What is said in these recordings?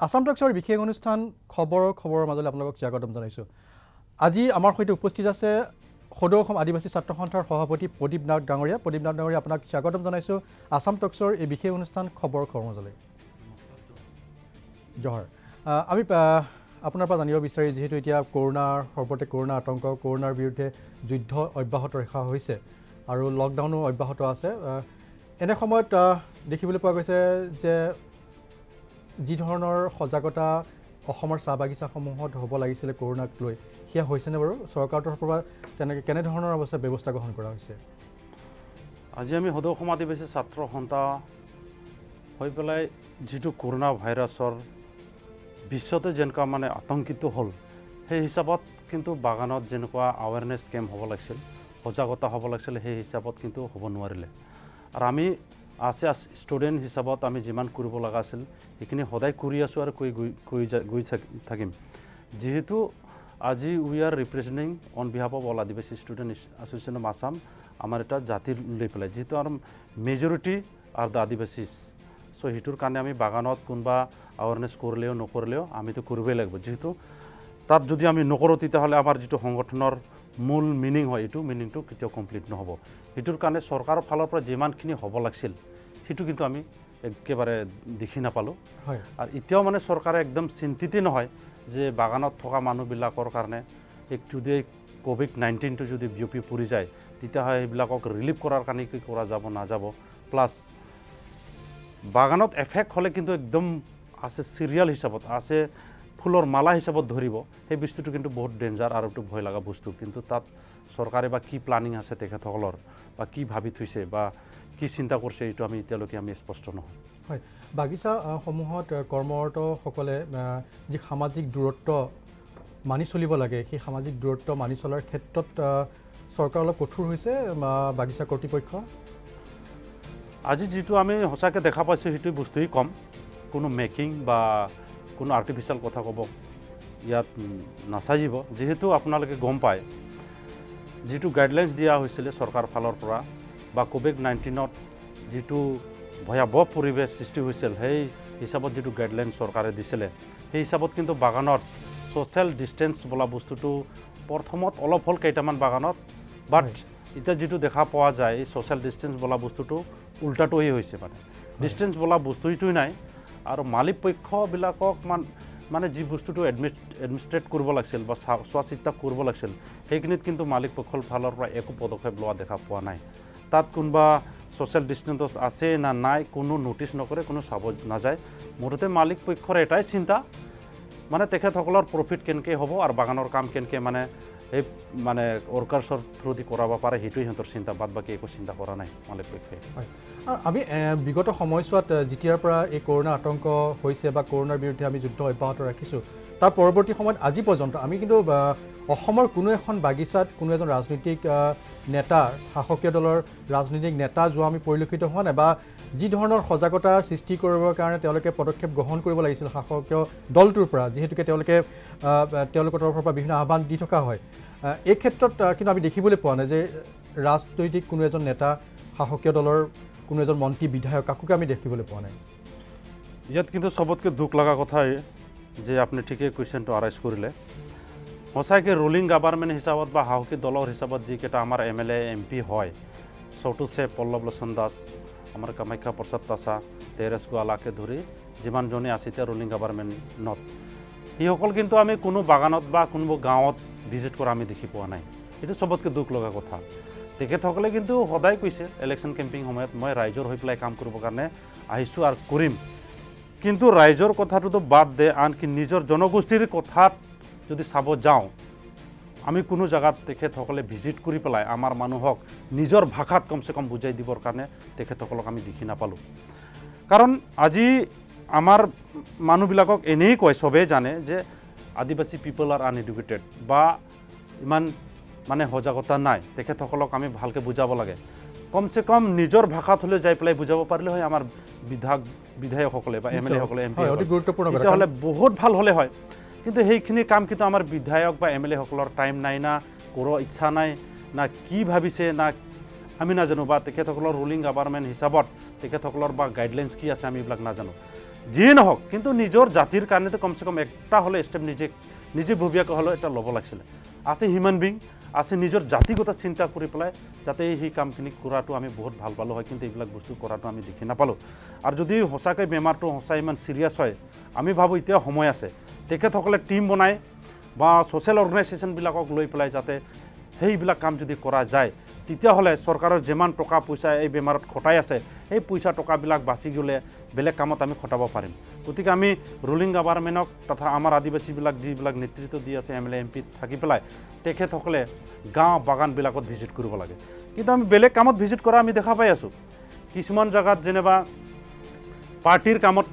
আসাম টক্সৰ বিশেষ অনুষ্ঠান খবৰৰ মাজলৈ আপোনালোকক স্বাগতম জনাইছোঁ। আজি আমাৰ সৈতে উপস্থিত আছে সদৌ অসম আদিবাসী ছাত্ৰ সন্থাৰ সভাপতি প্ৰদীপ নাথ ডাঙৰীয়া। প্ৰদীপ নাথ ডাঙৰীয়া, আপোনাক স্বাগতম জনাইছোঁ আসাম টক্সৰ এই বিশেষ অনুষ্ঠান খবৰৰ মাজলৈ। জহৰ আমি আপোনাৰ পৰা জানিব বিচাৰি, যিহেতু এতিয়া কৰোনাৰ সৰ্বতে কৰোনা আতংক, কৰোনাৰ বিৰুদ্ধে যুদ্ধ অব্যাহত ৰখা হৈছে আৰু লকডাউনো অব্যাহত আছে। এনে সময়ত দেখিবলৈ পোৱা গৈছে যে যি ধৰণৰ সজাগতা অসমৰ চাহ বাগিচাসমূহত হ'ব লাগিছিলে কৰোনাক লৈ, সেয়া হৈছেনে বাৰু? চৰকাৰৰ তৰফৰ পৰা তেনেকৈ কেনেধৰণৰ অৱস্থা ব্যৱস্থা গ্ৰহণ কৰা হৈছে? আজি আমি সদৌ অসম আদিবাসী ছাত্ৰ সন্থা হৈ পেলাই যিটো কৰোনা ভাইৰাছৰ বিশ্বতে যেনেকুৱা আতংকিত হ'ল, সেই হিচাপত কিন্তু বাগানত যেনেকুৱা আৱেৰনেছ কেম্প হ'ব লাগিছিল, সজাগতা হ'ব লাগিছিল, সেই হিচাপত কিন্তু হ'ব নোৱাৰিলে। আৰু আমি ষ্টুডেণ্ট হিচাপত আমি যিমান কৰিব লগা আছিল সেইখিনি সদায় কৰি আছোঁ আৰু গৈ থাকিম। যিহেতু আজি we are ৰিপ্ৰেজেণ্টিং on behalf of all আদিবাসী ষ্টুডেণ্ট এছ'চিয়েশ্যন অফ আছাম, আমাৰ এটা জাতিৰ লৈ পেলাই, যিহেতু আৰু মেজৰিটি আৰ দ্য আদিবাসীজ। চ' সেইটোৰ কাৰণে আমি বাগানত কোনোবা আৱেৰনেছ কৰিলেও নকৰিলেও আমিতো কৰিবই লাগিব। যিহেতু তাত যদি আমি নকৰোঁ তেতিয়াহ'লে আমাৰ যিটো সংগঠনৰ মূল মিনিং হয়, এইটো মিনিংটো কেতিয়াও কমপ্লিট নহ'ব। সেইটোৰ কাৰণে চৰকাৰৰ ফালৰ পৰা যিমানখিনি হ'ব লাগিছিল সেইটো কিন্তু আমি একেবাৰে দেখি নাপালোঁ। আৰু এতিয়াও চৰকাৰে একদম চিন্তিত নহয় যে বাগানত থকা মানুহবিলাকৰ কাৰণে যদি ক'ভিড-19টো যদি বিয়পি পৰি যায় তেতিয়াহ'লে সেইবিলাকক ৰিলিফ কৰাৰ কাৰণে কি কৰা যাব নাযাব। প্লাছ বাগানত এফেক্ট হ'লে কিন্তু একদম আছে চিৰিয়েল হিচাপত, আছে ফুলৰ মালা হিচাপত ধৰিব, সেই বস্তুটো কিন্তু বহুত ডেঞ্জাৰ আৰু এইটো ভয় লগা বস্তু। কিন্তু তাত চৰকাৰে বা কি প্লানিং আছে তেখেতসকলৰ, বা কি ভাবি থৈছে বা কি চিন্তা কৰিছে, এইটো আমি এতিয়ালৈকে আমি স্পষ্ট নহয়। হয়, বাগিচাসমূহত কৰ্মৰতসকলে যি সামাজিক দূৰত্ব মানি চলিব লাগে, সেই সামাজিক দূৰত্ব মানি চলাৰ ক্ষেত্ৰত চৰকাৰ অলপ কঠোৰ হৈছে বাগিচা কৰ্তৃপক্ষ। আজি যিটো আমি সঁচাকৈ দেখা পাইছোঁ সেইটো বস্তুৱেই কম। কোনো মেকিং বা কোনো আৰ্টিফিচিয়েল কথা ক'ব ইয়াত নাচাজিব। যিহেতু আপোনালোকে গম পায় যিটো গাইডলাইন্স দিয়া হৈছিলে চৰকাৰৰ ফালৰ পৰা, বা ক'ভিড-19ত যিটো ভয়াৱহ পৰিৱেশ সৃষ্টি হৈছিল, সেই হিচাপত যিটো গাইডলাইন চৰকাৰে দিছিলে, সেই হিচাপত কিন্তু বাগানত ছ'চিয়েল ডিষ্টেঞ্চ বোলা বস্তুটো প্ৰথমত অলপ হ'ল কেইটামান বাগানত, বাট এতিয়া যিটো দেখা পোৱা যায় এই ছ'চিয়েল ডিষ্টেঞ্চ বোলা বস্তুটো উল্টাটোহে হৈছে। ডিষ্টেঞ্চ বোলা বস্তুটোৱেই নাই। আৰু মালিক পক্ষবিলাকক যি বস্তুটো এডমিনিষ্ট্ৰেট কৰিব লাগিছিল বা চোৱা চিতা কৰিব লাগিছিল, সেইখিনিত কিন্তু মালিক পক্ষৰ ফালৰ পৰা একো পদক্ষেপ লোৱা দেখা পোৱা নাই। তাত কোনোবা ছ'চিয়েল ডিষ্টেঞ্চ আছে না নাই কোনো ন'টিছ নকৰে, কোনো চাব নাযায়। মুঠতে মালিক পক্ষৰ এটাই চিন্তা, তেখেতসকলৰ প্ৰফিট কেনেকৈ হ'ব আৰু বাগানৰ কাম কেনেকৈ এই ৱৰ্কাৰ্ছৰ থ্ৰুদি কৰাব পাৰে, সেইটোৱে সিহঁতৰ চিন্তা। বাদ বাকী একো চিন্তা কৰা নাই মালিক পক্ষই। হয়, আমি বিগত সময়ছোৱাত যেতিয়াৰ পৰা এই কৰোনা আতংক হৈছে বা কৰোনাৰ বিৰুদ্ধে আমি যুদ্ধ অব্যাহত ৰাখিছোঁ, তাৰ পৰৱৰ্তী সময়ত আজি পৰ্যন্ত আমি কিন্তু অসমৰ কোনো এখন বাগিচাত কোনো এজন ৰাজনৈতিক নেতা, শাসকীয় দলৰ ৰাজনৈতিক নেতা যোৱা আমি পৰিলক্ষিত হোৱা নাই, বা যি ধৰণৰ সজাগতা সৃষ্টি কৰিবৰ কাৰণে তেওঁলোকে পদক্ষেপ গ্ৰহণ কৰিব লাগিছিল শাসকীয় দলটোৰ পৰা, যিহেতুকে তেওঁলোকৰ তৰফৰ পৰা বিভিন্ন আহ্বান দি থকা হয়। এই ক্ষেত্ৰত কিন্তু আমি দেখিবলৈ পোৱা নাই যে ৰাজনৈতিক কোনো এজন নেতা, শাসকীয় দলৰ কোনো এজন মন্ত্ৰী, বিধায়ক, কাকোকে আমি দেখিবলৈ পোৱা নাই। ইয়াত কিন্তু চবতকৈ দুখ লগা কথাই যে আপুনি ঠিকেই কুৱেশ্যনটো আৰাইজ কৰিলে। সঁচাকৈ ৰুলিং গভাৰ্ণমেণ্ট হিচাপত বা সাহসী দলৰ হিচাপত যিকেইটা আমাৰ MLA MP হয়, চৌটু চেপ, পল্লৱ লোচন দাস, আমাৰ কামাখ্যা প্ৰসাদ তাছা, তেৰেছ গোৱালাকে ধৰি যিমানজনে আছে এতিয়া ৰুলিং গভাৰ্ণমেণ্টত, সেইসকল কিন্তু আমি কোনো বাগানত বা কোনো গাঁৱত ভিজিট কৰা আমি দেখি পোৱা নাই। এইটো চবতকৈ দুখ লগা কথা। তেখেতসকলে কিন্তু সদায় কৈছে ইলেকশ্যন কেম্পিং সময়ত, মই ৰাইজৰ হৈ পেলাই কাম কৰিবৰ কাৰণে আহিছোঁ আৰু কৰিম। কিন্তু ৰাইজৰ কথাটোতো বাদ দে, আনকি নিজৰ জনগোষ্ঠীৰ কথাত যদি চাব যাওঁ, আমি কোনো জেগাত তেখেতসকলে ভিজিট কৰি পেলাই আমাৰ মানুহক নিজৰ ভাষাত কমচে কম বুজাই দিবৰ কাৰণে তেখেতসকলক আমি দেখি নাপালোঁ। কাৰণ আজি আমাৰ মানুহবিলাকক এনেই কয়, চবেই জানে যে আদিবাসী পিপল আৰ আনএডুকেটেড বা ইমান সজাগতা নাই। তেখেতসকলক আমি ভালকৈ বুজাব লাগে। কমচে কম নিজৰ ভাষাত হ'লেও যাই পেলাই বুজাব পাৰিলে হয় আমাৰ বিধায়কসকলে বা MLA সকলে, MP সকলে, তেতিয়াহ'লে বহুত ভাল হ'লে হয়। কিন্তু সেইখিনি কাম কিন্তু আমাৰ বিধায়ক বা MLA সকলৰ টাইম নাই, না কৰাৰ ইচ্ছা নাই, না কি ভাবিছে, না আমি নাজানো, বা তেখেতসকলৰ ৰুলিং গভাৰ্ণমেণ্ট হিচাপত তেখেতসকলৰ বা গাইডলাইন্স কি আছে আমি এইবিলাক নাজানো। যিয়ে নহওক কিন্তু নিজৰ জাতিৰ কাৰণেতো কমচে কম একটা হ'লে ষ্টেপ নিজাববীয়াকৈ হ'লেও এটা ল'ব লাগিছিলে আছে হিউমেন বিং আছে নিজৰ জাতিগত চিন্তা কৰি পেলাই যাতে সেই কামখিনি কৰাটো আমি বহুত ভাল পালোঁ হয় কিন্তু এইবিলাক বস্তু কৰাটো আমি দেখি নাপালোঁ আৰু যদি সঁচাকৈ বেমাৰটো সঁচাই ইমান চিৰিয়াছ হয় আমি ভাবোঁ এতিয়া সময় আছে তেখেতসকলে টীম বনাই বা ছ'চিয়েল অৰ্গেনাইজেশ্যনবিলাকক লৈ পেলাই যাতে সেইবিলাক কাম যদি কৰা যায় তেতিয়াহ'লে চৰকাৰৰ যিমান টকা পইচা এই বেমাৰত খটাই আছে সেই পইচা টকাবিলাক বাচি গ'লে বেলেগ কামত আমি খটাব পাৰিম গতিকে আমি ৰুলিং গভাৰ্ণমেণ্টক তথা আমাৰ আদিবাসীবিলাক যিবিলাক নেতৃত্ব দি আছে MLA MP থাকি পেলাই তেখেতসকলে গাঁও বাগানবিলাকত ভিজিট কৰিব লাগে কিন্তু আমি বেলেগ কামত ভিজিট কৰা আমি দেখা পাই আছোঁ কিছুমান জেগাত যেনিবা পাৰ্টিৰ কামত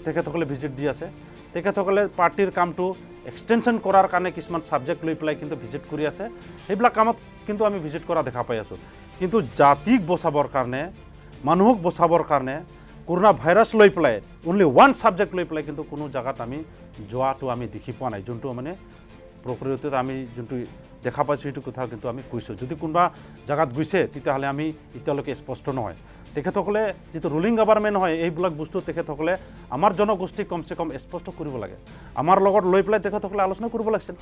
তেখেতসকলে ভিজিট দি আছে তেখেতসকলে পাৰ্টিৰ কামটো এক্সটেনশ্যন কৰাৰ কাৰণে কিছুমান ছাবজেক্ট লৈ পেলাই কিন্তু ভিজিট কৰি আছে সেইবিলাক কামত কিন্তু আমি ভিজিট কৰা দেখা পাই আছোঁ কিন্তু জাতিক বচাবৰ কাৰণে মানুহক বচাবৰ কাৰণে কৰোনা ভাইৰাছ লৈ পেলাই অনলি ওৱান ছাবজেক্ট লৈ পেলাই কিন্তু কোনো জেগাত আমি যোৱাটো আমি দেখি পোৱা নাই যোনটো মানে প্ৰকৃতত আমি যোনটো দেখা পাইছোঁ সেইটো কথা কিন্তু আমি কৈছোঁ যদি কোনোবা জেগাত গৈছে তেতিয়াহ'লে আমি এতিয়ালৈকে স্পষ্ট নহয় তেখেতসকলে যিটো ৰুলিং গভাৰ্ণমেণ্ট হয় এইবিলাক বস্তু তেখেতসকলে আমাৰ জনগোষ্ঠীক কমচে কম স্পষ্ট কৰিব লাগে আমাৰ লগত লৈ পেলাই তেখেতসকলে আলোচনা কৰিব লাগিছিল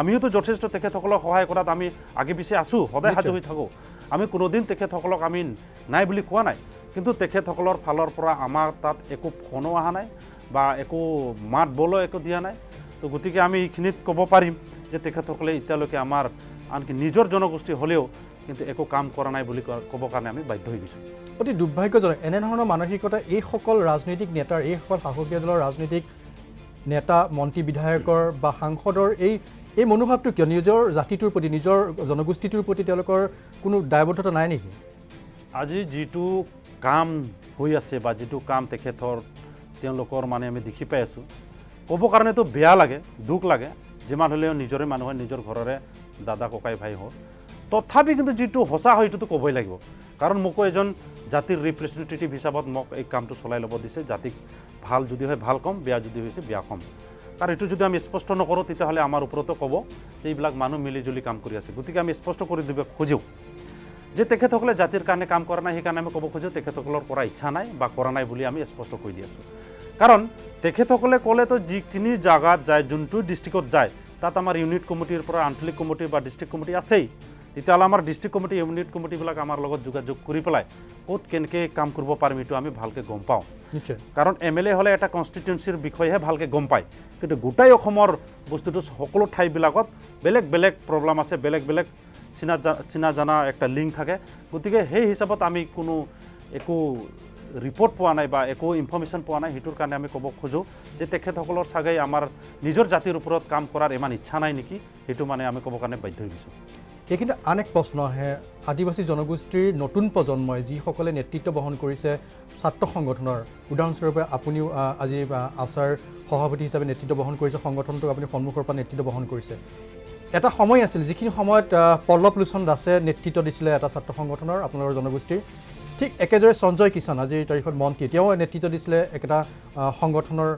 আমিওতো যথেষ্ট তেখেতসকলক সহায় কৰাত আমি আগে পিছে আছোঁ সদায় সাজু হৈ থাকোঁ আমি কোনোদিন তেখেতসকলক আমি নাই বুলি কোৱা নাই কিন্তু তেখেতসকলৰ ফালৰ পৰা আমাৰ তাত একো ফোনো অহা নাই বা একো মাত বোলো একো দিয়া নাই তো গতিকে আমি এইখিনিত ক'ব পাৰিম যে তেখেতসকলে এতিয়ালৈকে আমাৰ আনকি নিজৰ জনগোষ্ঠী হ'লেও কিন্তু একো কাম কৰা নাই বুলি ক'বৰ কাৰণে আমি বাধ্য হৈ গৈছোঁ অতি দুৰ্ভাগ্যজনক এনেধৰণৰ মানসিকতা এইসকল ৰাজনৈতিক নেতাৰ এইসকল শাসকীয় দলৰ ৰাজনৈতিক নেতা মন্ত্ৰী বিধায়কৰ বা সাংসদৰ এই মনোভাৱটো কিয় নিজৰ জাতিটোৰ প্ৰতি নিজৰ জনগোষ্ঠীটোৰ প্ৰতি তেওঁলোকৰ কোনো দায়বদ্ধতা নাই নেকি আজি যিটো কাম হৈ আছে বা যিটো কাম তেওঁলোকৰ মানে আমি দেখি পাই আছোঁ ক'ব কাৰণেতো বেয়া লাগে দুখ লাগে যিমান হ'লেও নিজৰে মানুহ হয় নিজৰ ঘৰৰে দাদা ককাই ভাই হওক তথাপি কিন্তু যিটো সঁচা হয় সেইটোতো ক'বই লাগিব কাৰণ মোকো এজন জাতিৰ ৰিপ্ৰেজেণ্টেটিভ হিচাপত মোক এই কামটো চলাই ল'ব দিছে জাতিক ভাল যদি হয় ভাল ক'ম বেয়া যদি হৈছে বেয়া ক'ম কাৰণ এইটো যদি আমি স্পষ্ট নকৰোঁ তেতিয়াহ'লে আমাৰ ওপৰতো ক'ব যে এইবিলাক মানুহ মিলিজুলি কাম কৰি আছে গতিকে আমি স্পষ্ট কৰি দিব খোজোঁ যে তেখেতসকলে জাতিৰ কাৰণে কাম কৰা নাই সেইকাৰণে আমি ক'ব খোজোঁ তেখেতসকলৰ কৰা ইচ্ছা নাই বা কৰা নাই বুলি আমি স্পষ্ট কৰি দি আছোঁ কাৰণ তেখেতসকলে ক'লেতো যিখিনি জেগাত যায় যোনটো ডিষ্ট্ৰিক্টত যায় তাত আমাৰ ইউনিট কমিটিৰ পৰা আঞ্চলিক কমিটি বা ডিষ্ট্ৰিক্ট কমিটি আছেই তেতিয়াহ'লে আমাৰ ডিষ্ট্ৰিক্ট কমিটি ইউনিট কমিটিবিলাক আমাৰ লগত যোগাযোগ কৰি পেলাই ক'ত কেনেকৈ কাম কৰিব পাৰিম এইটো আমি ভালকৈ গম পাওঁ কাৰণ MLA হ'লে এটা কনষ্টিটুৱেঞ্চিৰ বিষয়েহে ভালকৈ গম পায় কিন্তু গোটেই অসমৰ বস্তুটো সকলো ঠাইবিলাকত বেলেগ বেলেগ প্ৰব্লেম আছে বেলেগ বেলেগ চিনা জানা একটা লিংক থাকে গতিকে সেই হিচাপত আমি কোনো একো ৰিপৰ্ট পোৱা নাই বা একো ইনফৰ্মেশ্যন পোৱা নাই সেইটোৰ কাৰণে আমি ক'ব খোজোঁ যে তেখেতসকলৰ চাগে আমাৰ নিজৰ জাতিৰ ওপৰত কাম কৰাৰ ইমান ইচ্ছা নাই নেকি সেইটো মানে আমি ক'ব কাৰণে বাধ্য হৈ গৈছোঁ এইখিনি আন এক প্ৰশ্ন আহে আদিবাসী জনগোষ্ঠীৰ নতুন প্ৰজন্মই যিসকলে নেতৃত্ব বহন কৰিছে ছাত্ৰ সংগঠনৰ উদাহৰণস্বৰূপে আপুনিও আজি আছাৰ সভাপতি হিচাপে নেতৃত্ব বহন কৰিছে সংগঠনটোক আপুনি সন্মুখৰ পৰা নেতৃত্ব বহন কৰিছে এটা সময় আছিল যিখিনি সময়ত পল্লৱ লোচন দাসে নেতৃত্ব দিছিলে এটা ছাত্ৰ সংগঠনৰ আপোনালোকৰ জনগোষ্ঠীৰ ঠিক একেদৰে সঞ্জয় কিষাণ আজিৰ তাৰিখত মন্ত্ৰী তেওঁ নেতৃত্ব দিছিলে একেটা সংগঠনৰ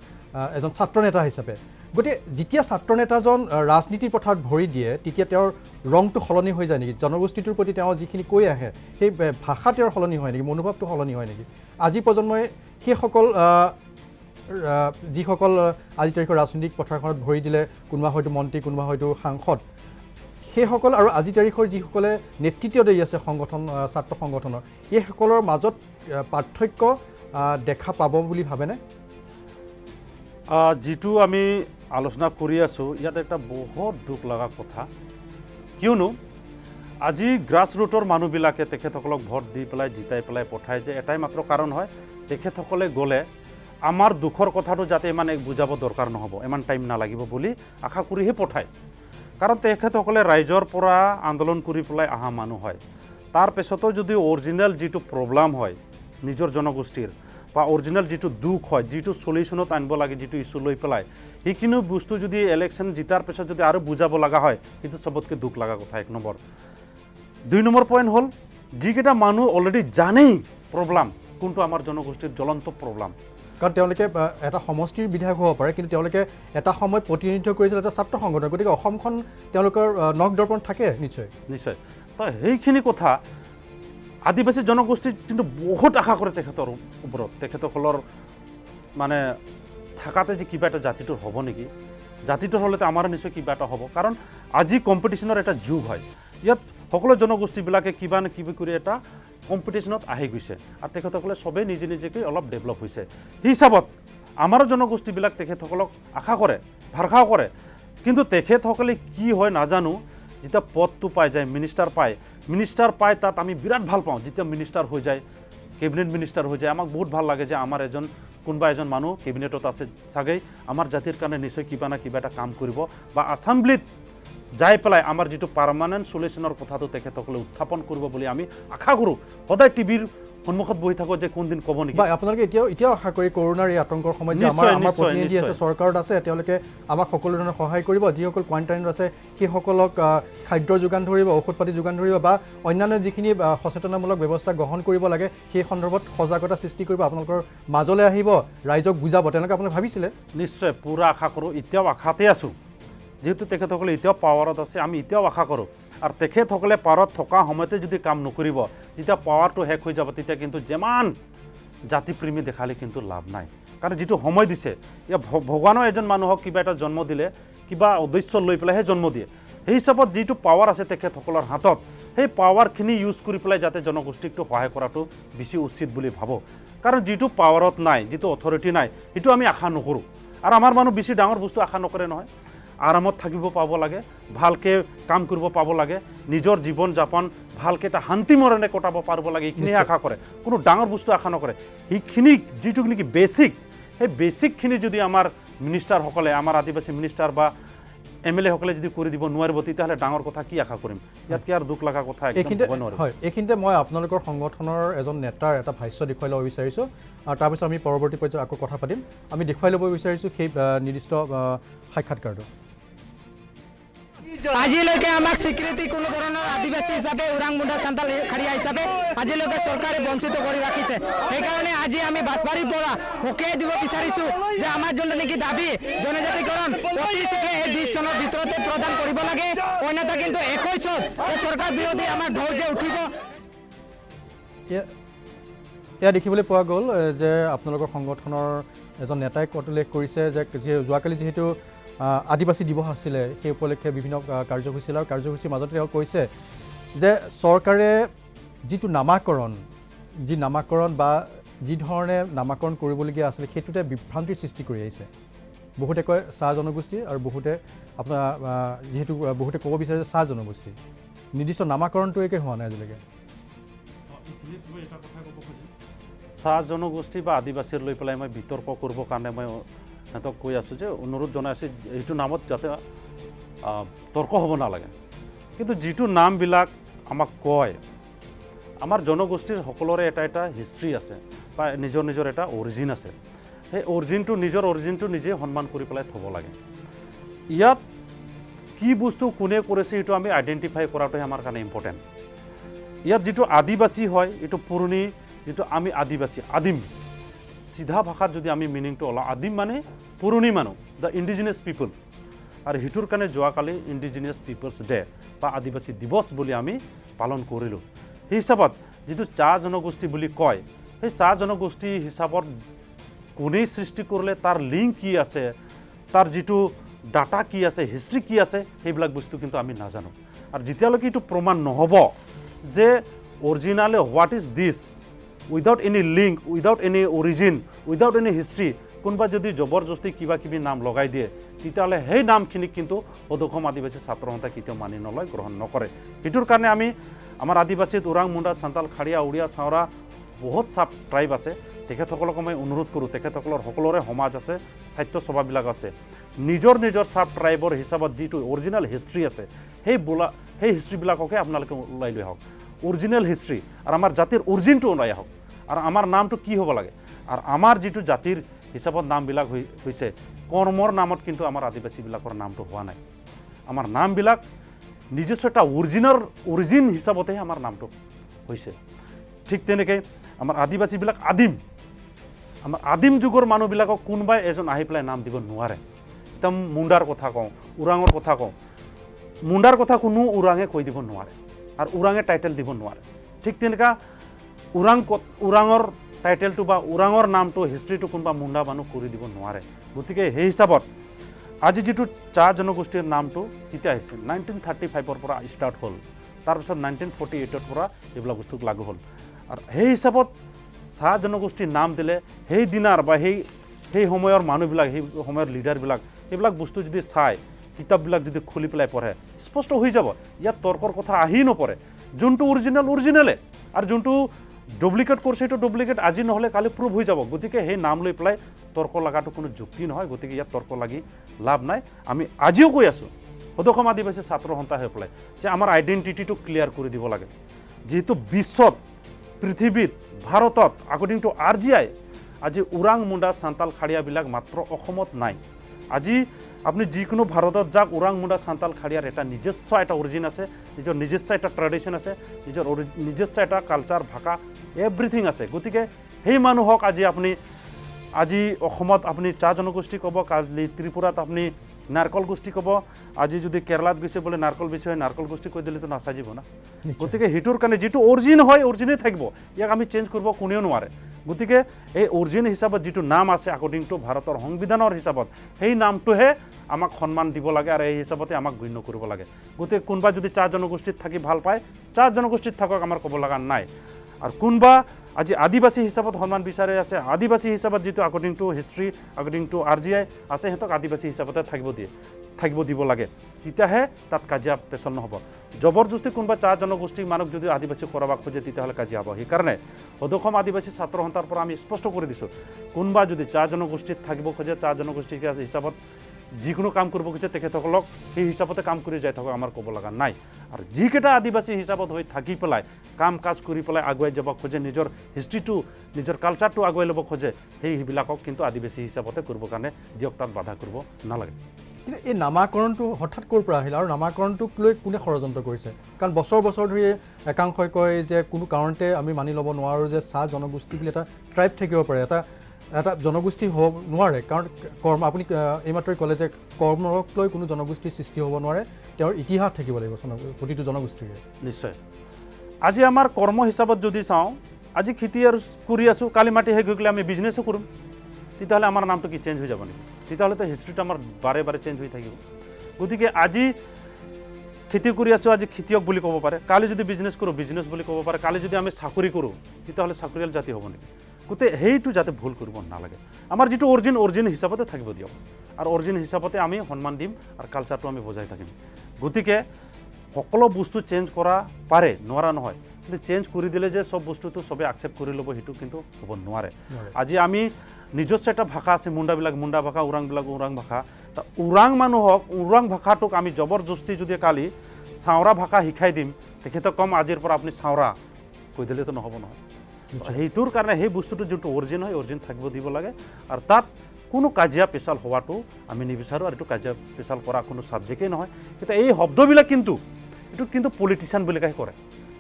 এজন ছাত্ৰ নেতা হিচাপে গতিকে যেতিয়া ছাত্ৰ নেতাজন ৰাজনীতিৰ পথাৰত ভৰি দিয়ে তেতিয়া তেওঁৰ ৰংটো সলনি হৈ যায় নেকি জনগোষ্ঠীটোৰ প্ৰতি তেওঁ যিখিনি কৈ আহে সেই ভাষা তেওঁৰ সলনি হয় নেকি মনোভাৱটো সলনি হয় নেকি আজি প্ৰজন্মই সেইসকল যিসকল আজি তাৰিখৰ ৰাজনৈতিক পথাৰখনত ভৰি দিলে কোনোবা হয়তো মন্ত্ৰী কোনোবা হয়তো সাংসদ সেইসকল আৰু আজি তাৰিখৰ যিসকলে নেতৃত্ব দি আছে সংগঠন ছাত্ৰ সংগঠনৰ এইসকলৰ মাজত পাৰ্থক্য দেখা পাব বুলি ভাবেনে যিটো আমি আলোচনা কৰি আছোঁ ইয়াত এটা বহুত দুখ লগা কথা কিয়নো আজি গ্ৰাছ ৰুটৰ মানুহবিলাকে তেখেতসকলক ভোট দি পেলাই জিতাই পেলাই পঠায় যে এটাই মাত্ৰ কাৰণ হয় তেখেতসকলে গ'লে আমাৰ দুখৰ কথাটো যাতে ইমান বুজাব দৰকাৰ নহ'ব ইমান টাইম নালাগিব বুলি আশা কৰিহে পঠায় কাৰণ তেখেতসকলে ৰাইজৰ পৰা আন্দোলন কৰি পেলাই অহা মানুহ হয় তাৰপিছতো যদি অৰিজিনেল যিটো প্ৰব্লেম হয় নিজৰ জনগোষ্ঠীৰ বা অৰিজিনেল যিটো দুখ হয় যিটো সলিউশ্যনত আনিব লাগে যিটো ইছ্যু লৈ পেলাই সেইখিনি বস্তু যদি ইলেকশ্যন জিতাৰ পিছত যদি আৰু বুজাব লগা হয় সেইটো চবতকৈ দুখ লগা কথা এক নম্বৰ 2 নম্বৰ পইণ্ট হ'ল যিকেইটা মানুহ অলৰেডি জানেই প্ৰব্লেম কোনটো আমাৰ জনগোষ্ঠীৰ জ্বলন্ত প্ৰব্লেম কাৰণ তেওঁলোকে এটা সমষ্টিৰ বিধায়ক হ'ব পাৰে কিন্তু তেওঁলোকে এটা সময়ত প্ৰতিনিধিত্ব কৰিছিল এটা ছাত্ৰ সংগঠন গতিকে অসমখন তেওঁলোকৰ নখ দৰ্পণ থাকে নিশ্চয় নিশ্চয় তো সেইখিনি কথা আদিবাসী জনগোষ্ঠী কিন্তু বহুত আশা কৰে তেখেতৰ ওপৰত তেখেতসকলৰ মানে থাকাতে যে কিবা এটা জাতিটোৰ হ'ব নেকি জাতিটোৰ হ'লেতো আমাৰ নিশ্চয় কিবা এটা হ'ব কাৰণ আজি কম্পিটিশ্যনৰ এটা যুগ হয় ইয়াত সকলো জনগোষ্ঠীবিলাকে কিবা নে কিবা কৰি এটা কম্পিটিশ্যনত আহি গৈছে আৰু তেখেতসকলে সবেই নিজে নিজেকৈ অলপ ডেভেলপ হৈছে সেই হিচাপত আমাৰ জনগোষ্ঠীবিলাক তেখেতসকলক আশা কৰে ভৰসাও কৰে কিন্তু তেখেতসকলে কি হয় নাজানো যেতিয়া পদটো পাই যায় মিনিষ্টাৰ পায় তাত আমি বিৰাট ভাল পাওঁ যেতিয়া মিনিষ্টাৰ হৈ যায় কেবিনেট মিনিষ্টাৰ হৈ যায় আমাক বহুত ভাল লাগে যে আমাৰ কোনোবা এজন মানুহ কেবিনেটত আছে চাগৈ আমাৰ জাতিৰ কাৰণে নিশ্চয় কিবা না কিবা এটা কাম কৰিব বা এছেম্বলিত যাই পেলাই আমাৰ যিটো পাৰ্মানেণ্ট সলিউশ্যনৰ কথাটো তেখেতসকলে উত্থাপন কৰিব বুলি আমি আশা কৰোঁ সদায় টিভিৰ সন্মুখত বহি থাকোঁ যে কোনদিন ক'ব নেকি বা আপোনালোকে এতিয়াও আশা কৰি কৰোণাৰ এই আতংকৰ সময়ত যে আমাৰ প্ৰতিনিধি আছে চৰকাৰত আছে তেওঁলোকে আমাক সকলো ধৰণৰ সহায় কৰিব যিসকল কোৱাৰেণ্টাইনত আছে সেইসকলক খাদ্যৰ যোগান ধৰিব ঔষধ পাতি যোগান ধৰিব বা অন্যান্য যিখিনি সচেতনামূলক ব্যৱস্থা গ্ৰহণ কৰিব লাগে সেই সন্দৰ্ভত সজাগতা সৃষ্টি কৰিব আপোনালোকৰ মাজলৈ আহিব ৰাইজক বুজাব তেনেকৈ আপোনালোকে ভাবিছিলে নিশ্চয় পূৰা আশা কৰোঁ এতিয়াও আশাতে আছোঁ যেহেতু তেখেতসকলে এতিয়াও পাৱাৰত আছে আমি এতিয়াও আশা কৰোঁ আৰু তেখেতসকলে পাৱাৰত থকা সময়তে যদি কাম নকৰিব যেতিয়া পাৱাৰটো শেষ হৈ যাব তেতিয়া কিন্তু যিমান জাতিপ্ৰেমী দেখালে কিন্তু লাভ নাই কাৰণ যিটো সময় দিছে এয়া ভগৱানৰ এজন মানুহক কিবা এটা জন্ম দিলে কিবা উদ্দেশ্য লৈ পেলাইহে জন্ম দিয়ে সেই হিচাপত যিটো পাৱাৰ আছে তেখেতসকলৰ হাতত সেই পাৱাৰখিনি ইউজ কৰি পেলাই যাতে জনগোষ্ঠীকটো সহায় কৰাটো বেছি উচিত বুলি ভাবোঁ কাৰণ যিটো পাৱাৰত নাই যিটো অথৰিটি নাই সেইটো আমি আশা নকৰোঁ আৰু আমাৰ মানুহ বেছি ডাঙৰ বস্তু আশা নকৰে নহয় আৰামত থাকিব পাব লাগে ভালকৈ কাম কৰিব পাব লাগে নিজৰ জীৱন যাপন ভালকৈ এটা শান্তি মৰণে কটাব পাৰিব লাগে এইখিনিহে আশা কৰে কোনো ডাঙৰ বস্তু আশা নকৰে সেইখিনি যিটো নেকি বেছিক সেই বেছিকখিনি যদি আমাৰ মিনিষ্টাৰসকলে আমাৰ আদিবাসী মিনিষ্টাৰ বা MLA সকলে যদি কৰি দিব নোৱাৰিব তেতিয়াহ'লে ডাঙৰ কথা কি আশা কৰিম ইয়াতকৈ আৰু দুখ লগা কথা এইখিনিতে মই আপোনালোকৰ সংগঠনৰ এজন নেতাৰ এটা ভাষ্য দেখুৱাই ল'ব বিচাৰিছোঁ আৰু তাৰপিছত আমি পৰৱৰ্তী পৰ্যায়ত আকৌ কথা পাতিম আমি দেখুৱাই ল'ব বিচাৰিছোঁ সেই নিৰ্দিষ্ট সাক্ষাৎকাৰটো আজিলৈকে আমাক স্বীকৃতি কোনো ধৰণৰ আদিবাসী হিচাপে ওৰাং মুণ্ডা সান্তাল খাৰিয়া হিচাপে আজিলৈকে চৰকাৰে বঞ্চিত কৰি ৰাখিছে সেইকাৰণে আজি আমি বাছবাৰীৰ পৰা সকীয়াই দিব বিচাৰিছোঁ যে আমাৰ যোনটো নেকি দাবী জনজাতিকৰণ অতি শীঘ্ৰে এই 20 চনৰ ভিতৰতে প্ৰদান কৰিব লাগে অন্যথা কিন্তু 21ত এই চৰকাৰ বিৰোধী আমাৰ ঢৌ যে উঠিব এয়া দেখিবলৈ পোৱা গ'ল যে আপোনালোকৰ সংগঠনৰ এজন নেতাই উল্লেখ কৰিছে যে যোৱাকালি যিহেতু আদিবাসী দিৱস আছিলে সেই উপলক্ষে বিভিন্ন কাৰ্যসূচী আৰু কাৰ্যসূচীৰ মাজতে তেওঁ কৈছে যে চৰকাৰে যিটো নামাকৰণ বা যি ধৰণে নামাকৰণ কৰিবলগীয়া আছিলে সেইটোতে বিভ্ৰান্তিৰ সৃষ্টি কৰি আহিছে বহুতে কয় চাহ জনগোষ্ঠী আৰু বহুতে আপোনাৰ যিহেতু বহুতে ক'ব বিচাৰে যে চাহ জনগোষ্ঠী নিৰ্দিষ্ট নামাকৰণটো একে হোৱা নাই আজিলৈকে চাহ জনগোষ্ঠী বা আদিবাসীৰ লৈ পেলাই মই বিতৰ্ক কৰিবৰ কাৰণে মই সিহঁতক কৈ আছোঁ যে অনুৰোধ জনাই আছোঁ এইটো নামত যাতে তৰ্ক হ'ব নালাগে কিন্তু যিটো নামবিলাক আমাক কয় আমাৰ জনগোষ্ঠীৰ সকলোৰে এটা এটা হিষ্ট্ৰী আছে বা নিজৰ এটা অৰিজিন আছে সেই অৰিজিনটো নিজে সন্মান কৰি পেলাই থ'ব লাগে ইয়াত কি বস্তু কোনে কৰিছে সেইটো আমি আইডেণ্টিফাই কৰাটোহে আমাৰ কাৰণে ইম্পৰ্টেণ্ট ইয়াত যিটো আদিবাসী হয় এইটো পুৰণি যিটো আমি আদিবাসী আদিম সিধা ভাষাত যদি আমি মিনিংটো ওলাওঁ আদিম মানে পুৰণি মানুহ দ্য ইণ্ডিজিনিয়াছ পিপল আৰু সেইটোৰ কাৰণে যোৱাকালি ইণ্ডিজিনিয়াছ পিপলছ ডে বা আদিবাসী দিৱস বুলি আমি পালন কৰিলোঁ সেই হিচাপত যিটো চাহ জনগোষ্ঠী বুলি কয় সেই চাহ জনগোষ্ঠী হিচাপত কোনেই সৃষ্টি কৰিলে তাৰ লিংক কি আছে তাৰ যিটো ডাটা কি আছে হিষ্ট্ৰী কি আছে সেইবিলাক বস্তু কিন্তু আমি নাজানো আৰু যেতিয়ালৈকে এইটো প্ৰমাণ নহ'ব যে originally what is this without any link without any origin without any history কোনোবা যদি জবৰদস্তি কিবা কিবি নাম লগাই দিয়ে তেতিয়াহ'লে সেই নামখিনিক কিন্তু অধসম আদিবাসী ছাত্ৰ সন্থাই কেতিয়াও মানি নলয় গ্ৰহণ নকৰে সেইটোৰ কাৰণে আমি আমাৰ আদিবাসীত ওৰাং মুণ্ডা সান্তাল খাৰিয়া উৰিয়া চাওৰা বহুত চাব ট্ৰাইব আছে তেখেতসকলক মই অনুৰোধ কৰোঁ তেখেতসকলৰ সকলোৰে সমাজ আছে সাহিত্য সভাবিলাক আছে নিজৰ চাব ট্ৰাইবৰ হিচাপত যিটো অৰিজিনেল হিষ্ট্ৰী আছে সেই হিষ্ট্ৰীবিলাককে আপোনালোকে ওলাই লৈ আহক অৰিজিনেল হিষ্ট্ৰী আৰু আমাৰ জাতিৰ অৰিজিনটো ওলাই আহক আৰু আমাৰ নামটো কি হ'ব লাগে আৰু আমাৰ যিটো জাতিৰ হিচাপত নামবিলাক হৈছে কৰ্মৰ নামত কিন্তু আমাৰ আদিবাসীবিলাকৰ নামটো হোৱা নাই আমাৰ নামবিলাক নিজস্ব এটা অৰিজিন হিচাপতেহে আমাৰ নামটো হৈছে ঠিক তেনেকৈ আমাৰ আদিবাসীবিলাক আমাৰ আদিম যুগৰ মানুহবিলাকক কোনোবাই এজন আহি পেলাই নাম দিব নোৱাৰে একদম মুণ্ডাৰ কথা কওঁ ওৰাঙৰ কথা কওঁ মুণ্ডাৰ কথা কোনো ওৰাঙে কৈ দিব নোৱাৰে আৰু ওৰাঙে টাইটেল দিব নোৱাৰে ঠিক তেনেকুৱা ওৰাঙৰ টাইটেলটো বা ওৰাঙৰ নামটো হিষ্ট্ৰীটো কোনোবা মুণ্ডা মানুহ কৰি দিব নোৱাৰে গতিকে সেই হিচাপত আজি যিটো চাহ জনগোষ্ঠীৰ নামটো কেতিয়া আহিছে 1935 পৰা ষ্টাৰ্ট হ'ল তাৰপিছত 1948 পৰা এইবিলাক বস্তু লাগু হ'ল আৰু সেই হিচাপত চাহ জনগোষ্ঠীৰ নাম দিলে সেই দিনাৰ বা সেই সময়ৰ মানুহবিলাক সেই সময়ৰ লিডাৰবিলাক এইবিলাক বস্তু যদি চায় কিতাপবিলাক যদি খুলি পেলাই পঢ়ে স্পষ্ট হৈ যাব ইয়াত তৰ্কৰ কথা আহি নপৰে যোনটো অৰিজিনেলে আৰু যোনটো ডুপ্লিকেট কৰিছে সেইটো ডুপ্লিকেট আজি নহ'লে কালি প্ৰুভ হৈ যাব গতিকে সেই নাম লৈ পেলাই তৰ্ক লগাটো কোনো যুক্তি নহয় গতিকে ইয়াত তৰ্ক লাগি লাভ নাই আমি আজিও কৈ আছোঁ অসম আদিবাসী ছাত্ৰ সন্থা হৈ পেলাই যে আমাৰ আইডেণ্টিটিটো ক্লিয়াৰ কৰি দিব লাগে যিহেতু বিশ্বত পৃথিৱীত ভাৰতত আকৰ্ডিং টু RGI আজি ওৰাং মুণ্ডা চান্তাল খাৰিয়াবিলাক মাত্ৰ অসমত নাই আজি আপুনি যিকোনো ভাৰতত যাক ওৰাং মুণ্ডা চান্তাল খাৰিয়াৰ এটা নিজস্ব এটা অৰিজিন আছে নিজৰ নিজস্ব এটা ট্ৰেডিশ্যন আছে নিজৰ নিজস্ব এটা কালচাৰ ভাষা এভৰিথিং আছে গতিকে সেই মানুহক আজি অসমত আপুনি চাহ জনগোষ্ঠী ক'ব কালি ত্ৰিপুৰাত আপুনি নাৰকল গোষ্ঠী ক'ব আজি যদি কেৰালাত গৈছে বোলে নাৰকল বেছি হয় নাৰকল গোষ্ঠী কৈ দিলেতো নাচাজিব না গতিকে সেইটোৰ কাৰণে যিটো অৰিজিন হয় অৰিজিনেই থাকিব ইয়াক আমি চেঞ্জ কৰিব কোনেও নোৱাৰে গতিকে এই অৰিজিন হিচাপত যিটো নাম আছে আকৰ্ডিং টু ভাৰতৰ সংবিধানৰ হিচাপত সেই নামটোহে আমাক সন্মান দিব লাগে আৰু এই হিচাপতে আমাক গণ্য কৰিব লাগে গতিকে কোনোবা যদি চাহ জনগোষ্ঠীত থাকি ভাল পায় চাহ জনগোষ্ঠীত থাকক আমাৰ ক'ব লগা নাই আৰু কোনোবা আজি আদিবাসী হিচাপত সন্মান বিচাৰি আছে আদিবাসী হিচাপত যিটো আকৰ্ডিং টু হিষ্ট্ৰী আকৰ্ডিং টু RGI আছে সিহঁতক আদিবাসী হিচাপতে থাকিব দিব লাগে তেতিয়াহে তাত কাজিয়া পেচল নহ'ব জবৰদস্তি কোনোবা চাহ জনগোষ্ঠীৰ মানুহক যদি আদিবাসী কৰাব খোজে তেতিয়াহ'লে কাজিয়া হ'ব সেইকাৰণে অসম আদিবাসী ছাত্ৰ সন্থাৰ পৰা আমি স্পষ্ট কৰি দিছোঁ কোনোবা যদি চাহ জনগোষ্ঠীত থাকিব খোজে চাহ জনগোষ্ঠী হিচাপত যিকোনো কাম কৰিব খোজে তেখেতসকলক সেই হিচাপতে কাম কৰি যাই থাকক আমাৰ ক'ব লগা নাই আৰু যিকেইটা আদিবাসী হিচাপত হৈ থাকি পেলাই কাম কাজ কৰি পেলাই আগুৱাই যাব খোজে নিজৰ হিষ্ট্ৰীটো নিজৰ কালচাৰটো আগুৱাই ল'ব খোজে সেইবিলাকক কিন্তু আদিবাসী হিচাপতে কৰিবৰ কাৰণে দিয়ক তাত বাধা কৰিব নালাগে কিন্তু এই নামাকৰণটো হঠাৎ ক'ৰ পৰা আহিল আৰু নামাকৰণটোক লৈ কোনে ষড়যন্ত্ৰ কৰিছে কাৰণ বছৰ ধৰি একাংশই কয় যে কোনো কাৰণতে আমি মানি ল'ব নোৱাৰোঁ যে চাহ জনগোষ্ঠী বুলি এটা ট্ৰাইব থাকিব পাৰে এটা জনগোষ্ঠী হ'ব নোৱাৰে কাৰণ কৰ্ম আপুনি এইমাত্ৰ ক'লে যে কৰ্মক লৈ কোনো জনগোষ্ঠীৰ সৃষ্টি হ'ব নোৱাৰে তেওঁৰ ইতিহাস থাকিব লাগিব প্ৰতিটো জনগোষ্ঠীৰে নিশ্চয় আজি আমাৰ কৰ্ম হিচাপত যদি চাওঁ আজি খেতি আৰু কৰি আছোঁ কালি মাটি শেষ হৈ গ'লে আমি বিজনেছো কৰিম তেতিয়াহ'লে আমাৰ নামটো কি চেঞ্জ হৈ যাব নেকি তেতিয়াহ'লেতো হিষ্ট্ৰীটো আমাৰ বাৰে চেঞ্জ হৈ থাকিব গতিকে আজি খেতি কৰি আছোঁ আজি খেতিয়ক বুলি ক'ব পাৰে কালি যদি বিজনেছ কৰোঁ বিজনেছ বুলি ক'ব পাৰে কালি যদি আমি চাকৰি কৰোঁ তেতিয়াহ'লে চাকৰিয়াল জাতি হ'ব নেকি গতিকে সেইটো যাতে ভুল কৰিব নালাগে আমাৰ যিটো অৰিজিন হিচাপতে থাকিব দিয়ক আৰু অৰিজিন হিচাপতে আমি সন্মান দিম আৰু কালচাৰটো আমি বজাই থাকিম গতিকে সকলো বস্তু চেঞ্জ কৰা পাৰে নোৱাৰা নহয় কিন্তু চেঞ্জ কৰি দিলে যে চব বস্তুটো চবে আকচেপ্ট কৰি ল'ব সেইটো কিন্তু হ'ব নোৱাৰে আজি আমি নিজস্ব এটা ভাষা আছে মুণ্ডাবিলাক মুণ্ডা ভাষা ওৰাংবিলাক ওৰাং ভাষা ওৰাং মানুহক ওৰাং ভাষাটোক আমি জবৰদস্তি যদি কালি চাওৰা ভাষা শিকাই দিম তেখেতক কম আজিৰ পৰা আপুনি চাওৰা কৈ দিলেতো নহ'ব নহয় সেইটোৰ কাৰণে সেই বস্তুটো যোনটো অৰিজিন হয় অৰিজিন থাকিব দিব লাগে আৰু তাত কোনো কাজিয়া পেচাল হোৱাটো আমি নিবিচাৰোঁ আৰু এইটো কাজিয়া পেচাল কৰা কোনো ছাবজেক্টেই নহয় কিন্তু এই শব্দবিলাক এইটো কিন্তু পলিটিচিয়ানবিলাকেহে কৰে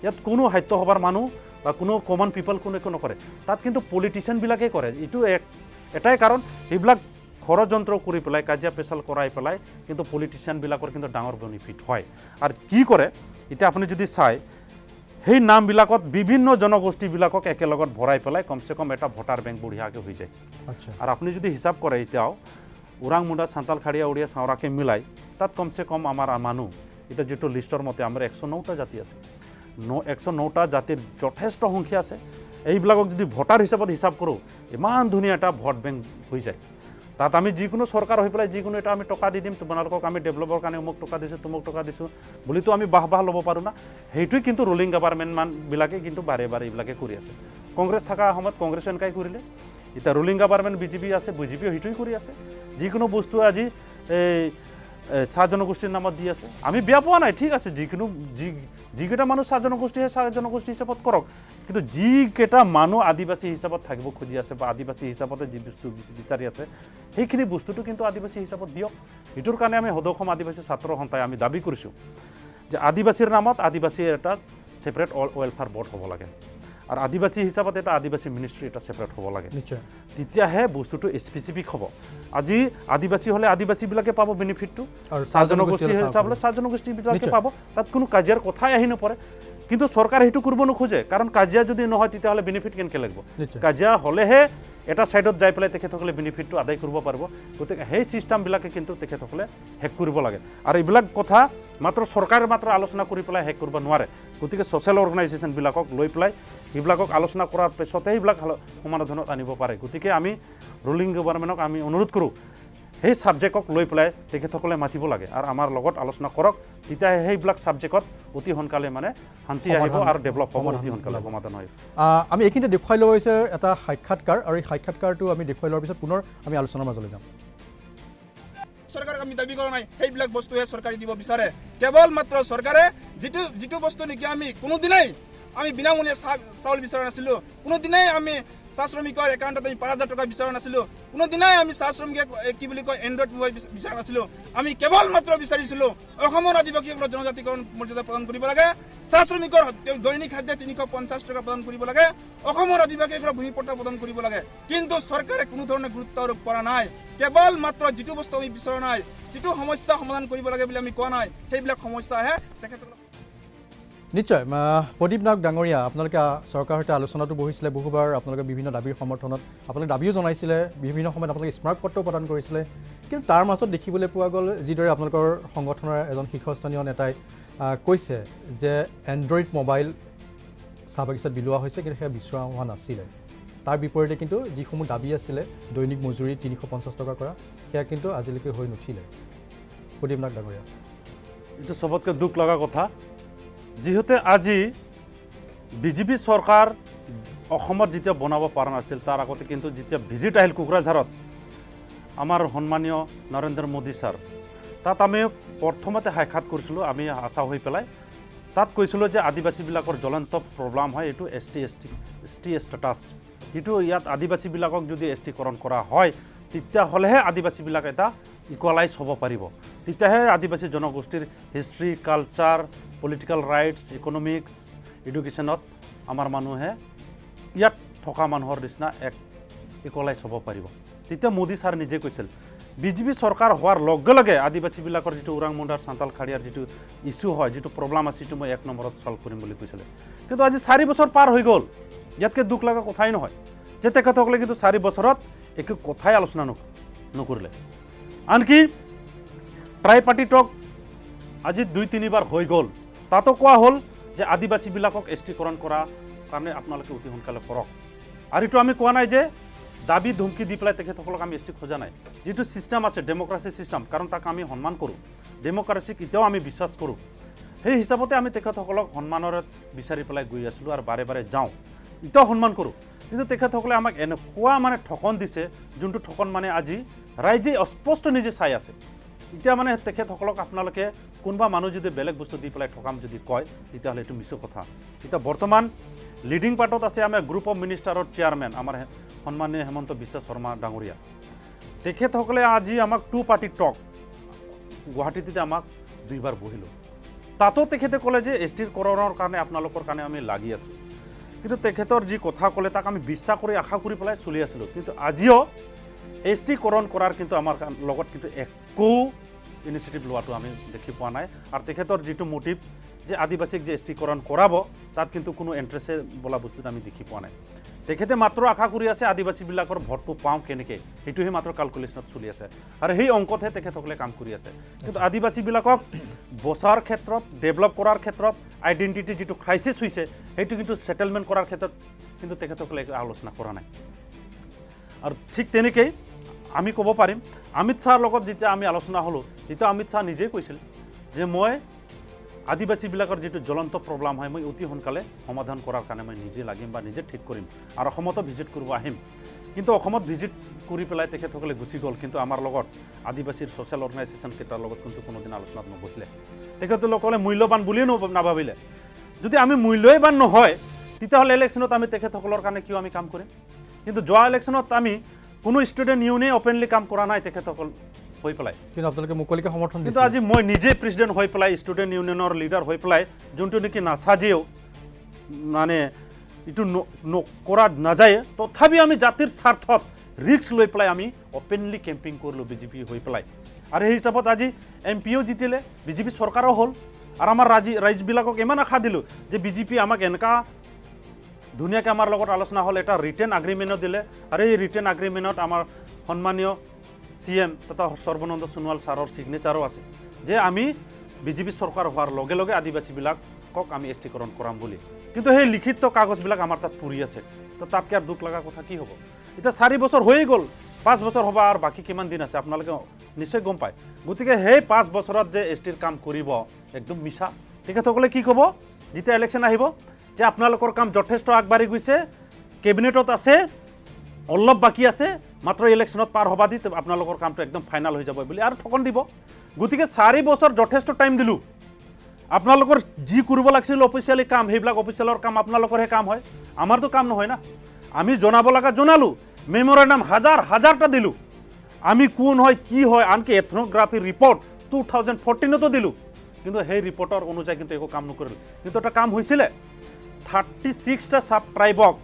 ইয়াত কোনো সাহিত্য সভাৰ মানুহ বা কোনো কমন পিপল কোনো একো নকৰে তাত কিন্তু পলিটিচিয়ানবিলাকেই কৰে এইটো এটাই কাৰণ সেইবিলাক ষড়যন্ত্ৰ কৰি পেলাই কাজিয়া পেচাল কৰাই পেলাই কিন্তু পলিটিচিয়ানবিলাকৰ কিন্তু ডাঙৰ বেনিফিট হয় আৰু কি কৰে এতিয়া আপুনি যদি চায় সেই নামবিলাকত বিভিন্ন জনগোষ্ঠীবিলাকক একেলগত ভৰাই পেলাই কমচে কম এটা ভোটাৰ বেংক বঢ়িয়াকৈ হৈ যায় আৰু আপুনি যদি হিচাপ কৰে এতিয়াও ওৰাং মুণ্ডা চান্তাল খাৰিয়া উৰিয়া চাওৰাকে মিলাই তাত কমচে কম আমাৰ মানুহ এতিয়া যিটো লিষ্টৰ মতে আমাৰ 109টা জাতি আছে 109টা জাতিৰ যথেষ্ট সংখ্যা আছে এইবিলাকক যদি ভোটাৰ হিচাপত হিচাপ কৰোঁ ইমান ধুনীয়া এটা ভোট বেংক হৈ যায় তাত আমি যিকোনো চৰকাৰ হৈ পেলাই যিকোনো এটা আমি টকা দি দিম তোমালোকক আমি ডেভেলপৰ কাৰণে অমুক টকা দিছোঁ তুমুক টকা দিছোঁ বুলিতো আমি বাহ ল'ব পাৰোঁ না সেইটোৱে কিন্তু ৰুলিং গভাৰ্ণমেণ্টবিলাকে কিন্তু বাৰে এইবিলাকে কৰি আছে কংগ্ৰেছ থকা সময়ত কংগ্ৰেছে এনেকৈ কৰিলে এতিয়া ৰুলিং গভাৰ্ণমেণ্ট বিজেপি আছে বিজেপিও সেইটোৱে কৰি আছে যিকোনো বস্তু আজি এই চাহ জনগোষ্ঠীৰ নামত দি আছে আমি বেয়া পোৱা নাই ঠিক আছে যিকেইটা মানুহ চাহ জনগোষ্ঠী হিচাপত কৰক কিন্তু যিকেইটা মানুহ আদিবাসী হিচাপত থাকিব খুজি আছে বা আদিবাসী হিচাপতে যি বস্তু বিচাৰি আছে সেইখিনি বস্তুটো কিন্তু আদিবাসী হিচাপত দিয়ক সেইটোৰ কাৰণে আমি অসম আদিবাসী ছাত্ৰ সন্থাই আমি দাবী কৰিছোঁ যে আদিবাসীৰ নামত আদিবাসীৰ এটা ছেপাৰেট ৱেলফেয়াৰ বৰ্ড হ'ব লাগে আৰু আদিবাসী হিচাপত এটা আদিবাসী মিনিষ্ট্ৰী এটা ছেপাৰেট হ'ব লাগে তেতিয়াহে বস্তুটো স্পেচিফিক হ'ব আজি আদিবাসী হ'লে আদিবাসীবিলাকে পাব বেনিফিটটো আৰু চাহ জনগোষ্ঠী হিচাপে চাহ জনগোষ্ঠীবিলাকে পাব তাত কোনো কাজিয়াৰ কথাই আহি নপৰে কিন্তু চৰকাৰ সেইটো কৰিব নোখোজে কাৰণ কাজিয়া যদি নহয় তেতিয়াহ'লে বেনিফিট কেনেকৈ লাগিব নিশ্চয়। কাজিয়া হ'লেহে এটা ছাইডত যাই পেলাই তেখেতসকলে বেনিফিটটো আদায় কৰিব পাৰিব গতিকে সেই ছিষ্টেমবিলাকে কিন্তু তেখেতসকলে শেষ কৰিব লাগে আৰু এইবিলাক কথা মাত্ৰ চৰকাৰে মাত্ৰ আলোচনা কৰি পেলাই শেষ কৰিব নোৱাৰে গতিকে ছ'চিয়েল অৰ্গেনাইজেশ্যনবিলাকক লৈ পেলাই এইবিলাকক আলোচনা কৰাৰ পিছতে এইবিলাক সমাধানত আনিব পাৰে গতিকে আমি ৰুলিং গভৰ্ণমেণ্টক আমি অনুৰোধ কৰোঁ সেই ছাবজেক্টক লৈ পেলাই তেখেতসকলে মাতিব লাগে আৰু আমাৰ লগত আলোচনা কৰক তেতিয়াহে সেইবিলাক ছাবজেক্টত অতি সোনকালে মানে শান্তি আহিব আৰু ডেভেলপ হ'ব অতি সোনকালে সমাধান হয় আমি এইখিনিতে দেখুৱাই ল'ব হৈছে এটা সাক্ষাৎকাৰ আৰু এই সাক্ষাৎকাৰটো আমি দেখুৱাই লোৱাৰ পিছত পুনৰ আমি আলোচনাৰ মাজলৈ যাম চৰকাৰক আমি দাবী কৰা নাই সেইবিলাক বস্তুহে চৰকাৰে দিব বিচাৰে কেৱল মাত্ৰ চৰকাৰে যিটো বস্তু নেকি আমি কোনোদিনাই আমি বিনামূলীয়া চাউল বিচৰা নাছিলোঁ কোনোদিনাই আমি চাহ শ্ৰমিকৰ একাউণ্টত আমি 5,000 টকা বিচৰা নাছিলোঁ কোনোদিনাই আমি চাহ শ্ৰমিকে কি বুলি কয় এণ্ড্ৰইড মোবাইল বিচৰা নাছিলোঁ আমি কেৱল মাত্ৰ বিচাৰিছিলোঁ অসমৰ আদিবাসীসকলক জনজাতিকৰণ মৰ্যাদা প্ৰদান কৰিব লাগে চাহ শ্ৰমিকৰ দৈনিক হাজিৰা 350 টকা প্ৰদান কৰিব লাগে অসমৰ আদিবাসীসকলক ভূমিপট্টা প্ৰদান কৰিব লাগে কিন্তু চৰকাৰে কোনো ধৰণৰ গুৰুত্ব আৰোপ কৰা নাই কেৱল মাত্ৰ যিটো বস্তু আমি বিচৰা নাই যিটো সমস্যা সমাধান কৰিব লাগে বুলি আমি কোৱা নাই সেইবিলাক সমস্যাহে তেখেতসকলক নিশ্চয় প্ৰদীপ নাগ ডাঙৰীয়া আপোনালোকে চৰকাৰৰ সৈতে আলোচনাটো বহিছিলে বহুবাৰ আপোনালোকে বিভিন্ন দাবীৰ সমৰ্থনত আপোনালোকে দাবীও জনাইছিলে বিভিন্ন সময়ত আপোনালোকে স্মাৰকপত্ৰ প্ৰদান কৰিছিলে কিন্তু তাৰ মাজত দেখিবলৈ পোৱা গ'ল যিদৰে আপোনালোকৰ সংগঠনৰ এজন শীৰ্ষস্থানীয় নেতাই কৈছে যে এণ্ড্ৰইড মোবাইল চাহ বাগিচাত বিলোৱা হৈছে কিন্তু সেয়া বিচৰা হোৱা নাছিলে তাৰ বিপৰীতে কিন্তু যিসমূহ দাবী আছিলে দৈনিক মজুৰি 350 টকা কৰা সেয়া কিন্তু আজিলৈকে হৈ নুঠিলে প্ৰদীপ নাগ ডাঙৰীয়া এইটো চবতকৈ দুখ লগা কথা যিহেতু আজি বিজেপি চৰকাৰ অসমত যেতিয়া বনাব পৰা নাছিল তাৰ আগতে কিন্তু যেতিয়া ভিজিট আহিল কোকৰাঝাৰত আমাৰ সন্মানীয় নৰেন্দ্ৰ মোদী ছাৰ তাত আমি প্ৰথমতে সাক্ষাৎ কৰিছিলোঁ আমি আশা হৈ পেলাই তাত কৈছিলোঁ যে আদিবাসীবিলাকৰ জ্বলন্ত প্ৰব্লেম হয় এইটো এছ টি ষ্টেটাছ যিটো ইয়াত আদিবাসীবিলাকক যদি এছ টিকৰণ কৰা হয় তেতিয়াহ'লেহে আদিবাসীবিলাক এটা ইকুৱেলাইজ হ'ব পাৰিব তেতিয়াহে আদিবাসী জনগোষ্ঠীৰ history culture political rights economics এডুকেশ্যনত আমাৰ মানুহে ইয়াত থকা মানুহৰ নিচিনা এক ইকুৱেলাইজ হ'ব পাৰিব তেতিয়া মোদী ছাৰ নিজে কৈছিল বিজেপি চৰকাৰ হোৱাৰ লগে লগে আদিবাসীবিলাকৰ যিটো ওৰাং মুণ্ডাৰ চান্তাল খাৰিয়াৰ যিটো ইছ্যু হয় যিটো প্ৰব্লেম আছে সেইটো মই 1 নম্বৰত ছল্ভ কৰিম বুলি কৈছিলে কিন্তু আজি 4 বছৰ পাৰ হৈ গ'ল ইয়াতকৈ দুখ লগা কথাই নহয় যে তেখেতসকলে কিন্তু 4 বছৰত একো কথাই আলোচনা নকৰিলে আনকি ট্ৰাইপাৰ্টি টক আজি 2-3 বাৰ হৈ গ'ল তাতো কোৱা হ'ল যে আদিবাসীবিলাকক এছ টিকৰণ কৰাৰ কাৰণে আপোনালোকে অতি সোনকালে কৰক আৰু এইটো আমি কোৱা নাই যে দাবী ধমকি দি পেলাই তেখেতসকলক আমি এছ টি খোজা নাই যিটো ছিষ্টেম আছে ডেম'ক্ৰেচি ছিষ্টেম কাৰণ তাক আমি সন্মান কৰোঁ ডেম'ক্ৰেচিক এতিয়াও আমি বিশ্বাস কৰোঁ সেই হিচাপতে আমি তেখেতসকলক সন্মানৰ বিচাৰি পেলাই গৈ আছিলোঁ আৰু বাৰে বাৰে যাওঁ এতিয়াও সন্মান কৰোঁ কিন্তু তেখেতসকলে আমাক এনেকুৱা মানে ঠকন দিছে যোনটো ঠকন মানে আজি ৰাইজে স্পষ্ট নিজে চাই আছে এতিয়া মানে তেখেতসকলক আপোনালোকে কোনোবা মানুহ যদি বেলেগ বস্তু দি পেলাই ঠকাম যদি কয় তেতিয়াহ'লে এইটো মিছু কথা এতিয়া বৰ্তমান লিডিং পাৰ্টত আছে আমাৰ গ্ৰুপ অফ মিনিষ্টাৰৰ চেয়াৰমেন আমাৰ সন্মানীয় হেমন্ত বিশ্ব শৰ্মা ডাঙৰীয়া তেখেতসকলে আজি আমাক 2 পাৰ্টি টক গুৱাহাটীতে আমাক 2 বাৰ বহিলোঁ তাতো তেখেতে ক'লে যে এছ টিৰ কৰণৰ কাৰণে আপোনালোকৰ কাৰণে আমি লাগি আছোঁ কিন্তু তেখেতৰ যি কথা ক'লে তাক আমি বিশ্বাস কৰি আশা কৰি পেলাই চলি আছিলোঁ কিন্তু আজিও এছ টিকৰণ কৰাৰ কিন্তু আমাৰ লগত কিন্তু একো ইনিচিয়েটিভ লোৱাটো আমি দেখি পোৱা নাই আৰু তেখেতৰ যিটো মটিভ যে আদিবাসীক যে এছ টিকৰণ কৰাব তাত কিন্তু কোনো ইণ্টাৰেষ্টে বোলা বস্তুটো আমি দেখি পোৱা নাই তেখেতে মাত্ৰ আশা কৰি আছে আদিবাসীবিলাকৰ ভোটটো পাওঁ কেনেকৈ সেইটোহে মাত্ৰ কেলকুলেশ্যনত চলি আছে আৰু সেই অংকতহে তেখেতসকলে কাম কৰি আছে কিন্তু আদিবাসীবিলাকক বচাৰ ক্ষেত্ৰত ডেভেলপ কৰাৰ ক্ষেত্ৰত আইডেণ্টিটি যিটো ক্ৰাইচিছ হৈছে সেইটো কিন্তু ছেটেলমেণ্ট কৰাৰ ক্ষেত্ৰত কিন্তু তেখেতসকলে আলোচনা কৰা নাই আৰু ঠিক তেনেকৈ আমি ক'ব পাৰিম অমিত শ্বাহৰ লগত যেতিয়া আমি আলোচনা হ'লোঁ তেতিয়া অমিত শ্বাহ নিজেই কৈছিল যে মই আদিবাসীবিলাকৰ যিটো জ্বলন্ত প্ৰব্লেম হয় মই অতি সোনকালে সমাধান কৰাৰ কাৰণে মই নিজে লাগিম বা নিজে ঠিক কৰিম আৰু অসমতো ভিজিট কৰিব আহিম কিন্তু অসমত ভিজিট কৰি পেলাই তেখেতসকলে গুচি গ'ল কিন্তু আমাৰ লগত আদিবাসীৰ ছ'চিয়েল অৰ্গেনাইজেশ্যনকেইটাৰ লগত কিন্তু কোনোদিন আলোচনাত নবহিলে তেখেতসকলে মূল্যৱান বুলিয়ে নাভাবিলে যদি আমি মূল্যৱান নহয় তেতিয়াহ'লে ইলেকশ্যনত আমি তেখেতসকলৰ কাৰণে কিয় আমি কাম কৰিম কিন্তু যোৱা ইলেকশ্যনত আমি কোনো ষ্টুডেণ্ট ইউনিয়নে অপেনলি কাম কৰা নাই তেখেতসকল হৈ পেলাই কিন্তু আপোনালোকে মুকলিকে সমৰ্থন কিন্তু আজি মই নিজে প্ৰেচিডেণ্ট হৈ পেলাই ষ্টুডেণ্ট ইউনিয়নৰ লিডাৰ হৈ পেলাই যোনটো নেকি নাচাজেও মানে এইটো কৰা নাযায় তথাপি আমি জাতিৰ স্বাৰ্থত ৰিস্ক লৈ পেলাই আমি অপেনলি কেম্পিং কৰিলোঁ বিজেপি হৈ পেলাই আৰু সেই হিচাপত আজি এম পিও জিতিলে বিজেপি চৰকাৰো হ'ল আৰু আমাৰ ৰাইজবিলাকক ইমান আশা দিলোঁ যে বিজেপি আমাক এনেকুৱা ধুনীয়াকৈ আমাৰ লগত আলোচনা হ'ল, এটা ৰিটেন এগ্ৰিমেণ্টত দিলে আৰু এই ৰিটেন এগ্ৰিমেণ্টত আমাৰ সন্মানীয় CM তথা সৰ্বানন্দ সোণোৱাল ছাৰৰ ছিগনেচাৰো আছে যে আমি বিজেপি চৰকাৰ হোৱাৰ লগে লগে আদিবাসীবিলাকক আমি এষ্টিকৰণ কৰাম বুলি। কিন্তু সেই লিখিত কাগজবিলাক আমাৰ তাত পৰি আছে, তো তাতকৈ আৰু দুখ লগা কথা কি হ'ব? এতিয়া 4 বছৰ হৈয়ে গ'ল, 5 বছৰ হ'ব আৰু বাকী কিমান দিন আছে আপোনালোকে নিশ্চয় গম পায়। গতিকে সেই 5 বছৰত যে এষ্টিৰ কাম কৰিব একদম মিছা। তেখেতসকলে কি ক'ব যেতিয়া ইলেকশ্যন আহিব যে আপোনালোকৰ কাম যথেষ্ট আগবাঢ়ি গৈছে, কেবিনেটত আছে, অলপ বাকী আছে, মাত্ৰ ইলেকশ্যনত পাৰ হ'বা দি আপোনালোকৰ কামটো একদম ফাইনেল হৈ যাব বুলি আৰু ঠগন দিব। গতিকে 4 বছৰ যথেষ্ট টাইম দিলোঁ, আপোনালোকৰ যি কৰিব লাগিছিল অফিচিয়েলি কাম সেইবিলাক অফিচিয়েলৰ কাম আপোনালোকৰহে কাম হয়, আমাৰতো কাম নহয় না। আমি জনাব লগা জনালোঁ, মেমৰেণ্ডাম হাজাৰটা দিলোঁ, আমি কোন হয় কি হয় আনকি এথনোগ্ৰাফি ৰিপৰ্ট 2014তো দিলোঁ, কিন্তু সেই ৰিপৰ্টৰ অনুযায়ী কিন্তু একো কাম নকৰিল। কিন্তু এটা কাম হৈছিলে 36টা সাব ট্ৰাইবক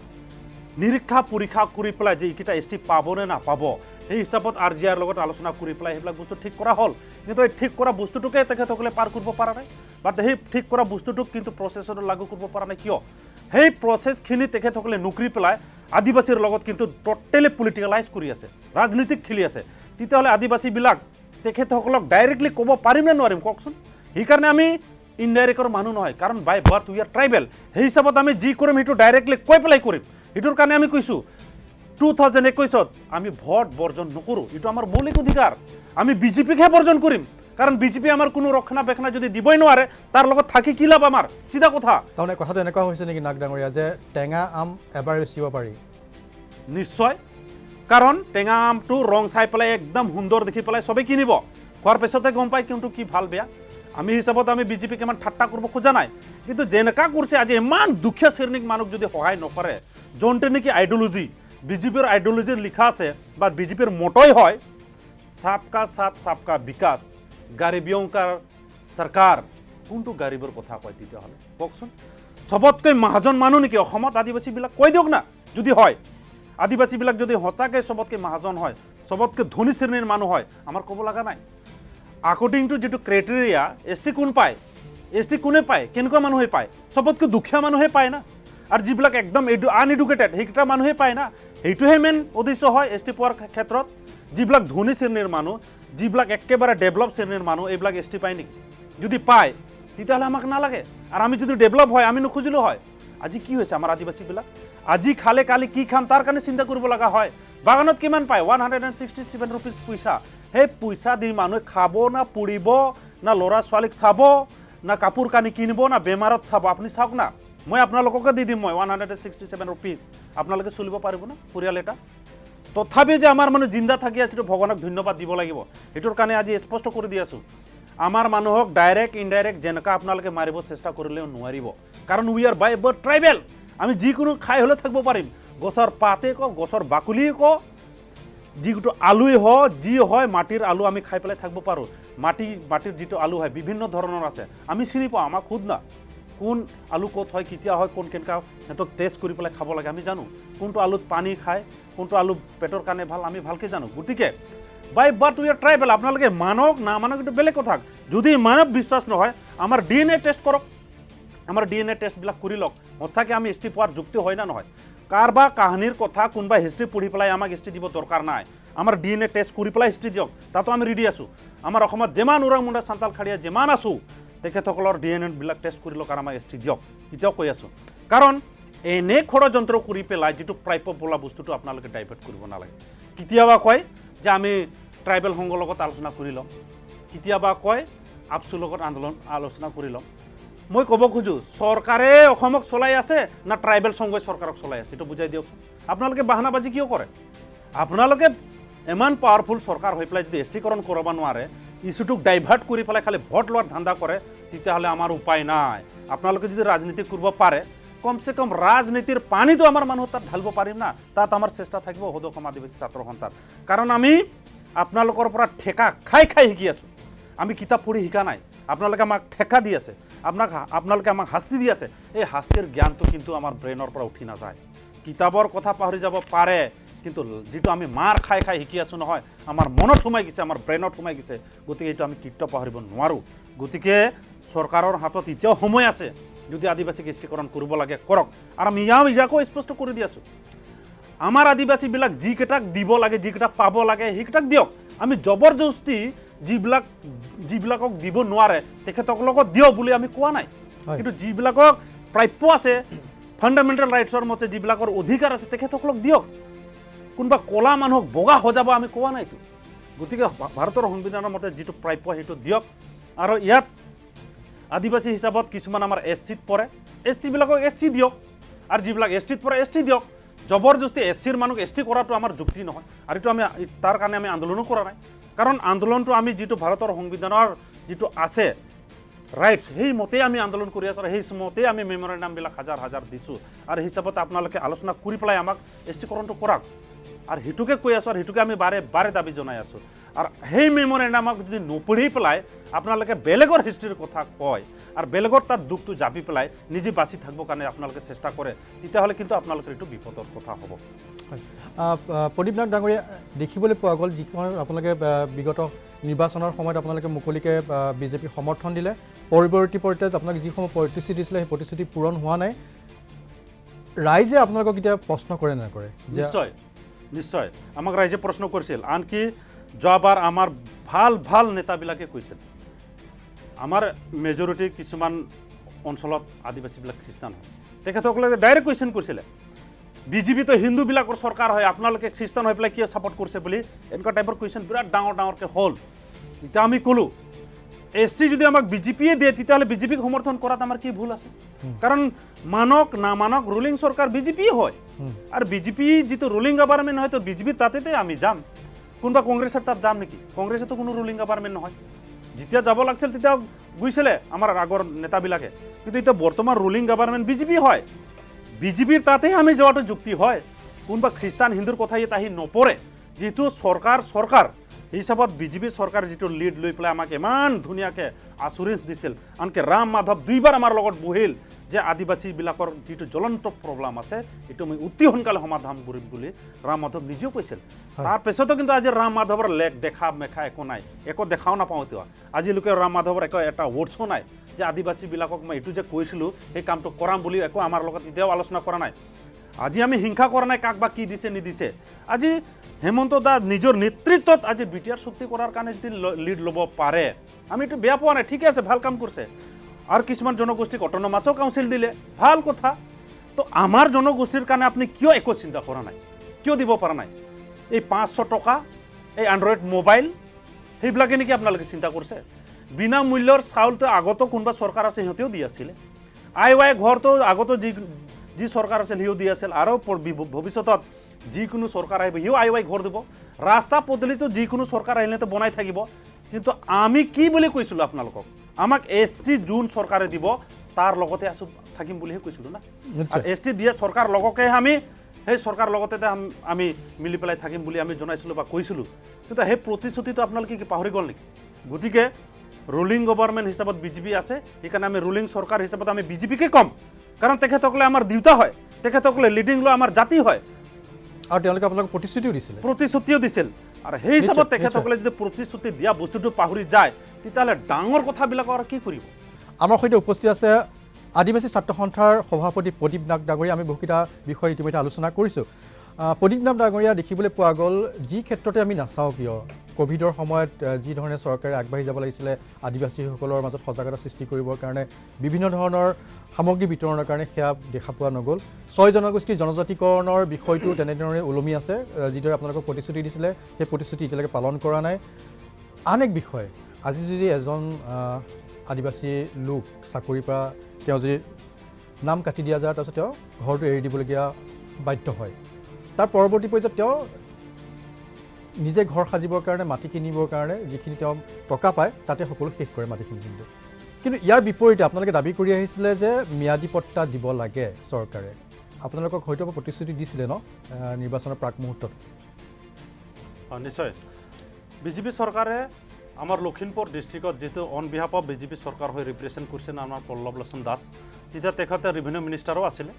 নিৰীক্ষা পৰীক্ষা কৰি পেলাই যে এইকেইটা ST পাবনে নাপাব সেই হিচাপত RGR লগত আলোচনা কৰি পেলাই সেইবিলাক বস্তু ঠিক কৰা হ'ল। কিন্তু এই ঠিক কৰা বস্তুটোকে তেখেতসকলে পাৰ কৰিব পৰা নাই, বাট সেই ঠিক কৰা বস্তুটোক কিন্তু প্ৰচেছত লাগু কৰিব পৰা নাই। কিয়? সেই প্ৰচেছখিনি তেখেতসকলে নকৰি পেলাই আদিবাসীৰ লগত কিন্তু টোটেলি পলিটিকেলাইজ কৰি আছে, ৰাজনীতিক খেলি আছে। তেতিয়াহ'লে আদিবাসীবিলাক তেখেতসকলক ডাইৰেক্টলি ক'ব পাৰিম নে নোৱাৰিম কওকচোন? সেইকাৰণে আমি ইনডাইৰেক্টৰ মানুহ নহয়, কাৰণ বাই বাৰ্থ উই আৰ ট্ৰাইবেল। সেই হিচাপত আমি যি কৰিম সেইটো ডাইৰেক্টলি কৈ পেলাই কৰিম। এইটোৰ কাৰণে আমি কৈছোঁ 2021ত আমি ভোট বৰ্জন নকৰোঁ, এইটো আমাৰ মৌলিক অধিকাৰ। আমি বিজেপিকহে বৰ্জন কৰিম, কাৰণ বিজেপি আমাৰ কোনো ৰক্ষণাবেক্ষণা যদি দিবই নোৱাৰে তাৰ লগত থাকি কি লাভ আমাৰ? চিধা কথা। তাৰমানে কথাটো এনেকুৱা হৈছে নেকি নাগ ডাঙৰীয়া যে টেঙা আম এবাৰ বেচিব পাৰি? নিশ্চয়, কাৰণ টেঙা আমটো ৰং চাই পেলাই একদম সুন্দৰ দেখি পেলাই চবেই কিনিব, খোৱাৰ পিছতে গম পায় কিন্তু কি ভাল বেয়া। আমি হিচাপত আমি বিজেপিক ইমান ঠাট্টা কৰিব খোজা নাই, কিন্তু যেনেকুৱা কৰিছে আজি ইমান দুখীয়া শ্ৰেণীক মানুহক যদি সহায় নকৰে, যোনটো নেকি আইডিঅলজি বিজেপিৰ আইডিঅলজিত লিখা আছে বা বিজেপিৰ মতই হয় সাবকা সাথ সাবকা বিকাশ, গৰীবিয়োं কা চৰকাৰ, কোনটো গৰীবৰ কথা কয় তেতিয়াহ'লে কওকচোন? চবতকৈ মহাজন মানুহ নেকি অসমত আদিবাসীবিলাক? কৈ দিয়ক না যদি হয়। আদিবাসীবিলাক যদি সঁচাকৈ চবতকৈ মহাজন হয়, চবতকৈ ধনী শ্ৰেণীৰ মানুহ হয়, আমাৰ ক'ব লগা নাই। আকৰ্ডিং টু যিটো ক্ৰাইটেৰিয়া ST কোন পায়, ST কোনে পায়, কেনেকুৱা মানুহে পায়? চবতকৈ দুখীয়া মানুহে পায় না, আৰু যিবিলাক একদম আনএডুকেটেড সেইকেইটা মানুহে পায় না। সেইটোহে মেইন উদ্দেশ্য হয় ST পোৱাৰ ক্ষেত্ৰত। যিবিলাক ধনী শ্ৰেণীৰ মানুহ, যিবিলাক একেবাৰে ডেভেলপ শ্ৰেণীৰ মানুহ, এইবিলাক ST পায় নেকি? যদি পায় তেতিয়াহ'লে আমাক নালাগে। আৰু আমি যদি ডেভেলপ হয় আমি নুখুজিলোঁ হয়। আজি কি হৈছে আমাৰ আদিবাসীবিলাক? আজি খালে কালি কি খাম তাৰ কাৰণে চিন্তা কৰিব লগা হয়। বাগানত কিমান পায়? 167 ৰুপিজ পইচা। সেই পইচা দি মানুহে খাব না পুৰিব, না ল'ৰা ছোৱালীক চাব, না কাপোৰ কানি কিনিব, না বেমাৰত চাব? আপুনি চাওক না, মই আপোনালোককে দি দিম মই 167 ৰুপিজ, আপোনালোকে চলিব পাৰিব না পৰিয়াল এটা? তথাপিও যে আমাৰ মানুহ জিন্দা থাকি আছে, ভগৱানক ধন্যবাদ দিব লাগিব। সেইটোৰ কাৰণে আজি স্পষ্ট কৰি দি আছোঁ, আমাৰ মানুহক ডাইৰেক্ট ইনডাইৰেক্ট যেনেকুৱা আপোনালোকে মাৰিব চেষ্টা কৰিলেও নোৱাৰিব, কাৰণ we are by birth tribal. আমি যিকোনো খাই হ'লেও থাকিব পাৰিম, গছৰ পাতে কওক, গছৰ বাকলিয়ে কওক, যিটো আলুই হওক, যি হয় মাটিৰ আলু আমি খাই পেলাই থাকিব পাৰোঁ। মাটিৰ যিটো আলু হয় বিভিন্ন ধৰণৰ আছে, আমি চিনি পাওঁ, আমাক সোধ না কোন আলু ক'ত হয়, কেতিয়া হয়, কোন কেনেকুৱা সিহঁতক টেষ্ট কৰি পেলাই খাব লাগে আমি জানো। কোনটো আলুত পানী খায়, কোনটো আলু পেটৰ কাৰণে ভাল আমি ভালকৈ জানো। গতিকে বাই বাৰ্থ উই আৰ ট্ৰাইবেল। আপোনালোকে মানক না মানক এইটো বেলেগ কথা। যদি মানৱ বিশ্বাস নহয় আমাৰ DNA টেষ্ট কৰক, আমাৰ DNA টেষ্টবিলাক কৰি লওক, সঁচাকৈ আমি ST পোৱাৰ যুক্তি হয় না নহয়। কাৰোবাৰ কাহিনীৰ কথা কোনোবা হিষ্ট্ৰী পঢ়ি পেলাই আমাক ST দিব দৰকাৰ নাই। আমাৰ DNA টেষ্ট কৰি পেলাই হিষ্ট্ৰী দিয়ক, তাতো আমি ৰেডি আছোঁ। আমাৰ অসমত যিমান ওৰাং মুণ্ডা চান্তাল খাৰিয়া যিমান আছোঁ তেখেতসকলৰ DNA বিলাক টেষ্ট কৰি লওক আৰু আমাক ST দিয়ক। এতিয়াও কৈ আছোঁ, কাৰণ এনে ষড়যন্ত্ৰ কৰি পেলাই যিটো প্ৰাপ্য বোলা বস্তুটো আপোনালোকে ডাইভাৰ্ট কৰিব নালাগে। কেতিয়াবা কয় যে আমি ট্ৰাইবেল সংঘৰ লগত আলোচনা কৰি ল'ম, কেতিয়াবা কয় আপচুৰ লগত আলোচনা কৰি ল'ম। মই ক'ব খোজোঁ চৰকাৰে অসমক চলাই আছে না ট্ৰাইবেল সংঘই চৰকাৰক চলাই আছে, এইটো বুজাই দিয়কচোন। আপোনালোকে বাহানাবাজি কিয় কৰে? আপোনালোকে ইমান পাৱাৰফুল চৰকাৰ হৈ পেলাই যদি STকৰণ কৰাব নোৱাৰে, ইছ্যুটোক ডাইভাৰ্ট কৰি পেলাই খালি ভোট লোৱাৰ ধান্দা কৰে, তেতিয়াহ'লে আমাৰ উপায় নাই। আপোনালোকে যদি ৰাজনীতি কৰিব পাৰে, কমচে কম ৰাজনীতিৰ পানীটো আমাৰ মানুহ তাত ঢালিব পাৰিম না, তাত আমাৰ চেষ্টা থাকিব সদৌ অসম আদিবাসী ছাত্ৰ সন্থাৰ। কাৰণ আমি আপোনালোকৰ পৰা ঠেকা খাই শিকি আছোঁ, আমি কিতাপ পঢ়ি শিকা নাই। আপোনালোকে আমাক ঠেকা দি আছে, আপোনালোকে আমাক শাস্তি দি আছে। এই শাস্তিৰ জ্ঞানটো কিন্তু আমাৰ ব্ৰেইনৰ পৰা উঠি নাযায়। কিতাপৰ কথা পাহৰি যাব পাৰে, কিন্তু যিটো আমি মাৰ খাই খাই শিকি আছোঁ নহয় আমাৰ মনত সোমাই গৈছে আমাৰ ব্ৰেইনত সোমাই গৈছে গতিকে এইটো আমি কেতিয়াও পাহৰিব নোৱাৰোঁ গতিকে চৰকাৰৰ হাতত এতিয়াও সময় আছে যদি আদিবাসী কৃষ্টিকৰণ কৰিব লাগে কৰক আৰু আমি ইয়াকো স্পষ্ট কৰি দি আছোঁ আমাৰ আদিবাসীবিলাক যিকেইটাক দিব লাগে যিকেইটা পাব লাগে সেইকেইটাক দিয়ক আমি জবৰদস্তি যিবিলাকক দিব নোৱাৰে তেখেতসকলক দিয়ক বুলি আমি কোৱা নাই কিন্তু যিবিলাকক প্ৰাপ্য আছে ফাণ্ডামেণ্টেল ৰাইটছৰ মতে যিবিলাকৰ অধিকাৰ আছে তেখেতসকলক দিয়ক কোনোবা ক'লা মানুহক বগা সজাব আমি কোৱা নাইতো গতিকে ভাৰতৰ সংবিধানৰ মতে যিটো প্ৰাপ্য সেইটো দিয়ক আৰু ইয়াত আদিবাসী হিচাপত কিছুমান আমাৰ SCত পৰে SCবিলাকক SC দিয়ক আৰু যিবিলাক STত পৰে ST দিয়ক জবৰদস্তি SCৰ মানুহক ST কৰাটো আমাৰ যুক্তি নহয় আৰু এইটো আমি তাৰ কাৰণে আমি আন্দোলনো কৰা নাই কাৰণ আন্দোলনটো আমি যিটো ভাৰতৰ সংবিধানৰ যিটো আছে ৰাইটছ সেই মতেই আমি আন্দোলন কৰি আছোঁ আৰু সেই মতেই আমি মেমৰেণ্ডামবিলাক হাজাৰ হাজাৰ দিছোঁ আৰু হিচাপত আপোনালোকে আলোচনা কৰি পেলাই আমাক STকৰণটো কৰক আৰু সেইটোকে কৈ আছোঁ আৰু সেইটোকে আমি বাৰে বাৰে দাবী জনাই আছোঁ আৰু সেই মেমৰেণ্ডামক যদি নপঢ়ি পেলাই আপোনালোকে বেলেগৰ হিষ্ট্ৰীৰ কথা কয় আৰু বেলেগৰ তাত দুখটো জাপি পেলাই নিজে বাচি থাকিবৰ কাৰণে আপোনালোকে চেষ্টা কৰে তেতিয়াহ'লে কিন্তু আপোনালোকৰ এইটো বিপদৰ কথা হ'ব প্ৰদীপ নাথ ডাঙৰীয়া দেখিবলৈ পোৱা গ'ল যিখন আপোনালোকে বিগত নিৰ্বাচনৰ সময়ত আপোনালোকে মুকলিকৈ বিজেপিক সমৰ্থন দিলে পৰৱৰ্তী পৰ্যায়ত আপোনালোকে যিসমূহ প্ৰতিশ্ৰুতি দিছিলে সেই প্ৰতিশ্ৰুতি পূৰণ হোৱা নাই ৰাইজে আপোনালোকক এতিয়া প্ৰশ্ন কৰে নকৰে নিশ্চয় নিশ্চয় আমাক ৰাইজে প্ৰশ্ন কৰিছিল আনকি যোৱাবাৰ আমাৰ ভাল ভাল নেতাবিলাকে কৈছিল আমাৰ মেজৰিটি কিছুমান অঞ্চলত আদিবাসীবিলাক খ্ৰীষ্টান হয় তেখেতসকলে ডাইৰেক্ট কুৱেশ্যন কৰিছিলে বিজেপিতো হিন্দুবিলাকৰ চৰকাৰ হয় আপোনালোকে খ্ৰীষ্টান হৈ পেলাই কিয় ছাপোৰ্ট কৰিছে বুলি এনেকুৱা টাইপৰ কুৱেশ্যন বিৰাট ডাঙৰ ডাঙৰকৈ হ'ল এতিয়া আমি ক'লোঁ ST যদি আমাক বিজেপিয়ে দিয়ে তেতিয়াহ'লে বিজেপিক সমৰ্থন কৰাত আমাৰ কি ভুল আছে কাৰণ মানক নামানক ৰুলিং চৰকাৰ বিজেপিয়ে হয় আৰু বিজেপি যিটো ৰুলিং গভাৰ্ণমেণ্ট হয় তো বিজেপিৰ তাতেতে আমি যাম কোনোবা কংগ্ৰেছৰ তাত যাম নেকি কংগ্ৰেছতো কোনো ৰুলিং গভাৰ্ণমেণ্ট নহয় যেতিয়া যাব লাগিছিল তেতিয়া গৈছিলে আমাৰ আগৰ নেতাবিলাকে কিন্তু এতিয়া বৰ্তমান ৰুলিং গভাৰ্ণমেণ্ট বিজেপি হয় বিজেপিৰ তাতেই আমি যোৱাটো যুক্তি হয় কোনোবা খ্ৰীষ্টান হিন্দুৰ কথা ইয়াত আহি নপৰে যিটো চৰকাৰ হিচাপত বিজেপি চৰকাৰ যিটো লিড লৈ পেলাই আমাক ইমান ধুনীয়াকৈ আচুৰেঞ্চ দিছিল আনকি ৰাম মাধৱ দুইবাৰ আমাৰ লগত বহিল যে আদিবাসীবিলাকৰ যিটো জ্বলন্ত প্ৰব্লেম আছে এইটো আমি অতি সোনকালে সমাধান কৰিম বুলি ৰাম মাধৱ নিজেও কৈছিল তাৰপিছতো কিন্তু আজি ৰাম মাধৱৰ লেখ দেখা মেখা একো নাই একো দেখাও নাপাওঁ এতিয়া আজিলৈকে ৰাম মাধৱৰ এটা ৱৰ্ডছো নাই যে আদিবাসীবিলাকক মই এইটো যে কৈছিলোঁ সেই কামটো কৰাম বুলি একো আমাৰ লগত এতিয়াও আলোচনা কৰা নাই আজি আমি হিংসা কৰা নাই কাক বা কি দিছে নিদিছে আজি হেমন্ত দা নিজৰ নেতৃত্বত আজি BTR চুক্তি কৰাৰ কাৰণে যদি লিড ল'ব পাৰে আমি এইটো বেয়া পোৱা নাই ঠিকে আছে ভাল কাম কৰিছে আৰু কিছুমান জনগোষ্ঠীক অট'নমাছো কাউন্সিল দিলে ভাল কথা তো আমাৰ জনগোষ্ঠীৰ কাৰণে আপুনি কিয় একো চিন্তা কৰা নাই কিয় দিব পৰা নাই এই 500 টকা এই এণ্ড্ৰইড মোবাইল সেইবিলাকে নেকি আপোনালোকে চিন্তা কৰিছে বিনামূল্যৰ চাউলটো আগতো কোনোবা চৰকাৰ আছে সিহঁতেও দি আছিলে IY ঘৰটো আগতো যি চৰকাৰ আছিল সিও দি আছিল আৰু ভৱিষ্যতত যিকোনো চৰকাৰ আহিব সিও IY ঘৰ দিব ৰাস্তা পদূলিটো যিকোনো চৰকাৰ আহিলেতো বনাই থাকিব কিন্তু আমি কি বুলি কৈছিলোঁ আপোনালোকক আমাক ST যোন চৰকাৰে দিব তাৰ লগতে থাকিম বুলিহে কৈছিলোঁ না ST দিয়া চৰকাৰ লগকে আমি সেই চৰকাৰ লগতে আমি মিলি পেলাই থাকিম বুলি আমি জনাইছিলোঁ বা কৈছিলোঁ কিন্তু সেই প্ৰতিশ্ৰুতিটো আপোনালোকে কি পাহৰি গ'ল নেকি গতিকে ৰুলিং গভাৰ্ণমেণ্ট হিচাপত বিজেপি আছে সেইকাৰণে আমি ৰুলিং চৰকাৰ হিচাপত আমি বিজেপিকে ক'ম কাৰণ তেখেতসকলে আমাৰ দেউতা হয় তেখেতসকলে লিডিং লৈ আমাৰ জাতি হয় আৰু তেওঁলোকে আপোনালোকক প্ৰতিশ্ৰুতিও দিছিল আৰু সেই হিচাপত তেখেতসকলে যদি প্ৰতিশ্ৰুতি দিয়া বস্তুটো পাহৰি যায় তেতিয়াহ'লে ডাঙৰ কথাবিলাকৰ আৰু কি কৰিব আমাৰ সৈতে উপস্থিত আছে আদিবাসী ছাত্ৰ সন্থাৰ সভাপতি প্ৰদীপ নাথ ডাঙৰীয়া আমি বহুকেইটা বিষয় ইতিমধ্যে আলোচনা কৰিছোঁ প্ৰদীপ নাথ ডাঙৰীয়া দেখিবলৈ পোৱা গ'ল যি ক্ষেত্ৰতে আমি নাচাওঁ কিয় কোভিডৰ সময়ত যি ধৰণে চৰকাৰে আগবাঢ়ি যাব লাগিছিলে আদিবাসীসকলৰ মাজত সজাগতা সৃষ্টি কৰিবৰ কাৰণে বিভিন্ন ধৰণৰ সামগ্ৰী বিতৰণৰ কাৰণে সেয়া দেখা পোৱা নগ'ল 6 জনগোষ্ঠীৰ জনজাতিকৰণৰ বিষয়টো তেনেধৰণে ওলমি আছে যিদৰে আপোনালোকক প্ৰতিশ্ৰুতি দিছিলে সেই প্ৰতিশ্ৰুতি এতিয়ালৈকে পালন কৰা নাই আন এক বিষয় আজি যদি এজন আদিবাসী লোক চাকৰিৰ পৰা তেওঁ যদি নাম কাটি দিয়া যায় তাৰপিছত তেওঁ ঘৰটো এৰি দিবলগীয়া বাধ্য হয় তাৰ পৰৱৰ্তী পৰ্যায়ত তেওঁ নিজে ঘৰ সাজিবৰ কাৰণে মাটি কিনিবৰ কাৰণে যিখিনি তেওঁ টকা পায় তাতে সকলো শেষ কৰে মাটিখিনি কিনিলে কিন্তু ইয়াৰ বিপৰীতে আপোনালোকে দাবী কৰি আহিছিলে যে ম্যাদী পট্টা দিব লাগে চৰকাৰে আপোনালোকক হয়তো প্ৰতিশ্ৰুতি দিছিলে ন নিৰ্বাচনৰ প্ৰাক মুহূৰ্তত নিশ্চয় বিজেপি চৰকাৰে আমাৰ লখিমপুৰ ডিষ্ট্ৰিক্টত যেটো অন বিহাফ অফ বিজেপি চৰকাৰ হৈ ৰিপ্ৰেজেণ্ট কৰিছিল আমাৰ পল্লৱ লোচন দাস তেতিয়া তেখেতে ৰেভিনিউ মিনিষ্টাৰো আছিলে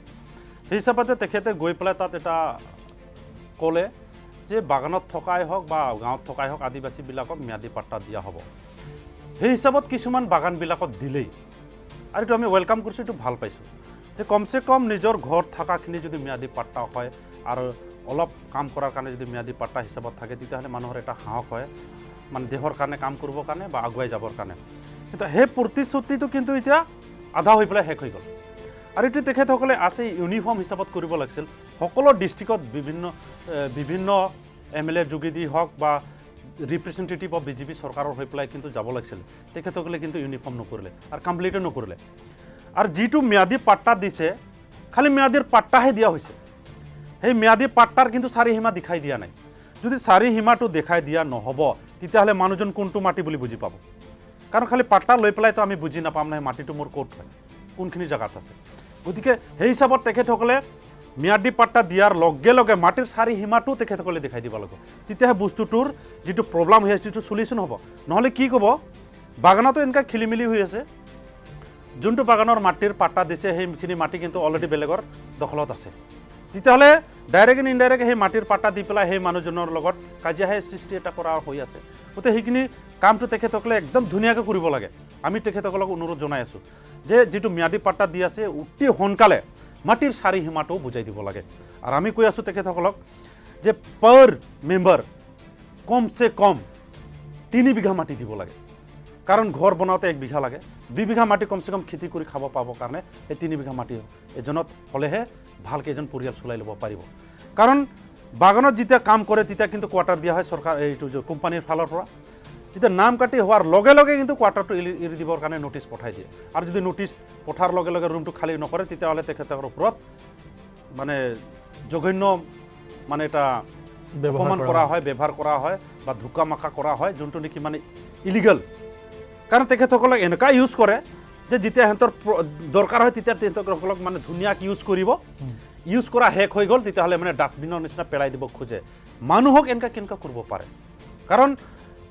সেই হিচাপতে তেখেতে গৈ পেলাই তাত এটা ক'লে যে বাগানত থকাই হওক বা গাঁৱত থকাই হওক আদিবাসীবিলাকক ম্যাদী পাট্টা দিয়া হ'ব। সেই হিচাপত কিছুমান বাগানবিলাকত দিলেই, আৰু এইটো আমি ৱেলকাম কৰিছোঁ, এইটো ভাল পাইছোঁ যে কমচে কম নিজৰ ঘৰত থকাখিনি যদি ম্যাদী পাট্টা হয় আৰু অলপ কাম কৰাৰ কাৰণে যদি ম্যাদী পাট্টা হিচাপত থাকে তেতিয়াহ'লে মানুহৰ এটা সাহস হয় মানে দেশৰ কাৰণে কাম কৰিবৰ কাৰণে বা আগুৱাই যাবৰ কাৰণে। কিন্তু সেই প্ৰতিশ্ৰুতিটো কিন্তু এতিয়া আধা হৈ পেলাই শেষ হৈ গ'ল। আৰু এইটো তেখেতসকলে আছে ইউনিফৰ্ম হিচাপত কৰিব লাগিছিল। সকলো ডিষ্ট্ৰিক্টত বিভিন্ন MLA যোগেদি হওক বা ৰিপ্ৰেজেণ্টেটিভ অফ BJP চৰকাৰৰ হৈ পেলাই কিন্তু যাব লাগিছিল। তেখেতসকলে কিন্তু ইউনিফৰ্ম নকৰিলে আৰু কমপ্লিটো নকৰিলে। আৰু যিটো ম্যাদী পাট্টা দিছে খালি ম্যাদীৰ পাট্টাহে দিয়া হৈছে, সেই ম্যাদী পাট্টাৰ কিন্তু চাৰিসীমা দেখাই দিয়া নাই। যদি চাৰিসীমাটো দেখাই দিয়া নহ'ব তেতিয়াহ'লে মানুহজন কোনটো মাটি বুলি বুজি পাব? কাৰণ খালি পাট্টা লৈ পেলাইতো আমি বুজি নাপাম নহয় মাটিটো মোৰ ক'ত হয়, কোনখিনি জেগাত আছে। গতিকে সেই হিচাপত তেখেতসকলে ম্যাদী পাট্টা দিয়াৰ লগে লগে মাটিৰ চাৰিসীমাটো তেখেতসকলে দেখাই দিব লাগিব। তেতিয়াহে বস্তুটোৰ যিটো প্ৰব্লেম হৈ আছে যিটো চলিউশ্যন হ'ব। নহ'লে কি ক'ব, বাগানতো এনেকুৱা খেলি মেলি হৈ আছে, যোনটো বাগানৰ মাটিৰ পাট্টা দিছে সেইখিনি মাটি কিন্তু অলৰেডি বেলেগৰ দখলত আছে। তেতিয়াহ'লে ডাইৰেক্ট এণ্ড ইনডাইৰেক্ট সেই মাটিৰ পাট্টা দি পেলাই সেই মানুহজনৰ লগত কাজিয়াহে সৃষ্টি এটা কৰা হৈ আছে। গতিকে সেইখিনি কামটো তেখেতসকলে একদম ধুনীয়াকৈ কৰিব লাগে। আমি তেখেতসকলক অনুৰোধ জনাই আছোঁ যে যিটো ম্যাদী পাট্টা দি আছে অতি সোনকালে মাটিৰ চাৰিসীমাটো বুজাই দিব লাগে। আৰু আমি কৈ আছোঁ তেখেতসকলক যে পাৰ মেম্বাৰ কমচে কম 3 বিঘা মাটি দিব লাগে। কাৰণ ঘৰ বনাওঁতে 1 বিঘা লাগে, 2 বিঘা মাটি কমচে কম খেতি কৰি খাব পাবৰ কাৰণে এই 3 বিঘা মাটি এজনত হ'লেহে ভালকৈ এজন পৰিয়াল চলাই ল'ব পাৰিব। কাৰণ বাগানত যেতিয়া কাম কৰে তেতিয়া কিন্তু কোৱাৰ্টাৰ দিয়া হয় চৰকাৰ এইটো কোম্পানীৰ ফালৰ পৰা। যেতিয়া নাম কাটি হোৱাৰ লগে লগে কিন্তু কোৱাৰ্টাৰটো এৰি দিবৰ কাৰণে নোটিছ পঠাই দিয়ে। আৰু যদি নোটিছ পঠাৰ লগে লগে ৰুমটো খালী নকৰে তেতিয়াহ'লে তেখেতৰ ওপৰত মানে জঘন্য মানে এটা অপমান কৰা হয়, ব্যৱহাৰ কৰা হয় বা ধোকা মাকা কৰা হয়, যোনটো নেকি মানে ইলিগেল। কাৰণ তেখেতসকলক এনেকুৱা ইউজ কৰে যে যেতিয়া সিহঁতৰ দৰকাৰ হয় তেতিয়া তেখেতসকলক মানে ধুনীয়াকৈ ইউজ কৰিব, ইউজ কৰা শেষ হৈ গ'ল তেতিয়াহ'লে মানে ডাষ্টবিনৰ নিচিনা পেলাই দিব খোজে। মানুহক এনেকুৱা কেনেকুৱা কৰিব পাৰে? কাৰণ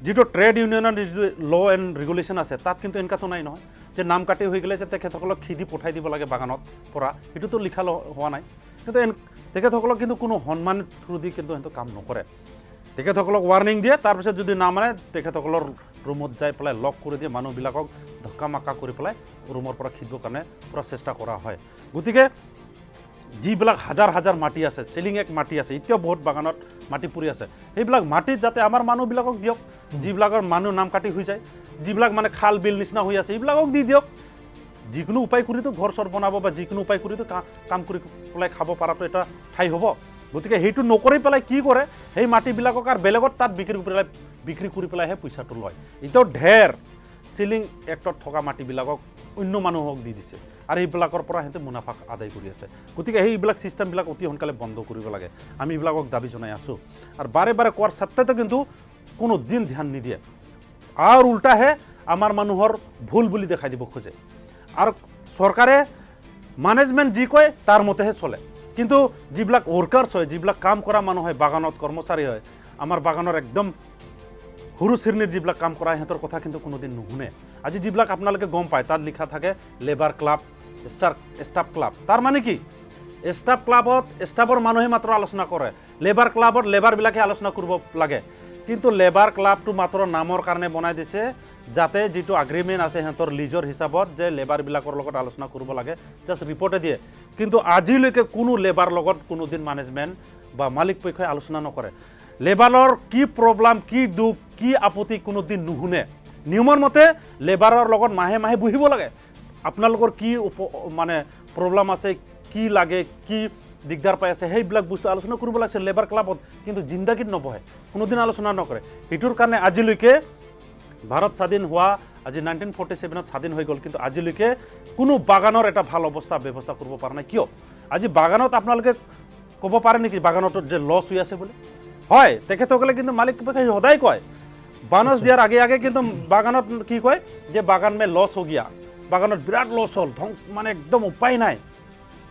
যিটো ট্ৰেড ইউনিয়নৰ যিটো ল' এণ্ড ৰেগুলেশ্যন আছে তাত কিন্তু এনেকুৱাতো নাই নহয় যে নাম কাটি হৈ গ'লে যে তেখেতসকলক খিদি পঠাই দিব লাগে বাগানত পৰা, সেইটোতো লিখা হোৱা নাই। কিন্তু তেখেতসকলক কিন্তু কোনো সন্মান থ্ৰু দি কিন্তু সিহঁতে কাম নকৰে। তেখেতসকলক ৱাৰ্ণিং দিয়ে, তাৰপিছত যদি নামানে তেখেতসকলৰ ৰুমত যাই পেলাই লক কৰি দিয়ে, মানুহবিলাকক ধক্কা মাক্কা কৰি পেলাই ৰুমৰ পৰা খেদিবৰ কাৰণে পূৰা চেষ্টা কৰা হয়। গতিকে যিবিলাক হাজাৰ হাজাৰ মাটি আছে, চেলিং এক মাটি আছে, এতিয়াও বহুত বাগানত মাটি পৰি আছে, সেইবিলাক মাটিত যাতে আমাৰ মানুহবিলাকক দিয়ক, যিবিলাকৰ মানুহ নাম কাটি হৈ যায়, যিবিলাক মানে খাল বিল নিচিনা হৈ আছে এইবিলাকক দি দিয়ক। যিকোনো উপায় কৰিতো ঘৰ চৰ বনাব বা যিকোনো উপায় কৰিতো কাম কৰি পেলাই খাব পৰাটো এটা ঠাই হ'ব। গতিকে সেইটো নকৰি পেলাই কি কৰে, সেই মাটিবিলাকক আৰু বেলেগত তাত বিক্ৰী কৰি পেলাইহে পইচাটো লয়। এতিয়াও ঢেৰ চিলিং এক্টত থকা মাটিবিলাকক অন্য মানুহক দি দিছে আৰু এইবিলাকৰ পৰা সিহঁতে মুনাফা আদায় কৰি আছে। গতিকে সেইবিলাক ছিষ্টেমবিলাক অতি সোনকালে বন্ধ কৰিব লাগে, আমি এইবিলাকক দাবী জনাই আছোঁ। আৰু বাৰে বাৰে কোৱাৰ স্বত্তেতো কিন্তু কোনো দিন ধ্যান নিদিয়ে আৰু উল্টাহে আমাৰ মানুহৰ ভুল বুলি দেখাই দিব খোজে। আৰু চৰকাৰে মেনেজমেণ্ট যি কয় তাৰ মতেহে চলে, কিন্তু যিবিলাক ৱৰ্কাৰ্ছ হয়, যিবিলাক কাম কৰা মানুহ হয়, বাগানত কৰ্মচাৰী হয়, আমাৰ বাগানৰ একদম সৰু শ্ৰেণীৰ যিবিলাক কাম কৰা সিহঁতৰ কথা কিন্তু কোনোদিন নুশুনে। আজি যিবিলাক আপোনালোকে গম পায় তাত লিখা থাকে লেবাৰ ক্লাব, ষ্টাফ ক্লাব। তাৰ মানে কি, ষ্টাফ ক্লাবত ষ্টাফৰ মানুহে মাত্ৰ আলোচনা কৰে, লেবাৰ ক্লাবত লেবাৰবিলাকে আলোচনা কৰিব লাগে। কিন্তু লেবাৰ ক্লাবটো মাত্ৰ নামৰ কাৰণে বনাই দিছে যাতে যিটো এগ্ৰিমেণ্ট আছে সিহঁতৰ লিজৰ হিচাপত যে লেবাৰবিলাকৰ লগত আলোচনা কৰিব লাগে, জাষ্ট ৰিপৰ্টে দিয়ে। কিন্তু আজিলৈকে কোনো লেবাৰ লগত কোনোদিন মেনেজমেণ্ট বা মালিক পক্ষই আলোচনা নকৰে। লেবাৰৰ কি প্ৰব্লেম, কি দুখ, কি আপত্তি কোনোদিন নুশুনে। নিয়মৰ মতে লেবাৰৰ লগত মাহে মাহে বহিব লাগে, আপোনালোকৰ কি মানে প্ৰব্লেম আছে, কি লাগে, কি দিগদাৰ পাই আছে, সেইবিলাক বস্তু আলোচনা কৰিব লাগিছে লেবাৰ ক্লাবত, কিন্তু জিন্দাগীত নবহে, কোনোদিন আলোচনা নকৰে। সেইটোৰ কাৰণে আজিলৈকে ভাৰত স্বাধীন হোৱা আজি 1947 স্বাধীন হৈ গ'ল, কিন্তু আজিলৈকে কোনো বাগানৰ এটা ভাল ব্যৱস্থা কৰিব পৰা নাই। কিয়? আজি বাগানত আপোনালোকে ক'ব পাৰে নেকি বাগানত যে লছ হৈ আছে বুলি? হয়, তেখেতসকলে কিন্তু মালিক পক্ষই সদায় কয়, বানচ দিয়াৰ আগে আগে কিন্তু বাগানত কি কয় যে বাগান মে লছ হৈ গিয়া, বাগানত বিৰাট লছ হ'ল, মানে একদম উপায় নাই।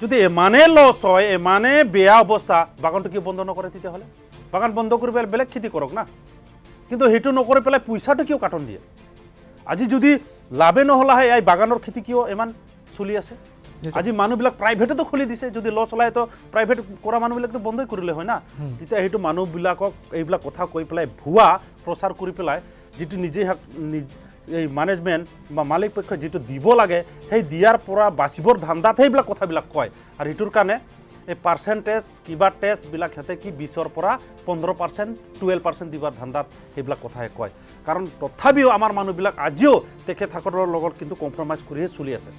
যদি ইমানে লছ হয়, ইমানে বেয়া অৱস্থা, বাগানটো কিয় বন্ধ নকৰে তেতিয়াহ'লে? বাগান বন্ধ কৰি পেলাই বেলেগ খেতি কৰক না, কিন্তু সেইটো নকৰি পেলাই পইচাটো কিয় কাটন দিয়ে? আজি যদি লাভে নহ'লা হয় এই বাগানৰ খেতি কিয় ইমান চলি আছে? আজি মানুহবিলাক প্ৰাইভেটতো খুলি দিছে যদি ল চলাই তো প্ৰাইভেট কৰা মানুহবিলাকতো বন্ধই কৰিলে হয় না তেতিয়া সেইটো মানুহবিলাকক এইবিলাক কথা কৈ পেলাই ভুৱা প্ৰচাৰ কৰি পেলাই যিটো নিজে এই মেনেজমেণ্ট বা মালিক পক্ষ যিটো দিব লাগে সেই দিয়াৰ পৰা বাচিবৰ ধান্দাত সেইবিলাক কথাবিলাক কয় আৰু সেইটোৰ কাৰণে এই পাৰ্চেণ্টেজ কিবা টেষ্টবিলাক সিহঁতে কি 20ৰ পৰা 15% 12% দিবৰ ধান্দাত সেইবিলাক কথাই কয় কাৰণ তথাপিও আমাৰ মানুহবিলাক আজিও তেখেতসকলৰ লগত কিন্তু কম্প্ৰমাইজ কৰিহে চলি আছে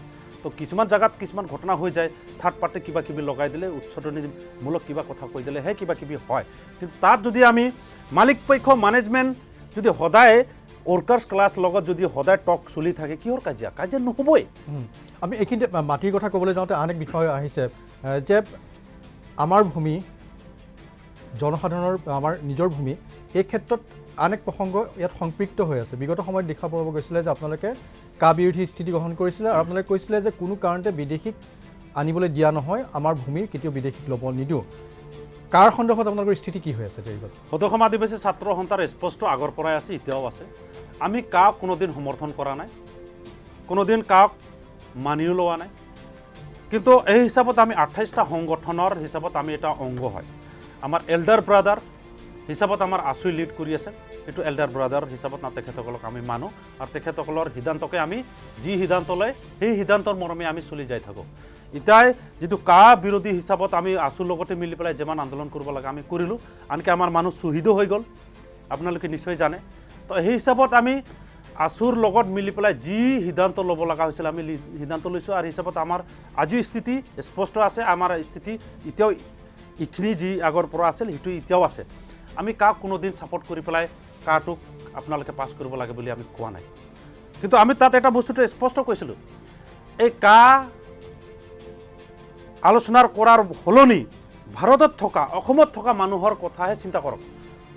তো কিছুমান জায়গাত কিছুমান ঘটনা হৈ যায় থাৰ্ড পাৰ্টি কিবা কিবি লগাই দিলে উচ্চতনীমূলক কিবা কথা কৈ দিলে সেই কিবা কিবি হয় কিন্তু তাত যদি আমি মালিক পক্ষ মেনেজমেণ্ট যদি সদায় ৱৰ্কাৰ্ছ ক্লাছ লগত যদি সদায় টক চলি থাকে কিহৰ কাজিয়া নহ'বই আমি এইখিনিতে মাটিৰ কথা ক'বলৈ যাওঁতে আন এক বিষয় আহিছে যে আমাৰ ভূমি জনসাধাৰণৰ আমাৰ নিজৰ ভূমি এই ক্ষেত্ৰত আন এক প্ৰসংগ ইয়াত সংপৃক্ত হৈ আছে বিগত সময়ত দেখা পোৱা গৈছিলে যে আপোনালোকে কা বিৰোধী স্থিতি গ্ৰহণ কৰিছিলে আৰু আপোনালোকে কৈছিলে যে কোনো কাৰণতে বিদেশীক আনিবলৈ দিয়া নহয় আমাৰ ভূমিৰ কেতিয়াও বিদেশীক ল'ব নিদিওঁ কাৰ সন্দৰ্ভত আপোনালোকৰ স্থিতি কি হৈ আছে এইবাৰ সদৌ আদিবাসী ছাত্ৰ সন্থাৰ স্পষ্ট আগৰ পৰাই আছে এতিয়াও আছে আমি কাক কোনোদিন সমৰ্থন কৰা নাই কোনোদিন কাক মানিও লোৱা নাই কিন্তু এই হিচাপত আমি 28টা সংগঠনৰ হিচাপত আমি এটা অংগ হয় আমাৰ এল্ডাৰ ব্ৰাদাৰ হিচাপত আমাৰ আছুই লিড কৰি আছে এইটো এল্ডাৰ ব্ৰাদাৰ হিচাপত না তেখেতসকলক আমি মানো আৰু তেখেতসকলৰ সিদ্ধান্তকে আমি যি সিদ্ধান্ত লয় সেই সিদ্ধান্তৰ মৰ্মে আমি চলি যাই থাকোঁ ইতাই যিটো কা বিৰোধী হিচাপত আমি আছুৰ লগতে মিলি পেলাই যিমান আন্দোলন কৰিব লাগে আমি কৰিলোঁ আনকি আমাৰ মানুহ শ্বহীদো হৈ গ'ল আপোনালোকে নিশ্চয় জানে তো সেই হিচাপত আমি আছুৰ লগত মিলি পেলাই যি সিদ্ধান্ত ল'ব লগা হৈছিল আমি সিদ্ধান্ত লৈছোঁ আৰু হিচাপত আমাৰ আজিও স্থিতি স্পষ্ট আছে আমাৰ স্থিতি এতিয়াও এইখিনি যি আগৰ পৰা আছিল সেইটো এতিয়াও আছে আমি কাক কোনোদিন ছাপোৰ্ট কৰি পেলাই কাটোক আপোনালোকে পাছ কৰিব লাগে বুলি আমি কোৱা নাই কিন্তু আমি তাত এটা বস্তুটো স্পষ্ট কৈছিলোঁ এই কা আলোচনাৰ কৰাৰ সলনি ভাৰতত থকা অসমত থকা মানুহৰ কথাহে চিন্তা কৰক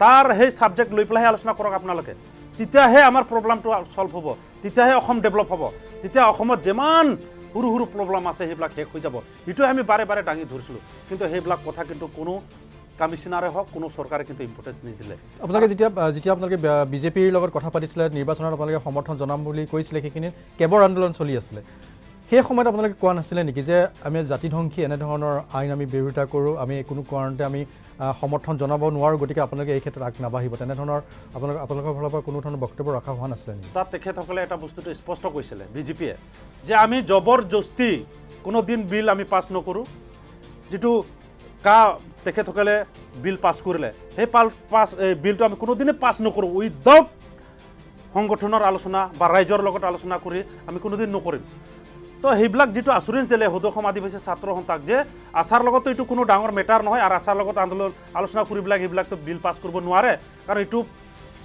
তাৰ সেই ছাবজেক্ট লৈ পেলাইহে আলোচনা কৰক আপোনালোকে তেতিয়াহে আমাৰ প্ৰব্লেমটো সলভ হ'ব তেতিয়াহে অসম ডেভেলপ হ'ব তেতিয়া অসমত যিমান সৰু সৰু প্ৰব্লেম আছে সেইবিলাক শেষ হৈ যাব এইটোৱে আমি বাৰে বাৰে দাঙি ধৰিছিলোঁ কিন্তু সেইবিলাক কথা কিন্তু কোনো কমিশনাৰে হওক কোনো চৰকাৰে কিন্তু ইম্পৰ্টেঞ্চ নিদিলে আপোনালোকে যেতিয়া আপোনালোকে বিজেপিৰ লগত কথা পাতিছিলে নিৰ্বাচনত আপোনালোকে সমৰ্থন জনাম বুলি কৈছিলে সেইখিনিত কেবৰ আন্দোলন চলি আছিলে সেই সময়ত আপোনালোকে কোৱা নাছিলে নেকি যে আমি জাতিধ্বংসী এনেধৰণৰ আইন আমি বিৰোধিতা কৰোঁ আমি কোনো কাৰণতে আমি সমৰ্থন জনাব নোৱাৰোঁ গতিকে আপোনালোকে এই ক্ষেত্ৰত আগ নাবাঢ়িব তেনেধৰণৰ আপোনালোকৰ ফালৰ পৰা কোনো ধৰণৰ বক্তব্য ৰখা হোৱা নাছিলে নেকি তাত তেখেতসকলে এটা বস্তুটো স্পষ্ট কৈছিলে বিজেপিয়ে যে আমি জবৰদস্তি কোনো দিন বিল আমি পাছ নকৰোঁ যিটো কা তেখেতসকলে বিল পাছ কৰিলে সেই বিলটো আমি কোনোদিনে পাছ নকৰোঁ উইদাউট সংগঠনৰ আলোচনা বা ৰাইজৰ লগত আলোচনা কৰি আমি কোনোদিন নকৰিম তো সেইবিলাক যিটো আচুৰেঞ্চ দিলে সদৌ অসম আদিবাসী ছাত্ৰ সন্থাক যে আশাৰ লগতো এইটো কোনো ডাঙৰ মেটাৰ নহয় আৰু আশাৰ লগত আলোচনা কৰি পেলাই সেইবিলাকতো বিল পাছ কৰিব নোৱাৰে কাৰণ এইটো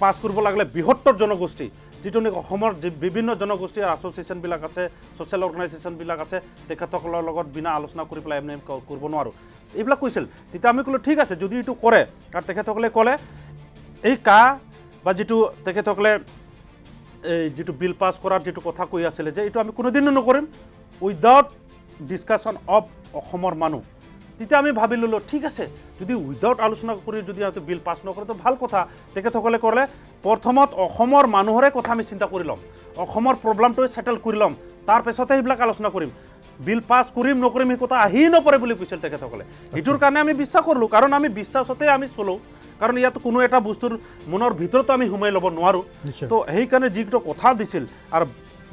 পাছ কৰিব লাগিলে বৃহত্তৰ জনগোষ্ঠী যিটো নেকি অসমৰ বিভিন্ন জনগোষ্ঠীৰ এছ'চিয়েশ্যনবিলাক আছে ছ'চিয়েল অৰ্গেনাইজেশ্যনবিলাক আছে তেখেতসকলৰ লগত বিনা আলোচনা কৰি পেলাই এম কৰিব নোৱাৰোঁ এইবিলাক কৈছিল তেতিয়া আমি ক'লোঁ ঠিক আছে যদি এইটো কৰে আৰু তেখেতসকলে ক'লে এই কা বা যিটো তেখেতসকলে এই যিটো বিল পাছ কৰাৰ যিটো কথা কৈ আছিলে যে এইটো আমি কোনোদিনো নকৰিম উইদাউট ডিছকাশ্যন অফ অসমৰ মানুহ তেতিয়া আমি ভাবি ল'লোঁ ঠিক আছে যদি উইদাউট আলোচনা কৰি যদি আমি বিল পাছ নকৰে তো ভাল কথা তেখেতসকলে ক'লে প্ৰথমত অসমৰ মানুহৰে কথা আমি চিন্তা কৰি ল'ম অসমৰ প্ৰব্লেমটো ছেটেল কৰি ল'ম তাৰপিছতে সেইবিলাক আলোচনা কৰিম বিল পাছ কৰিম নকৰিম সেই কথা আহি নপৰে বুলি কৈছিল তেখেতসকলে সেইটোৰ কাৰণে আমি বিশ্বাস কৰিলোঁ কাৰণ আমি বিশ্বাসতে আমি চলোঁ কাৰণ ইয়াত কোনো এটা বস্তুৰ মনৰ ভিতৰতো আমি সোমাই ল'ব নোৱাৰোঁ তো সেইকাৰণে যিটো কথা দিছিল আৰু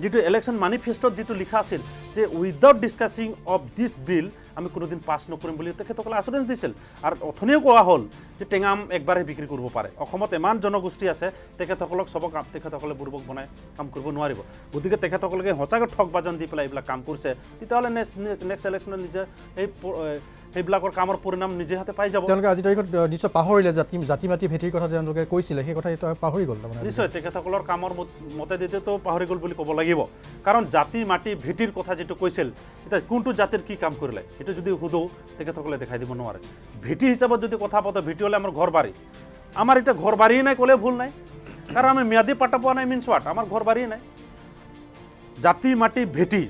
যিটো ইলেকশ্যন মেনিফেষ্টত যিটো লিখা আছিল যে উইদাউট ডিছকাছিং অফ দিছ বিল আমি কোনোদিন পাছ নকৰিম বুলি তেখেতসকলে আচুৰেঞ্চ দিছিল আৰু অথনিও কোৱা হ'ল যে টেঙাম একবাৰহে বিক্ৰী কৰিব পাৰে অসমত ইমান জনগোষ্ঠী আছে তেখেতসকলক চবক তেখেতসকলে বুৰ্বক বনাই কাম কৰিব নোৱাৰিব গতিকে তেখেতসকলে সঁচাকৈ ঠগ বাজন দি পেলাই এইবিলাক কাম কৰিছে তেতিয়াহ'লে নেক্সট ইলেকশ্যনত নিজে সেইবিলাকৰ কামৰ পৰিণাম নিজে হাতে পাই যাব তেওঁলোকে আজিৰ তাৰিখত নিশ্চয় পাহৰিলে জাতি মাটি ভেটিৰ কথা তেওঁলোকে কৈছিলে সেই কথা পাহৰি গ'ল নিশ্চয় তেখেতসকলৰ কামৰ মতে দিতেতো পাহৰি গ'ল বুলি ক'ব লাগিব কাৰণ জাতি মাটি ভেটিৰ কথা যিটো কৈছিল এতিয়া কোনটো জাতিৰ কি কাম কৰিলে এইটো যদি সোধোঁ তেখেতসকলে দেখাই দিব নোৱাৰে ভেটি হিচাপত যদি কথা পাতোঁ ভেটি হ'লে আমাৰ ঘৰ বাৰী আমাৰ এতিয়া ঘৰ বাৰী নাই ক'লে ভুল নাই কাৰণ আমি ম্যাদী পাট্টা পোৱা নাই মিনছ হোৱাট আমাৰ ঘৰ বাৰী নাই জাতি মাটি ভেটি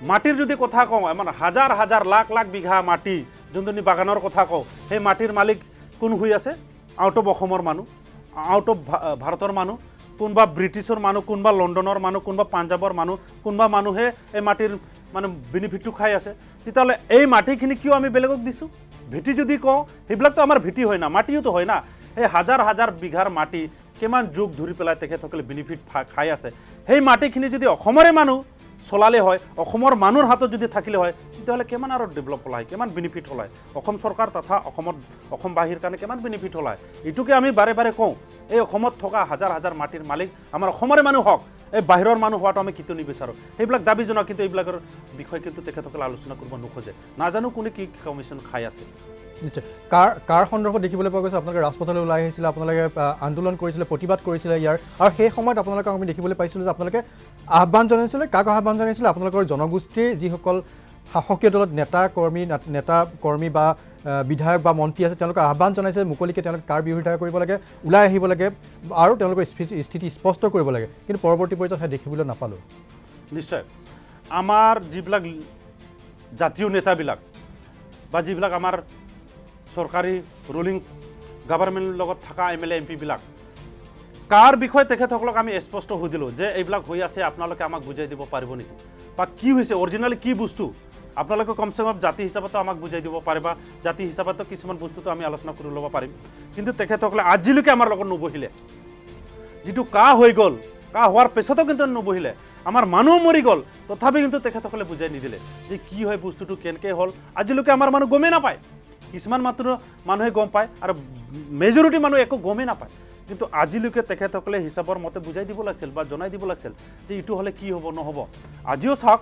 মাটিৰ যদি কথা কওঁ আমাৰ হাজাৰ হাজাৰ লাখ লাখ বিঘা মাটি যোনজনী বাগানৰ কথা কওঁ সেই মাটিৰ মালিক কোন হৈ আছে আউট অফ অসমৰ মানুহ আউট অফ ভাৰতৰ মানুহ কোনোবা ব্ৰিটিছৰ মানুহ, কোনোবা লণ্ডনৰ মানুহ, কোনোবা পাঞ্জাৱৰ মানুহ, কোনোবা মানুহে এই মাটিৰ মানে বেনিফিটটো খাই আছে, তেতিয়াহ'লে এই মাটিখিনি কিয় আমি বেলেগক দিছোঁ? ভেটি যদি কওঁ, সেইবিলাকতো আমাৰ ভেটি হয় না, মাটিওতো হয় না। এই হাজাৰ হাজাৰ বিঘাৰ মাটি কিমান যুগ ধৰি পেলাই তেখেতসকলে বেনিফিট খাই আছে, সেই মাটিখিনি যদি অসমৰে মানুহ চলালে হয়, অসমৰ মানুহৰ হাতত যদি থাকিলে হয়, তেতিয়াহ'লে কিমান আৰু ডেভেলপ হ'ল হয়, কিমান বেনিফিট হ'ল হয়, অসম চৰকাৰ তথা অসমবাসীৰ কাৰণে কিমান বেনিফিট হ'ল হয়। এইটোকে আমি বাৰে বাৰে কওঁ, এই অসমত থকা হাজাৰ হাজাৰ মাটিৰ মালিক আমাৰ অসমৰে মানুহ হওক, এই বাহিৰৰ মানুহ হোৱাটো আমি কেতিয়াও নিবিচাৰোঁ। সেইবিলাক দাবী জনাওঁ, কিন্তু এইবিলাকৰ বিষয়ে কিন্তু তেখেতসকলে আলোচনা কৰিব নোখোজে। নাজানো কোনে কি কমিশ্যন খাই আছে। নিশ্চয়। কাৰ সন্দৰ্ভত দেখিবলৈ পোৱা গৈছে আপোনালোকে ৰাজপথলৈ ওলাই আহিছিলে, আপোনালোকে আন্দোলন কৰিছিলে, প্ৰতিবাদ কৰিছিলে ইয়াৰ, আৰু সেই সময়ত আপোনালোকক আমি দেখিবলৈ পাইছিলোঁ যে আপোনালোকে আহ্বান জনাইছিলে। কাক আহ্বান জনাইছিলে? আপোনালোকৰ জনগোষ্ঠীৰ যিসকল শাসকীয় দলত নেতা কৰ্মী বা বিধায়ক বা মন্ত্ৰী আছে, তেওঁলোকে আহ্বান জনাইছে মুকলিকে তেওঁলোকে কাৰ বিৰোধিতা কৰিব লাগে, ওলাই আহিব লাগে আৰু তেওঁলোকৰ স্থিতি স্পষ্ট কৰিব লাগে, কিন্তু পৰৱৰ্তী পৰ্যায়ত সেই দেখিবলৈ নাপালোঁ। নিশ্চয় আমাৰ যিবিলাক জাতীয় নেতাবিলাক বা যিবিলাক আমাৰ চৰকাৰী ৰুলিং গভৰ্ণমেণ্টৰ লগত থকা MLA MP বিলাক, কাৰ বিষয়ে তেখেতসকলক আমি স্পষ্ট সুধিলোঁ যে এইবিলাক হৈ আছে, আপোনালোকে আমাক বুজাই দিব পাৰিব নেকি, বা কি হৈছে, অৰিজিনেলি কি বস্তু আপোনালোকে কমচে কম জাতি হিচাপতো আমাক বুজাই দিব পাৰে, বা জাতি হিচাপতো কিছুমান বস্তুটো আমি আলোচনা কৰি ল'ব পাৰিম। কিন্তু তেখেতসকলে আজিলৈকে আমাৰ লগত নবহিলে। যিটো কাহ হৈ গ'ল, কাহ হোৱাৰ পিছতো কিন্তু নবহিলে, আমাৰ মানুহ মৰি গ'ল, তথাপি কিন্তু তেখেতসকলে বুজাই নিদিলে যে কি হয় বস্তুটো, কেনেকৈ হ'ল। আজিলৈকে আমাৰ মানুহ গমেই নাপায়, কিছুমান মাত্ৰ মানুহে গম পায় আৰু মেজৰিটি মানুহ একো গমেই নাপায়। কিন্তু আজিলৈকে তেখেতসকলে হিচাপৰ মতে বুজাই দিব লাগিছিল বা জনাই দিব লাগিছিল যে এইটো হ'লে কি হ'ব নহ'ব। আজিও চাওক,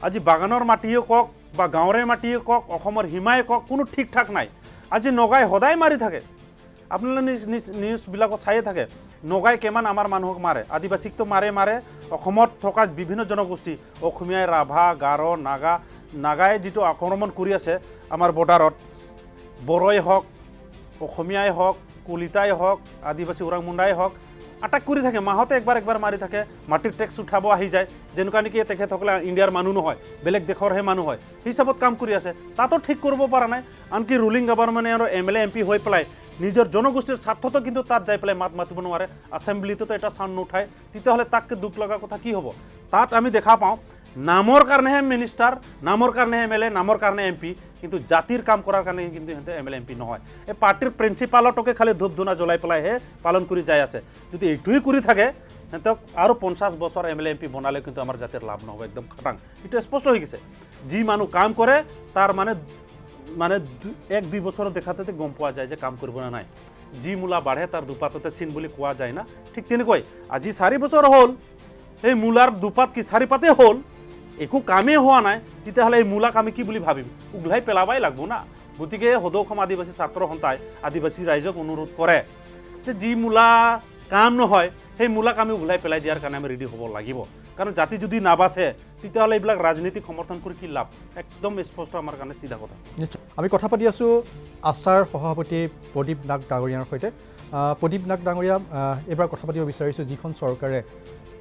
আজি বাগানৰ মাটিয়ে কওক বা গাঁৱৰে মাটিয়ে কওক, অসমৰ সীমাই কওক, কোনো ঠিক ঠাক নাই। আজি নগাই সদায় মাৰি থাকে, আপোনালোকে নিউজবিলাকত চায়ে থাকে, নগাই কিমান আমাৰ মানুহক মাৰে, আদিবাসীকতো মাৰে। অসমত থকা বিভিন্ন জনগোষ্ঠী, অসমীয়াই, ৰাভা, গাৰো, নাগাই যিটো আক্ৰমণ কৰি আছে আমাৰ বৰ্ডাৰত, বড়োই হওক, অসমীয়াই হওক, কলিতাই হওক, আদিবাসী ওৰাং মুণ্ডাই হওক, আটাক কৰি থাকে, মাহতে একবাৰ মাৰি থাকে। মাটিৰ টেক্স উঠাব আহি যায়, যেনেকুৱা নেকি তেখেতসকলে ইণ্ডিয়াৰ মানুহ নহয়, বেলেগ দেশৰহে মানুহ হয়, সেই হিচাপত কাম কৰি আছে। তাতো ঠিক কৰিব পৰা নাই। আনকি ৰুলিং গভৰ্ণমেণ্টে আৰু MLA MP হৈ পেলাই নিজৰ জনগোষ্ঠীৰ স্বাৰ্থতো কিন্তু তাত যাই পেলাই মাত মাতিব নোৱাৰে, এছেম্বলিটোতো এটা চাউণ্ড নুঠায়, তেতিয়াহ'লে তাতকৈ দুখ লগা কথা কি হ'ব? তাত আমি দেখা পাওঁ নামৰ কাৰণেহে মিনিষ্টাৰ, নামৰ কাৰণে MLA, নামৰ কাৰণে MP, কিন্তু জাতিৰ কাম কৰাৰ কাৰণে কিন্তু সিহঁতে MLA MP নহয়। এই পাৰ্টিৰ প্ৰিন্সিপালটোকে খালি ধূপ ধূনা জ্বলাই পেলাইহে পালন কৰি যাই আছে। যদি এইটোৱেই কৰি থাকে, সিহঁতক আৰু 50 বছৰ MLA MP বনালে কিন্তু আমাৰ জাতিৰ লাভ নহ'ব, একদম খাটাং। এইটো স্পষ্ট হৈ গৈছে। যি মানুহ কাম কৰে তাৰ মানে 1-2 বছৰ দেখাতে গম পোৱা যায় যে কাম কৰিব না নাই। যি মূলা বাঢ়ে তাৰ দুপাততে চিন বুলি কোৱা যায় না, ঠিক তেনেকৈ আজি 4 বছৰ হ'ল, এই মূলাৰ দুপাত কি 4 পাতে হ'ল, একো কামেই হোৱা নাই, তেতিয়াহ'লে এই মূলাক আমি কি বুলি ভাবিম? উঘলাই পেলাবাই লাগব না। গতিকে সদৌ অসম আদিবাসী ছাত্ৰ সন্থাই আদিবাসী ৰাইজক অনুৰোধ কৰে যে যি মূলা কাম নহয়, সেই মূলাক আমি উঘলাই পেলাই দিয়াৰ কাৰণে আমি ৰেডি হ'ব লাগিব। কাৰণ জাতি যদি নাবাচে, তেতিয়াহ'লে এইবিলাক ৰাজনীতিক সমৰ্থন কৰি কি লাভ? একদম স্পষ্ট আমাৰ কাৰণে চিধা কথা। নিশ্চয়। আমি কথা পাতি আছোঁ আছাৰ সভাপতি প্ৰদীপ নাগ ডাঙৰীয়াৰ সৈতে। প্ৰদীপ নাগ ডাঙৰীয়া, এইবাৰ কথা পাতিব বিচাৰিছোঁ, যিখন চৰকাৰে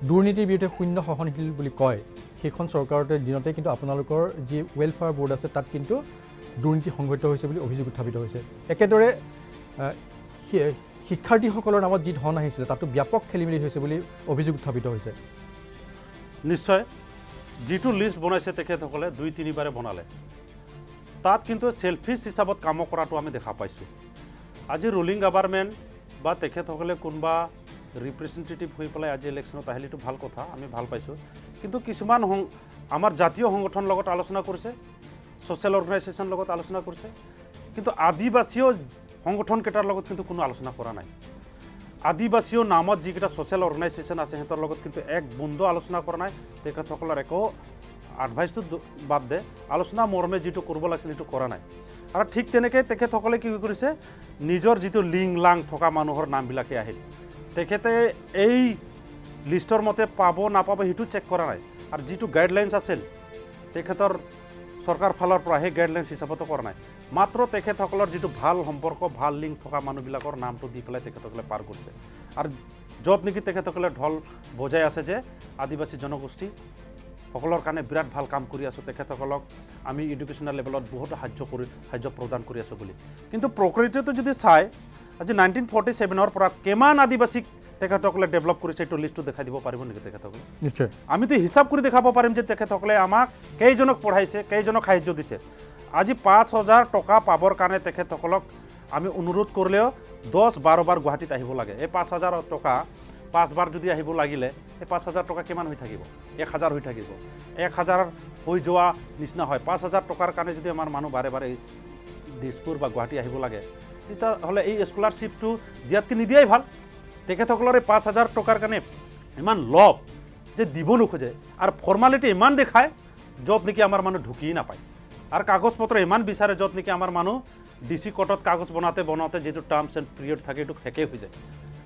দুৰ্নীতিৰ বিৰুদ্ধে শূন্য সহনশীল বুলি কয়, সেইখন চৰকাৰতে দিনতে কিন্তু আপোনালোকৰ যি ৱেলফেয়াৰ বৰ্ড আছে তাত কিন্তু দুৰ্নীতি সংঘটিত হৈছে বুলি অভিযোগ উত্থাপিত হৈছে। একেদৰে শিক্ষাৰ্থীসকলৰ নামত যি ধন আহিছিলে তাতো ব্যাপক খেলিমেলি হৈছে বুলি অভিযোগ উত্থাপিত হৈছে। নিশ্চয়, যিটো লিষ্ট বনাইছে তেখেতসকলে 2-3 বাৰে বনালে, তাত কিন্তু সেলফিছ হিচাপত কাম কৰাটো আমি দেখা পাইছোঁ। আজি ৰুলিং গভৰ্ণমেণ্ট বা তেখেতসকলে কোনোবা ৰিপ্ৰেজেণ্টেটিভ হৈ পেলাই আজি ইলেকশ্যনত আহিলেতো ভাল কথা, আমি ভাল পাইছোঁ। কিন্তু কিছুমান আমাৰ জাতীয় সংগঠনৰ লগত আলোচনা কৰিছে, ছ'চিয়েল অৰ্গেনাইজেশ্যনৰ লগত আলোচনা কৰিছে, কিন্তু আদিবাসীয় সংগঠনকেইটাৰ লগত কিন্তু কোনো আলোচনা কৰা নাই। আদিবাসীয় নামত যিকেইটা ছ'চিয়েল অৰ্গেনাইজেশ্যন আছে সিহঁতৰ লগত কিন্তু এক বন্ধু আলোচনা কৰা নাই। তেখেতসকলৰ একো এডভাইচটো বাদ দে, আলোচনা মৰ্মে যিটো কৰিব লাগিছিল সেইটো কৰা নাই। আৰু ঠিক তেনেকৈ তেখেতসকলে কি কৰিছে, নিজৰ যিটো লিং লাং থকা মানুহৰ নামবিলাকে আহিল, তেখেতে এই লিষ্টৰ মতে পাব নাপাব সেইটো চেক কৰা নাই। আৰু যিটো গাইডলাইন্স আছিল তেখেতৰ চৰকাৰ ফালৰ পৰা, সেই গাইডলাইন্স হিচাপতো কৰা নাই। মাত্ৰ তেখেতসকলৰ যিটো ভাল সম্পৰ্ক, ভাল লিংক থকা মানুহবিলাকৰ নামটো দি পেলাই তেখেতসকলে পাৰ কৰিছে। আৰু য'ত নেকি তেখেতসকলে ঢল বজাই আছে যে আদিবাসী জনগোষ্ঠীসকলৰ কাৰণে বিৰাট ভাল কাম কৰি আছোঁ, তেখেতসকলক আমি এডুকেশ্যনেল লেভেলত বহুত সাহায্য প্ৰদান কৰি আছোঁ বুলি। কিন্তু প্ৰকৃততে যদি চাই, আজি 1947 পৰা কিমান আদিবাসীক তেখেতসকলে ডেভেলপ কৰিছে এইটো লিষ্টটো দেখাই দিব পাৰিব নেকি তেখেতসকলে? নিশ্চয় আমিতো হিচাপ কৰি দেখাব পাৰিম যে তেখেতসকলে আমাক কেইজনক পঢ়াইছে, কেইজনক সাহায্য দিছে। আজি 5,000 টকা পাবৰ কাৰণে তেখেতসকলক আমি অনুৰোধ কৰিলেও 10-12 বাৰ গুৱাহাটীত আহিব লাগে। এই 5,000 টকা 5 বাৰ যদি আহিব লাগিলে এই 5,000 টকা কিমান হৈ থাকিব? 1,000 হৈ থাকিব। 1,000 হৈ যোৱা নিচিনা হয়। 5,000 টকাৰ কাৰণে যদি আমাৰ মানুহ বাৰে বাৰে দিছপুৰ বা গুৱাহাটী আহিব লাগে, তেতিয়াহ'লে এই স্কলাৰশ্বিপটো দিয়াতকৈ নিদিয়াই ভাল। তেখেতসকলৰ এই 5,000 টকাৰ কাৰণে ইমান লভ যে দিব নোখোজে আৰু ফৰ্মালিটি ইমান দেখায় য'ত নেকি আমাৰ মানুহ ঢুকিয়ে নাপায়, আৰু কাগজ পত্ৰ ইমান বিচাৰে য'ত নেকি আমাৰ মানুহ DC কোৰ্টত কাগজ বনাওঁতে যিটো টাৰ্মছ এণ্ড পিৰিয়ড থাকে এইটো শেষেই হৈ যায়।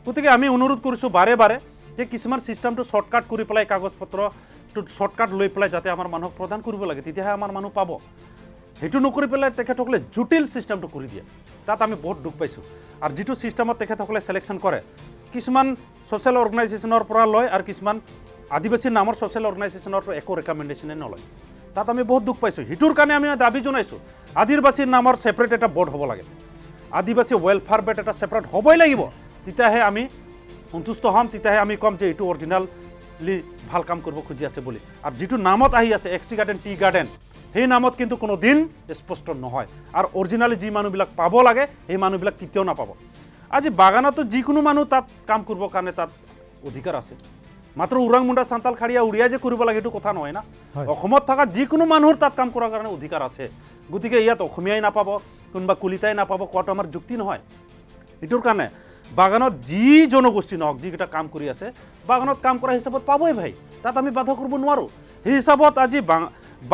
গতিকে আমি অনুৰোধ কৰিছোঁ বাৰে বাৰে যে কিছুমান ছিষ্টেমটো শ্বৰ্টকাট কৰি পেলাই কাগজ পত্ৰটো শ্বৰ্টকাট লৈ পেলাই যাতে আমাৰ মানুহক প্ৰদান কৰিব লাগে, তেতিয়াহে আমাৰ মানুহ পাব। সেইটো নকৰি পেলাই তেখেতসকলে জটিল ছিষ্টেমটো কৰি দিয়ে, তাত আমি বহুত দুখ পাইছোঁ। আৰু যিটো ছিষ্টেমত তেখেতসকলে ছিলেকশ্যন কৰে, কিছুমান ছ'চিয়েল অৰ্গেনাইজেশ্যনৰ পৰা লয় আৰু কিছুমান আদিবাসী নামৰ ছ'চিয়েল অৰ্গেনাইজেশ্যনৰ পৰা একো ৰেকমেণ্ডেশ্যনে নলয়। তাত আমি বহুত দুখ পাইছোঁ। সেইটোৰ কাৰণে আমি দাবী জনাইছোঁ আদিবাসী নামৰ ছেপাৰেট এটা বৰ্ড হ'ব লাগে, আদিবাসী ৱেলফেয়াৰ বৰ্ড এটা ছেপাৰেট হ'বই লাগিব। তেতিয়াহে আমি সন্তুষ্ট হ'ম, তেতিয়াহে আমি ক'ম যে এইটো অৰিজিনেলি ভাল কাম কৰিব খুজি আছে বুলি। আৰু যিটো নামত আহি আছে XT গাৰ্ডেন, টি গাৰ্ডেন, সেই নামত কিন্তু কোনো দিন স্পষ্ট নহয়। আৰু অৰিজিনেলি যি মানুহবিলাক পাব লাগে সেই মানুহবিলাক কেতিয়াও নাপাব। আজি বাগানতো যিকোনো মানুহ তাত কাম কৰিবৰ কাৰণে তাত অধিকাৰ আছে। মাত্ৰ ওৰাং মুণ্ডা চান্তাল খাৰিয়া উৰিয়াই যে কৰিব লাগে এইটো কথা নহয় না। অসমত থকা যিকোনো মানুহৰ তাত কাম কৰাৰ কাৰণে অধিকাৰ আছে। গতিকে ইয়াত অসমীয়াই নাপাব, কোনোবা কলিতাই নাপাব কোৱাটো আমাৰ যুক্তি নহয়। এইটোৰ কাৰণে বাগানত যি জনগোষ্ঠী নহওক, যিকেইটা কাম কৰি আছে বাগানত কাম কৰা হিচাপত পাবই ভাই, তাত আমি বাধা কৰিব নোৱাৰোঁ। সেই হিচাপত আজি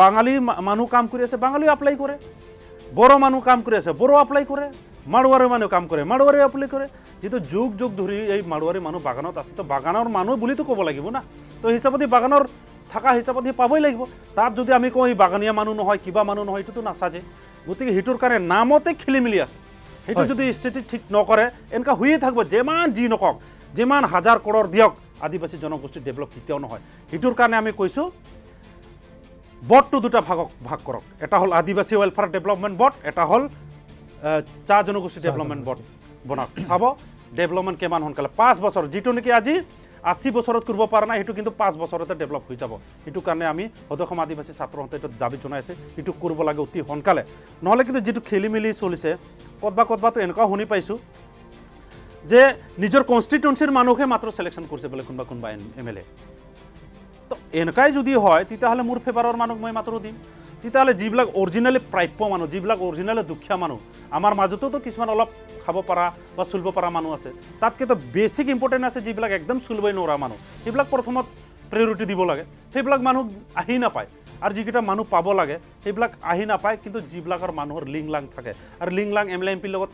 বাঙালী মানুহ কাম কৰি আছে, বাঙালীও এপ্লাই কৰে। বড়ো মানুহ কাম কৰি আছে, বড়ো এপ্লাই কৰে। মাৰোৱাৰী মানুহ কাম কৰে, মাৰোৱাৰী এপ্লাই কৰে। যিটো যুগ যুগ ধৰি এই মাৰোৱাৰী মানুহ বাগানত আছে, তো বাগানৰ মানুহ বুলিতো ক'ব লাগিব না। তো হিচাপত বাগানৰ থকা হিচাপত পাবই লাগিব। তাত যদি আমি কওঁ এই বাগানীয়া মানুহ নহয়, কিবা মানুহ নহয়, এইটোতো নাচাজে। গতিকে সেইটোৰ কাৰণে নামতে খেলি মেলি আছে। সেইটো যদি স্থিতি ঠিক নকৰে এনেকুৱা হৈয়ে থাকিব। যিমান যি নকওক, যিমান হাজাৰ কৰোৰ দিয়ক, আদিবাসী জনগোষ্ঠীৰ ডেভেলপ কেতিয়াও নহয়। সেইটোৰ কাৰণে আমি কৈছোঁ বৰ্ডটো দুটা ভাগ কৰক। এটা হ'ল আদিবাসী ৱেলফেয়াৰ ডেভেলপমেণ্ট বৰ্ড, এটা হ'ল চাহ জনগোষ্ঠী ডেভেলপমেণ্ট বৰ্ড বনাওক। চাব ডেভেলপমেণ্ট কিমান সোনকালে 5 বছৰ, যিটো নেকি আজি 80 বছৰত কৰিব পৰা নাই, সেইটো কিন্তু 5 বছৰতে ডেভেলপ হৈ যাব। সেইটো কাৰণে আমি সদৌ আদিবাসী ছাত্ৰ সন্থাই এইটো দাবী জনাইছে, এইটো কৰিব লাগে অতি সোনকালে। নহ'লে কিন্তু যিটো খেলি মেলি চলিছে, ক'ৰবাতো এনেকুৱাও শুনি পাইছোঁ যে নিজৰ কনষ্টিটুৱেঞ্চিৰ মানুহকে মাত্ৰ ছিলেকশ্যন কৰিছে বোলে কোনোবা MLA। তো এনেকুৱাই যদি হয় তেতিয়াহ'লে মোৰ ফেভাৰৰ মানুহক মই মাত্ৰ দিম। তেতিয়াহ'লে যিবিলাক অৰিজিনেলি প্ৰাপ্য মানুহ, যিবিলাক অৰিজিনেলি দুখীয়া মানুহ, আমাৰ মাজতো কিছুমান অলপ খাব পৰা বা চলিব পৰা মানুহ আছে, তাতকেতো বেছিক ইম্পৰ্টেণ্ট আছে যিবিলাক একদম চলিবই নোৱাৰা মানুহ, সেইবিলাক প্ৰথমত প্ৰায়ৰিটি দিব লাগে। সেইবিলাক মানুহ আহি নাপায়, আৰু যিকেইটা মানুহ পাব লাগে সেইবিলাক আহি নাপায়। কিন্তু যিবিলাকৰ মানুহৰ লিংলাং থাকে, আৰু লিংলাং MLA MP লগত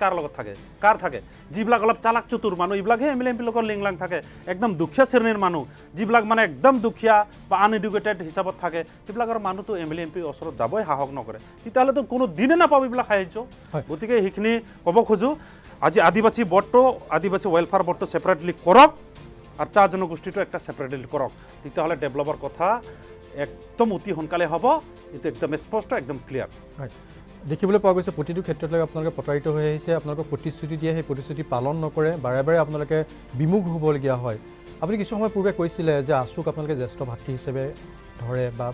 কাৰ থাকে যিবিলাক অলপ চালাক চতুৰ মানুহ, এইবিলাকহে MLA MP লগত লিংলাং থাকে। একদম দুখীয়া শ্ৰেণীৰ মানুহ, যিবিলাক মানে একদম দুখীয়া বা আনএডুকেটেড হিচাপত থাকে, সেইবিলাকৰ মানুহটো MLA MP ওচৰত যাবই সাহস নকৰে। তেতিয়াহ'লেতো কোনো দিনে নাপাব এইবিলাক সাহায্য। গতিকে সেইখিনি ক'ব খোজোঁ, আজি আদিবাসী বৰ্ডটো, আদিবাসী ৱেলফেয়াৰ বৰ্ডটো ছেপাৰেটলি কৰক, আৰু চাহ জনগোষ্ঠীটো একটা ছেপাৰেটলি কৰক। তেতিয়াহ'লে ডেভেলপৰ কথা একদম অতি সোনকালে হ'ব। এইটো একদম স্পষ্ট, একদম ক্লিয়াৰ। হয়, দেখিবলৈ পোৱা গৈছে প্ৰতিটো ক্ষেত্ৰতে আপোনালোকে প্ৰতাৰিত হৈ আহিছে। আপোনালোকক প্ৰতিশ্ৰুতি দিয়ে, সেই প্ৰতিশ্ৰুতি পালন নকৰে, বাৰে বাৰে আপোনালোকে বিমুখ হ'বলগীয়া হয়। আপুনি কিছু সময় পূৰ্বে কৈছিলে যে আছুক আপোনালোকে জ্যেষ্ঠ ভাতৃ হিচাপে ধৰে বা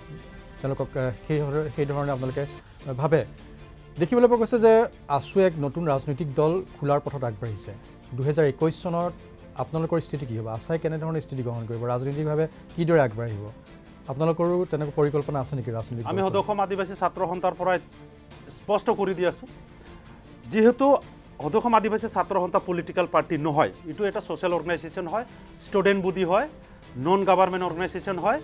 তেওঁলোকক সেই ধৰণে আপোনালোকে ভাবে। দেখিবলৈ পোৱা গৈছে যে আছু এক নতুন ৰাজনৈতিক দল খোলাৰ পথত আগবাঢ়িছে। 2021 চনত আপোনালোকৰ স্থিতি কি হ'ব? আছাই কেনেধৰণৰ স্থিতি গ্ৰহণ কৰিব, ৰাজনৈতিকভাৱে কিদৰে আগবাঢ়িব? আপোনালোকৰো তেনেকুৱা পৰিকল্পনা আছে নেকি ৰাজনৈতিক? আমি সদৌ আদিবাসী ছাত্ৰ সন্থাৰ পৰাই স্পষ্ট কৰি দি আছোঁ, যিহেতু সদৌ আদিবাসী ছাত্ৰ সন্থা পলিটিকেল পাৰ্টি নহয়, এইটো এটা ছ'চিয়েল অৰ্গেনাইজেশ্যন হয়, ষ্টুডেণ্ট বডি হয়, নন গভৰ্ণমেণ্ট অৰ্গেনাইজেশ্যন হয়।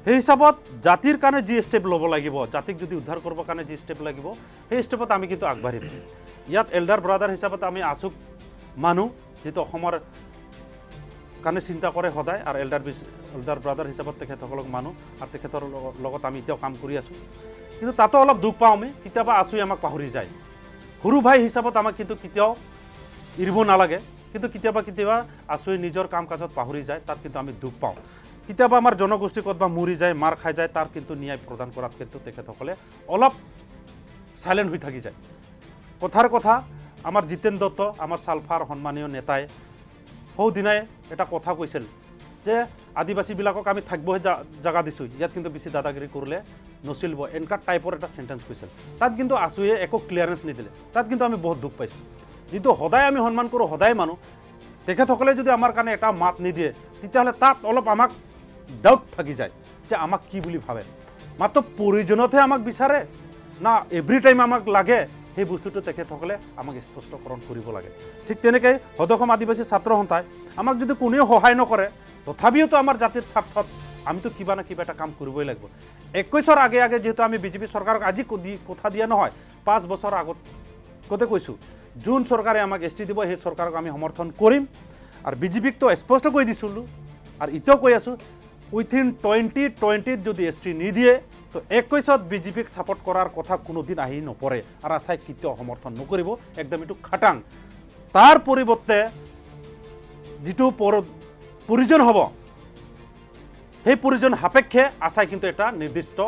সেই হিচাপত জাতিৰ কাৰণে যি ষ্টেপ ল'ব লাগিব, জাতিক যদি উদ্ধাৰ কৰিবৰ কাৰণে যি ষ্টেপ লাগিব, সেই ষ্টেপত আমি কিন্তু আগবাঢ়িম। ইয়াত এল্ডাৰ ব্ৰাদাৰ হিচাপত আমি আছুক মানুহ, যিটো অসমৰ কাৰণে চিন্তা কৰে সদায়, আৰু এল্ডাৰ ব্ৰাদাৰ হিচাপত তেখেতসকলক মানুহ, আৰু তেখেতৰ লগত আমি এতিয়াও কাম কৰি আছোঁ। কিন্তু তাতো অলপ দুখ পাওঁ আমি, কেতিয়াবা আছুৱে আমাক পাহৰি যায়। সৰু ভাই হিচাপত আমাক কিন্তু কেতিয়াও এৰিব নালাগে, কিন্তু কেতিয়াবা আছুৱে নিজৰ কাম কাজত পাহৰি যায়, তাত কিন্তু আমি দুখ পাওঁ। কেতিয়াবা আমাৰ জনগোষ্ঠী ক'ৰবাত মৰি যায়, মাৰ খাই যায়, তাৰ কিন্তু ন্যায় প্ৰদান কৰাত কিন্তু তেখেতসকলে অলপ চাইলেণ্ট হৈ থাকি যায়। কথাৰ কথা, আমাৰ জিতেন দত্ত, আমাৰ ছালফাৰ সন্মানীয় নেতাই সৌদিনাই এটা কথা কৈছিল যে আদিবাসীবিলাকক আমি থাকিবহে জাগা দিছোঁ, ইয়াত কিন্তু বেছি দাদাগিৰি কৰিলে নচলিব, এনেকুৱা টাইপৰ এটা চেণ্টেঞ্চ কৈছিল। তাত কিন্তু আছুৱে একো ক্লিয়াৰেঞ্চ নিদিলে, তাত কিন্তু আমি বহুত দুখ পাইছোঁ। যিটো সদায় আমি সন্মান কৰোঁ, সদায় মানো, তেখেতসকলে যদি আমাৰ কাৰণে এটা মাত নিদিয়ে তেতিয়াহ'লে তাত অলপ আমাক ডাউট থাকি যায় যে আমাক কি বুলি ভাবে, মাত্ৰ প্ৰয়োজনতহে আমাক বিচাৰে না এভৰি টাইম আমাক লাগে, সেই বস্তুটো তেখেতসকলে আমাক স্পষ্টকৰণ কৰিব লাগে। ঠিক তেনেকৈ সদৌ অসম আদিবাসী ছাত্ৰ সন্থাই আমাক যদি কোনেও সহায় নকৰে তথাপিওতো আমাৰ জাতিৰ স্বাৰ্থত আমিতো কিবা না কিবা এটা কাম কৰিবই লাগিব। 21ৰ আগে আগে যিহেতু আমি বিজেপি চৰকাৰক আজি কথা দিয়া নহয়, 5 বছৰ আগতে কৈছোঁ যোন চৰকাৰে আমাক ST দিব সেই চৰকাৰক আমি সমৰ্থন কৰিম। আৰু বিজেপিকতো স্পষ্ট কৈ দিছিলোঁ আৰু এতিয়াও কৈ আছোঁ, উইথিন 2020 যদি ST নিদিয়ে তো 21ত বিজেপিক ছাপোৰ্ট কৰাৰ কথা কোনোদিন আহি নপৰে আৰু আছাই কেতিয়াও সমৰ্থন নকৰিব, একদম এইটো খাটাং। তাৰ পৰিৱৰ্তে যিটো প্ৰয়োজন হ'ব সেই প্ৰয়োজন সাপেক্ষে আছাই কিন্তু এটা নিৰ্দিষ্ট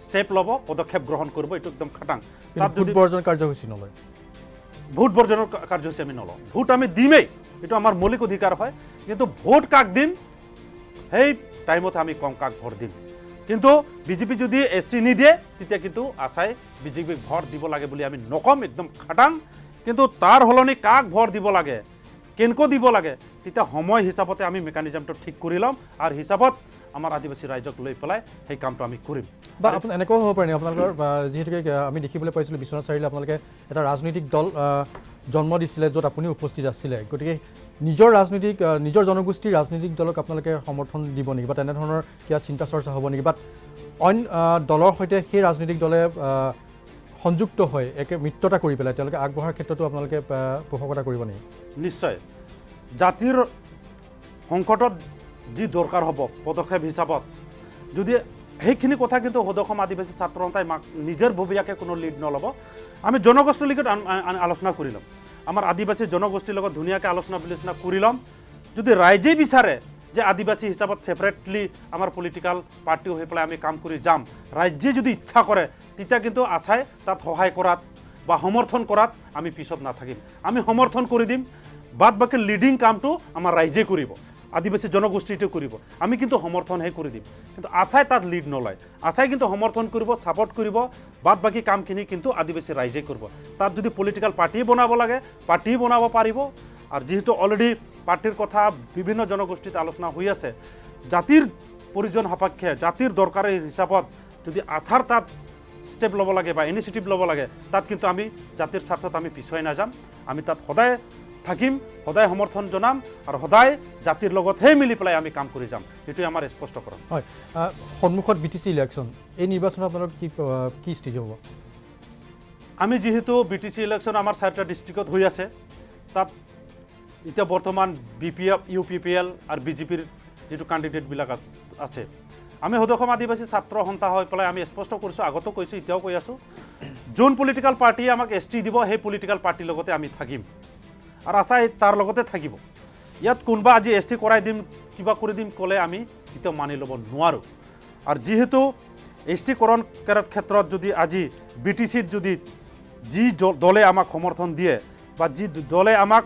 ষ্টেপ ল'ব, পদক্ষেপ গ্ৰহণ কৰিব, এইটো একদম খাটাং। তাত যদি বৰ্জন কাৰ্যসূচী নলয়, ভোট বৰ্জনৰ কাৰ্যসূচী আমি নলওঁ, ভোট আমি দিমেই, এইটো আমাৰ মৌলিক অধিকাৰ হয়, কিন্তু ভোট কাক দিম সেই টাইমত আমি কম কাক ভোট দিম। কিন্তু বিজেপি যদি ST নিদিয়ে তেতিয়া কিন্তু আছাই বিজেপিক ভোট দিব লাগে বুলি আমি নকম, একদম খাটাং। কিন্তু তাৰ সলনি কাক ভোট দিব লাগে, কেনেকৈ দিব লাগে, তেতিয়া সময় হিচাপতে আমি মেকানিজমটো ঠিক কৰি ল'ম আৰু হিচাপত আমাৰ আদিবাসী ৰাইজক লৈ পেলাই সেই কামটো আমি কৰিম। বা আপোনাৰ এনেকুৱাও হ'ব পাৰে নে আপোনালোকৰ যিহেতুকে আমি দেখিবলৈ পাইছিলোঁ বিশ্বনাথ চাৰিআলি আপোনালোকে এটা ৰাজনৈতিক দল জন্ম দিছিলে য'ত আপুনি উপস্থিত আছিলে, গতিকে নিজৰ জনগোষ্ঠীৰ ৰাজনৈতিক দলক আপোনালোকে সমৰ্থন দিব নেকি বা তেনেধৰণৰ কিবা চিন্তা চৰ্চা হ'ব নেকি, বা অইন দলৰ সৈতে সেই ৰাজনৈতিক দলে সংযুক্ত হৈ একে মিত্ৰতা কৰি পেলাই তেওঁলোকে আগবঢ়াৰ ক্ষেত্ৰতো আপোনালোকে পোষকতা কৰিব নেকি? নিশ্চয়, জাতিৰ সংকটত যি দৰকাৰ হ'ব পদক্ষেপ হিচাপত যদি সেইখিনি কথা কিন্তু সদৌ অসম আদিবাসী ছাত্ৰ সন্থাই নিজৰ ভবিয়াকে কোনো লিড নল'ব। আমি জনগোষ্ঠীৰ লগত আলোচনা কৰি ল'ম, আমাৰ আদিবাসী জনগোষ্ঠীৰ লগত ধুনীয়াকৈ আলোচনা বিলোচনা কৰি ল'ম। যদি ৰাইজেই বিচাৰে যে আদিবাসী হিচাপত ছেপাৰেটলি আমাৰ পলিটিকেল পাৰ্টি হৈ পেলাই আমি কাম কৰি যাম, ৰাজ্যে যদি ইচ্ছা কৰে তেতিয়া কিন্তু আছাই তাত সহায় কৰাত বা সমৰ্থন কৰাত আমি পিছত নাথাকিম, আমি সমৰ্থন কৰি দিম। বাদ বাকী লিডিং কামটো আমাৰ ৰাইজে কৰিব, আদিবাসী জনগোষ্ঠীটো কৰিব, আমি কিন্তু সমৰ্থনহে কৰি দিম। কিন্তু আছাই তাত লিড নলয়, আছাই কিন্তু সমৰ্থন কৰিব, ছাপোৰ্ট কৰিব, বাদ বাকী কামখিনি কিন্তু আদিবাসী ৰাইজে কৰিব। তাত যদি পলিটিকেল পাৰ্টি বনাব লাগে পাৰ্টি বনাব পাৰিব। আৰু যিহেতু অলৰেডি পাৰ্টিৰ কথা বিভিন্ন জনগোষ্ঠীত আলোচনা হৈ আছে, জাতিৰ প্ৰয়োজন সাপেক্ষে জাতিৰ দৰকাৰী হিচাপত যদি আছাৰ তাত ষ্টেপ ল'ব লাগে বা ইনিচিয়েটিভ ল'ব লাগে, তাত কিন্তু আমি জাতিৰ স্বাৰ্থত আমি পিছুৱাই নাযাম, আমি তাত সদায় থাকিম, সদায় সমৰ্থন জনাম আৰু সদায় জাতিৰ লগতহে মিলি পেলাই আমি কাম কৰি যাম, এইটোৱে আমাৰ স্পষ্টকৰণ। হয়, সন্মুখত BTC ইলেকশ্যন, এই নিৰ্বাচনত আপোনালোকৰ কি স্থিতি হ'ব? আমি যিহেতু BTC ইলেকশ্যন আমাৰ 4টা ডিষ্ট্ৰিক্টত হৈ আছে, তাত এতিয়া বৰ্তমান BPF, UPPL আৰু বিজেপিৰ যিটো কেণ্ডিডেটবিলাক আছে, আমি সদৌ অসম আদিবাসী ছাত্ৰ সন্থা হৈ পেলাই আমি স্পষ্ট কৰিছোঁ, আগতো কৈছোঁ, এতিয়াও কৈ আছোঁ, যোন পলিটিকেল পাৰ্টিয়ে আমাক ST দিব সেই পলিটিকেল পাৰ্টিৰ লগতে আমি থাকিম আৰু আছাই তাৰ লগতে থাকিব। ইয়াত কোনোবা আজি ST কৰাই দিম কিবা কৰি দিম ক'লে আমি কেতিয়াও মানি ল'ব নোৱাৰোঁ। আৰু যিহেতু ST কৰণ কৰাৰ ক্ষেত্ৰত যদি আজি BTCত যদি যি দলে আমাক সমৰ্থন দিয়ে বা যি দলে আমাক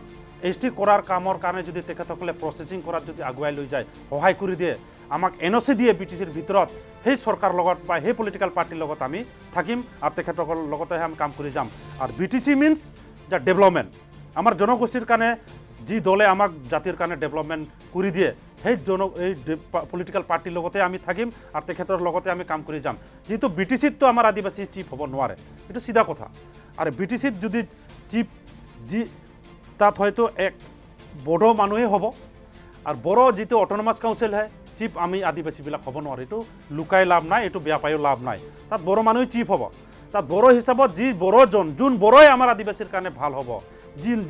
ST কৰাৰ কামৰ কাৰণে যদি তেখেতসকলে প্ৰচেছিং কৰাত যদি আগুৱাই লৈ যায়, সহায় কৰি দিয়ে, আমাক NOC দিয়ে BTCৰ ভিতৰত, সেই চৰকাৰ লগত বা সেই পলিটিকেল পাৰ্টিৰ লগত আমি থাকিম আৰু তেখেতসকলৰ লগতেহে আমি কাম কৰি যাম। আৰু BTC মিনছ দ্য ডেভেলপমেণ্ট, আমাৰ জনগোষ্ঠীৰ কাৰণে যি দলে আমাক জাতিৰ কাৰণে ডেভেলপমেণ্ট কৰি দিয়ে সেই পলিটিকেল পাৰ্টিৰ লগতে আমি থাকিম আৰু তেখেতৰ লগতে আমি কাম কৰি যাম। যিহেতু BTCততো আমাৰ আদিবাসী চিফ হ'ব নোৱাৰে, এইটো চিধা কথা। আৰু BTCত যদি চিফ তাত হয়তো এক বড়ো মানুহেই হ'ব আৰু বড়ো যিটো অট'নমাছ কাউন্সিল হয় চিফ আমি আদিবাসীবিলাক হ'ব নোৱাৰে, এইটো লুকাই লাভ নাই, এইটো বেয়া পায়ো লাভ নাই। তাত বড়ো মানুহে চিফ হ'ব, তাত বড়ো হিচাপত যি বড়োজন যোন বড়োই আমাৰ আদিবাসীৰ কাৰণে ভাল হ'ব,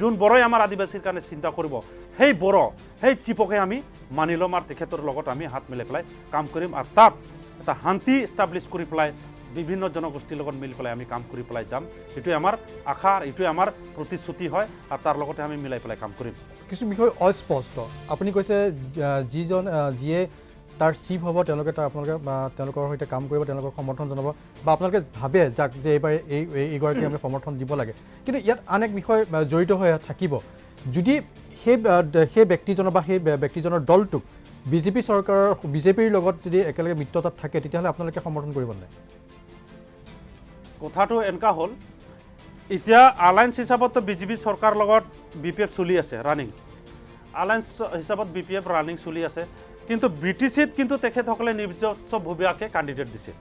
যোন বড়োই আমাৰ আদিবাসীৰ কাৰণে চিন্তা কৰিব, সেই বড়ো সেই চিফকে আমি মানি ল'ম আৰু তেখেতৰ লগত আমি হাত মিলাই পেলাই কাম কৰিম আৰু তাত এটা শান্তি ইষ্টাব্লিছ কৰি পেলাই বিভিন্ন জনগোষ্ঠীৰ লগত মিলি পেলাই আমি কাম কৰি পেলাই যাম। এইটোৱে আমাৰ আশা আৰু এইটোৱে আমাৰ প্ৰতিশ্ৰুতি হয় আৰু তাৰ লগতে আমি মিলাই পেলাই কাম কৰিম। কিছু বিষয় অস্পষ্ট, আপুনি কৈছে যিয়ে তাৰ চিফ হ'ব তেওঁলোকে আপোনালোকে তেওঁলোকৰ সৈতে কাম কৰিব, তেওঁলোকক সমৰ্থন জনাব বা আপোনালোকে ভাবে যাক যে এইবাৰ এইগৰাকী আমি সমৰ্থন দিব লাগে। কিন্তু ইয়াত আন এক বিষয় জড়িত হৈ থাকিব, যদি সেই ব্যক্তিজনৰ বা সেই ব্যক্তিজনৰ দলটোক বিজেপিৰ লগত যদি একেলগে মিত্ৰতাত থাকে তেতিয়াহ'লে আপোনালোকে সমৰ্থন কৰিব নাই? কথাটো এনেকুৱা হ'ল, এতিয়া আলায়েন্স হিচাপততো বিজেপি চৰকাৰৰ লগত BPF চলি আছে ৰানিং, আলায়েন্স হিচাপত BPF ৰানিং চলি আছে, কিন্তু BTCত কিন্তু তেখেতসকলে নিজস্বভাৱে কেণ্ডিডেট দিছে।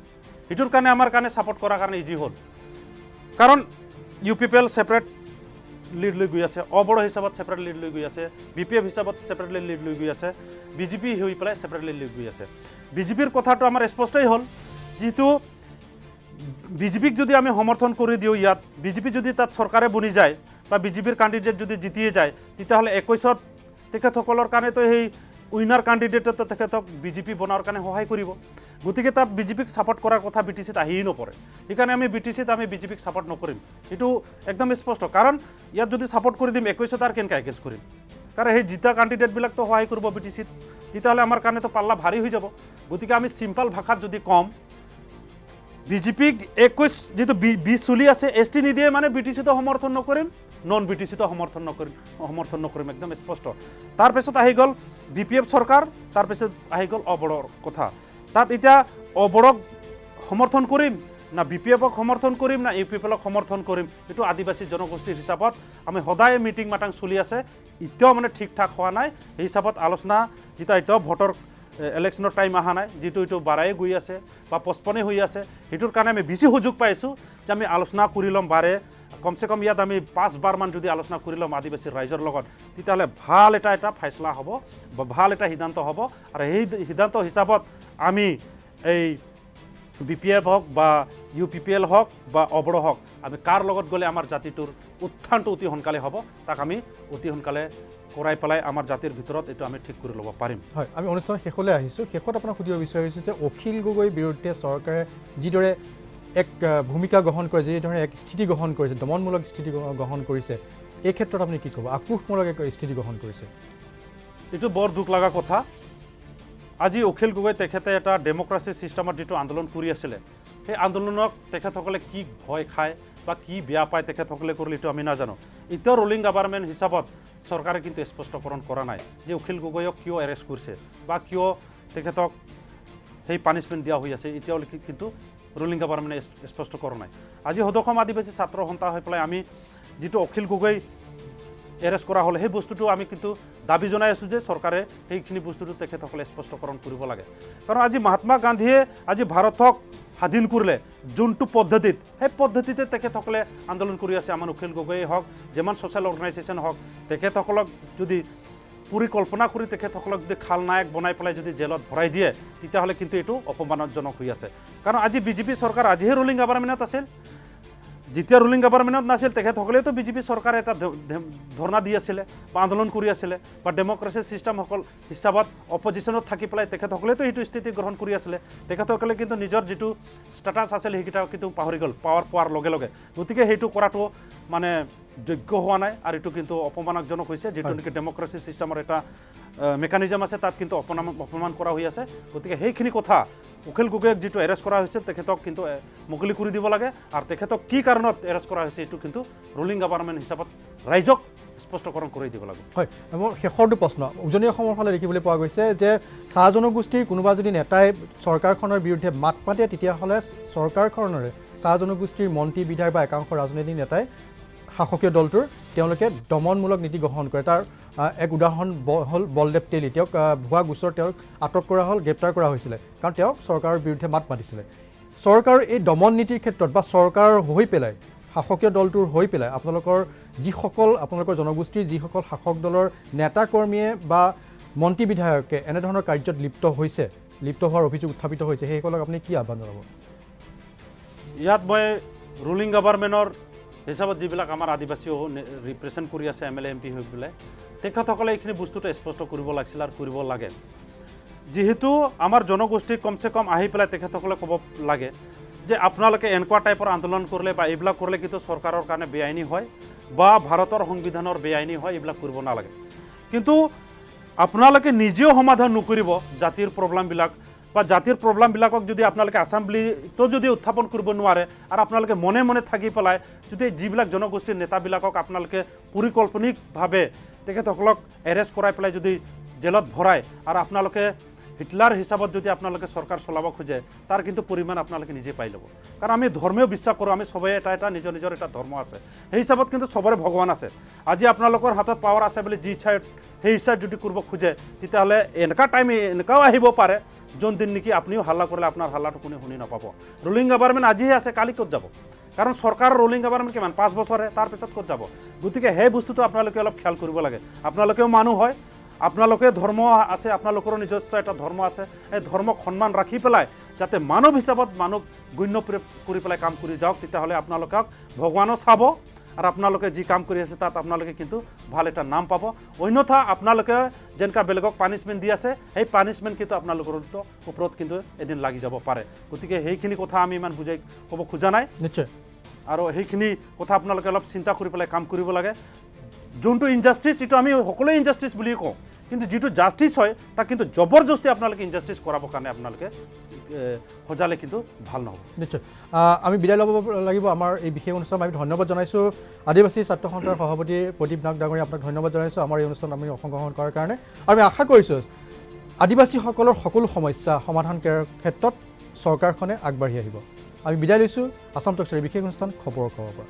সেইটোৰ কাৰণে আমাৰ কাৰণে ছাপোৰ্ট কৰাৰ কাৰণে ইজি হ'ল, কাৰণ UPPL ছেপাৰেট লিড লৈ গৈ আছে, অবড়ো হিচাপত ছেপাৰেট লিড লৈ গৈ আছে, BPF হিচাপত ছেপাৰেটলি লিড লৈ গৈ আছে, বিজেপি হৈ পেলাই ছেপাৰেটলি লিড গৈ আছে। বিজেপিৰ কথাটো আমাৰ স্পষ্টই হ'ল, যিটো বিজেপিক যদি আমি সমৰ্থন কৰি দিওঁ, ইয়াত বিজেপি যদি তাত চৰকাৰে বনি যায় বা বিজেপিৰ কেণ্ডিডেট যদি জিতিয়ে যায়, তেতিয়াহ'লে 21ত তেখেতসকলৰ কাৰণেতো সেই উইনাৰ কেণ্ডিডেটতো তেখেতক বিজেপি বনোৱাৰ কাৰণে সহায় কৰিব। গতিকে তাত বিজেপিক ছাপোৰ্ট কৰাৰ কথা BTCত আহিয়ে নপৰে। সেইকাৰণে আমি BTCত আমি বিজেপিক ছাপোৰ্ট নকৰিম, এইটো একদম স্পষ্ট। কাৰণ ইয়াত যদি ছাপোৰ্ট কৰি দিম 21ত আৰু কেনেকৈ এগেইনষ্ট কৰিম? কাৰণ সেই জিতা কেণ্ডিডেটবিলাকতো সহায় কৰিব BTCত, তেতিয়াহ'লে আমাৰ কাৰণেতো পাল্লা ভাৰী হৈ যাব। গতিকে আমি চিম্পল ভাষাত যদি কম, বিজেপিক 21 যিটো 20 চলি আছে ST নিদিয়ে মানে BTCতো সমৰ্থন নকৰিম, নন BTCতো সমৰ্থন নকৰিম, একদম স্পষ্ট। তাৰপিছত আহি গ'ল BPF চৰকাৰ, তাৰপিছত আহি গ'ল অবড়োৰ কথা। তাত এতিয়া অবড়োক সমৰ্থন কৰিম না BPFক সমৰ্থন কৰিম না UPPLক সমৰ্থন কৰিম, এইটো আদিবাসী জনগোষ্ঠীৰ হিচাপত আমি সদায় মিটিং মাটাং চলি আছে, এতিয়াও মানে ঠিক ঠাক হোৱা নাই। সেই হিচাপত আলোচনা যেতিয়া এতিয়াও ভোটৰ ইলেকশ্যনৰ টাইম অহা নাই, যিটো এইটো বাঢ়াই গৈ আছে বা পষ্টপনে হৈ আছে, সেইটোৰ কাৰণে আমি বেছি সুযোগ পাইছোঁ যে আমি আলোচনা কৰি ল'ম বাৰে, কমচে কম ইয়াত আমি 5 বাৰমান যদি আলোচনা কৰি ল'ম আদিবাসী ৰাইজৰ লগত, তেতিয়াহ'লে ভাল এটা ফাইসলা হ'ব বা ভাল এটা সিদ্ধান্ত হ'ব। আৰু সেই সিদ্ধান্ত হিচাপত আমি এই BPF হওক বা UPPL হওক বা অবড়ো হওক, আমি কাৰ লগত গ'লে আমাৰ জাতিটোৰ উত্থানটো অতি সোনকালে হ'ব, তাক আমি অতি সোনকালে কৰাই পেলাই আমাৰ জাতিৰ ভিতৰত এইটো আমি ঠিক কৰি ল'ব পাৰিম। হয়, আমি অনুষ্ঠানৰ শেষলৈ আহিছোঁ। শেষত আপোনাক সুধিব বিচাৰিছোঁ যে অখিল গগৈৰ বিৰুদ্ধে চৰকাৰে যিদৰে এক ভূমিকা গ্ৰহণ কৰে, যিধৰণে এক স্থিতি গ্ৰহণ কৰিছে, দমনমূলক স্থিতি গ্ৰহণ কৰিছে, এই ক্ষেত্ৰত আপুনি কি ক'ব? আক্ৰোশমূলক এক স্থিতি গ্ৰহণ কৰিছে, এইটো বৰ দুখ লগা কথা। আজি অখিল গগৈ তেখেতে এটা ডেম'ক্ৰেচি ছিষ্টেমত যিটো আন্দোলন কৰি আছিলে, সেই আন্দোলনক তেখেতসকলে কি ভয় খায় বা কি বেয়া পায় তেখেতসকলে কৰিলে এইটো আমি নাজানো। এতিয়াও ৰুলিং গভৰ্ণমেণ্ট হিচাপত চৰকাৰে কিন্তু স্পষ্টকৰণ কৰা নাই যে অখিল গগৈক কিয় এৰেষ্ট কৰিছে বা কিয় তেখেতক সেই পানিছমেণ্ট দিয়া হৈ আছে, এতিয়ালৈকে কিন্তু ৰুলিং গভৰ্ণমেণ্টে স্পষ্ট কৰা নাই। আজি সদৌ আদিবাসী ছাত্ৰ সন্থা হৈ পেলাই আমি যিটো অখিল গগৈ এৰেষ্ট কৰা হ'ল, সেই বস্তুটো আমি কিন্তু দাবী জনাই আছোঁ যে চৰকাৰে সেইখিনি বস্তুটো তেখেতসকলে স্পষ্টকৰণ কৰিব লাগে। কাৰণ আজি মহাত্মা গান্ধীয়ে আজি ভাৰতক স্বাধীন কৰিলে যোনটো পদ্ধতিত, সেই পদ্ধতিতে তেখেতসকলে আন্দোলন কৰি আছে। আমাৰ অখিল গগৈয়ে হওক, যিমান ছ'চিয়েল অৰ্গেনাইজেশ্যন হওক, তেখেতসকলক যদি পৰিকল্পনা কৰি তেখেতসকলক যদি খালনায়ক বনাই পেলাই যদি জেলত ভৰাই দিয়ে, তেতিয়াহ'লে কিন্তু এইটো অপমানজনক হৈ আছে। কাৰণ আজি বিজেপি চৰকাৰ আজিহে ৰুলিং গভৰ্ণমেণ্টত আছিল, যেতিয়া ৰুলিং গভৰ্ণমেণ্টত নাছিল তেখেতসকলেতো বিজেপি চৰকাৰে এটা ধৰ্ণা দি আছিলে বা আন্দোলন কৰি আছিলে বা ডেম'ক্ৰেচি ছিষ্টেমসকল হিচাপত অপজিশ্যনত থাকি পেলাই তেখেতসকলেতো সেইটো স্থিতি গ্ৰহণ কৰি আছিলে। তেখেতসকলে কিন্তু নিজৰ যিটো ষ্টেটাছ আছিল সেইকেইটা কিন্তু পাহৰি গ'ল পাৱাৰ পোৱাৰ লগে লগে। গতিকে সেইটো কৰাটো মানে যোগ্য হোৱা নাই আৰু এইটো কিন্তু অপমানজনক হৈছে। যিটো নেকি ডেম'ক্ৰেচি ছিষ্টেমৰ এটা মেকানিজম আছে, তাত কিন্তু অপমান কৰা হৈ আছে। গতিকে সেইখিনি কথা অখিল গগৈক যিটো এৰেষ্ট কৰা হৈছে তেখেতক কিন্তু মুকলি কৰি দিব লাগে, আৰু তেখেতক কি কাৰণত এৰেষ্ট কৰা হৈছে এইটো কিন্তু ৰুলিং গভৰ্ণমেণ্ট হিচাপত ৰাইজক স্পষ্টকৰণ কৰি দিব লাগে। হয়, মোৰ শেষৰটো প্ৰশ্ন, উজনি অসমৰ ফালে দেখিবলৈ পোৱা গৈছে যে চাহ জনগোষ্ঠীৰ কোনোবা যদি নেতাই চৰকাৰখনৰ বিৰুদ্ধে মাত মাতে, তেতিয়াহ'লে চৰকাৰখনৰে চাহ জনগোষ্ঠীৰ মন্ত্ৰী বিধায়ক বা একাংশ ৰাজনৈতিক নেতাই শাসকীয় দলটোৰ তেওঁলোকে দমনমূলক নীতি গ্ৰহণ কৰে। তাৰ এক উদাহৰণ হ'ল বলদেৱ তেলী। তেওঁক ভুৱা গোচৰ তেওঁক আটক কৰা হ'ল, গ্ৰেপ্তাৰ কৰা হৈছিলে, কাৰণ তেওঁ চৰকাৰৰ বিৰুদ্ধে মাত মাতিছিলে। চৰকাৰৰ এই দমন নীতিৰ ক্ষেত্ৰত বা চৰকাৰ হৈ পেলাই শাসকীয় দলটোৰ হৈ পেলাই আপোনালোকৰ জনগোষ্ঠীৰ যিসকল শাসক দলৰ নেতা কৰ্মীয়ে বা মন্ত্ৰী বিধায়কে এনেধৰণৰ কাৰ্যত লিপ্ত হোৱাৰ অভিযোগ উত্থাপিত হৈছে, সেইসকলক আপুনি কি আহ্বান জনাব? ইয়াত মই ৰুলিং গভৰ্ণমেণ্টৰ হিচাপত যিবিলাক আমাৰ আদিবাসীও ৰিপ্ৰেজেণ্ট কৰি আছে MLA MP হৈ পেলাই, তেখেতসকলে এইখিনি বস্তুটো স্পষ্ট কৰিব লাগিছিল আৰু কৰিব লাগে। যিহেতু আমাৰ জনগোষ্ঠী কমচে কম আহি পেলাই তেখেতসকলে ক'ব লাগে যে আপোনালোকে এনেকুৱা টাইপৰ আন্দোলন কৰিলে বা এইবিলাক কৰিলে কিন্তু চৰকাৰৰ কাৰণে বেআইনী হয় বা ভাৰতৰ সংবিধানৰ বেআইনী হয়, এইবিলাক কৰিব নালাগে। কিন্তু আপোনালোকে নিজেও সমাধান নকৰিব জাতিৰ প্ৰব্লেমবিলাক বা জাতিৰ প্ৰব্লেমবিলাকক যদি আপোনালোকে এছেম্বলিতো যদি উত্থাপন কৰিব নোৱাৰে আৰু আপোনালোকে মনে মনে থাকি পেলাই যদি যিবিলাক জনগোষ্ঠীৰ নেতাবিলাকক আপোনালোকে পৰিকল্পনিকভাৱে তেখেতসকলক এৰেষ্ট কৰাই পেলাই যদি জেলত ভৰায় আৰু আপোনালোকে হিটলাৰ হিচাপত যদি আপোনালোকে চৰকাৰ চলাব খোজে তাৰ কিন্তু পৰিমাণ আপোনালোকে নিজে পাই ল'ব কাৰণ আমি ধৰ্মীয় বিশ্বাস কৰোঁ আমি সবে এটা নিজৰ নিজৰ এটা ধৰ্ম আছে সেই হিচাপত কিন্তু সবৰে ভগৱান আছে আজি আপোনালোকৰ হাতত পাৱাৰ আছে বুলি যি ইচ্ছা সেই ইচ্ছা যদি কৰিব খোজে তেতিয়াহ'লে এনেকুৱা টাইম এনেকুৱাও আহিব পাৰে যোন দিন নেকি আপুনিও হাল্লা কৰিলে আপোনাৰ হাল্লাটো কোনে শুনি নাপাব ৰুলিং গভৰ্ণমেণ্ট আজিহে আছে কালি ক'ত যাব কাৰণ চৰকাৰৰ ৰুলিং গভৰ্ণমেণ্ট কিমান 5 বছৰে তাৰপিছত ক'ত যাব গতিকে সেই বস্তুটো আপোনালোকে অলপ খেয়াল কৰিব লাগে আপোনালোকেও মানুহ হয় আপোনালোকে ধৰ্ম আছে আপোনালোকৰো নিজস্ব এটা ধৰ্ম আছে এই ধৰ্মক সন্মান ৰাখি পেলাই যাতে মানৱ হিচাপত মানুহ গণ্য কৰি পেলাই কাম কৰি যাওক তেতিয়াহ'লে আপোনালোকক ভগৱানো চাব আৰু আপোনালোকে যি কাম কৰি আছে তাত আপোনালোকে কিন্তু ভাল এটা নাম পাব অন্যথা আপোনালোকে যেনেকুৱা বেলেগক পানিছমেণ্ট দি আছে সেই পানিছমেণ্ট কিন্তু আপোনালোকৰ ওপৰত কিন্তু এদিন লাগি যাব পাৰে গতিকে সেইখিনি কথা আমি ইমান বুজাই ক'ব খোজা নাই নিশ্চয় আৰু সেইখিনি কথা আপোনালোকে অলপ চিন্তা কৰি পেলাই কাম কৰিব লাগে যোনটো ইনজাষ্টিছ এইটো আমি সকলোৱে ইনজাষ্টিছ বুলি কওঁ কিন্তু যিটো জাষ্টিছ হয় তাক কিন্তু জবৰদস্তি আপোনালোকে ইনজাষ্টিছ কৰাবৰ কাৰণে আপোনালোকে সজালে কিন্তু ভাল নহ'ব নিশ্চয় আমি বিদায় ল'ব লাগিব আমাৰ এই বিশেষ অনুষ্ঠান আমি ধন্যবাদ জনাইছোঁ আদিবাসী ছাত্ৰ সন্থাৰ সভাপতি প্ৰদীপ নাগ ডাঙৰীয়া আপোনাক ধন্যবাদ জনাইছোঁ আমাৰ এই অনুষ্ঠানত আমি অংশগ্ৰহণ কৰাৰ কাৰণে আৰু আমি আশা কৰিছোঁ আদিবাসীসকলৰ সকলো সমস্যা সমাধান কৰাৰ ক্ষেত্ৰত চৰকাৰখনে আগবাঢ়ি আহিব আমি বিদায় লৈছোঁ আসাম টক্সৰ বিশেষ অনুষ্ঠান খবৰৰ পৰা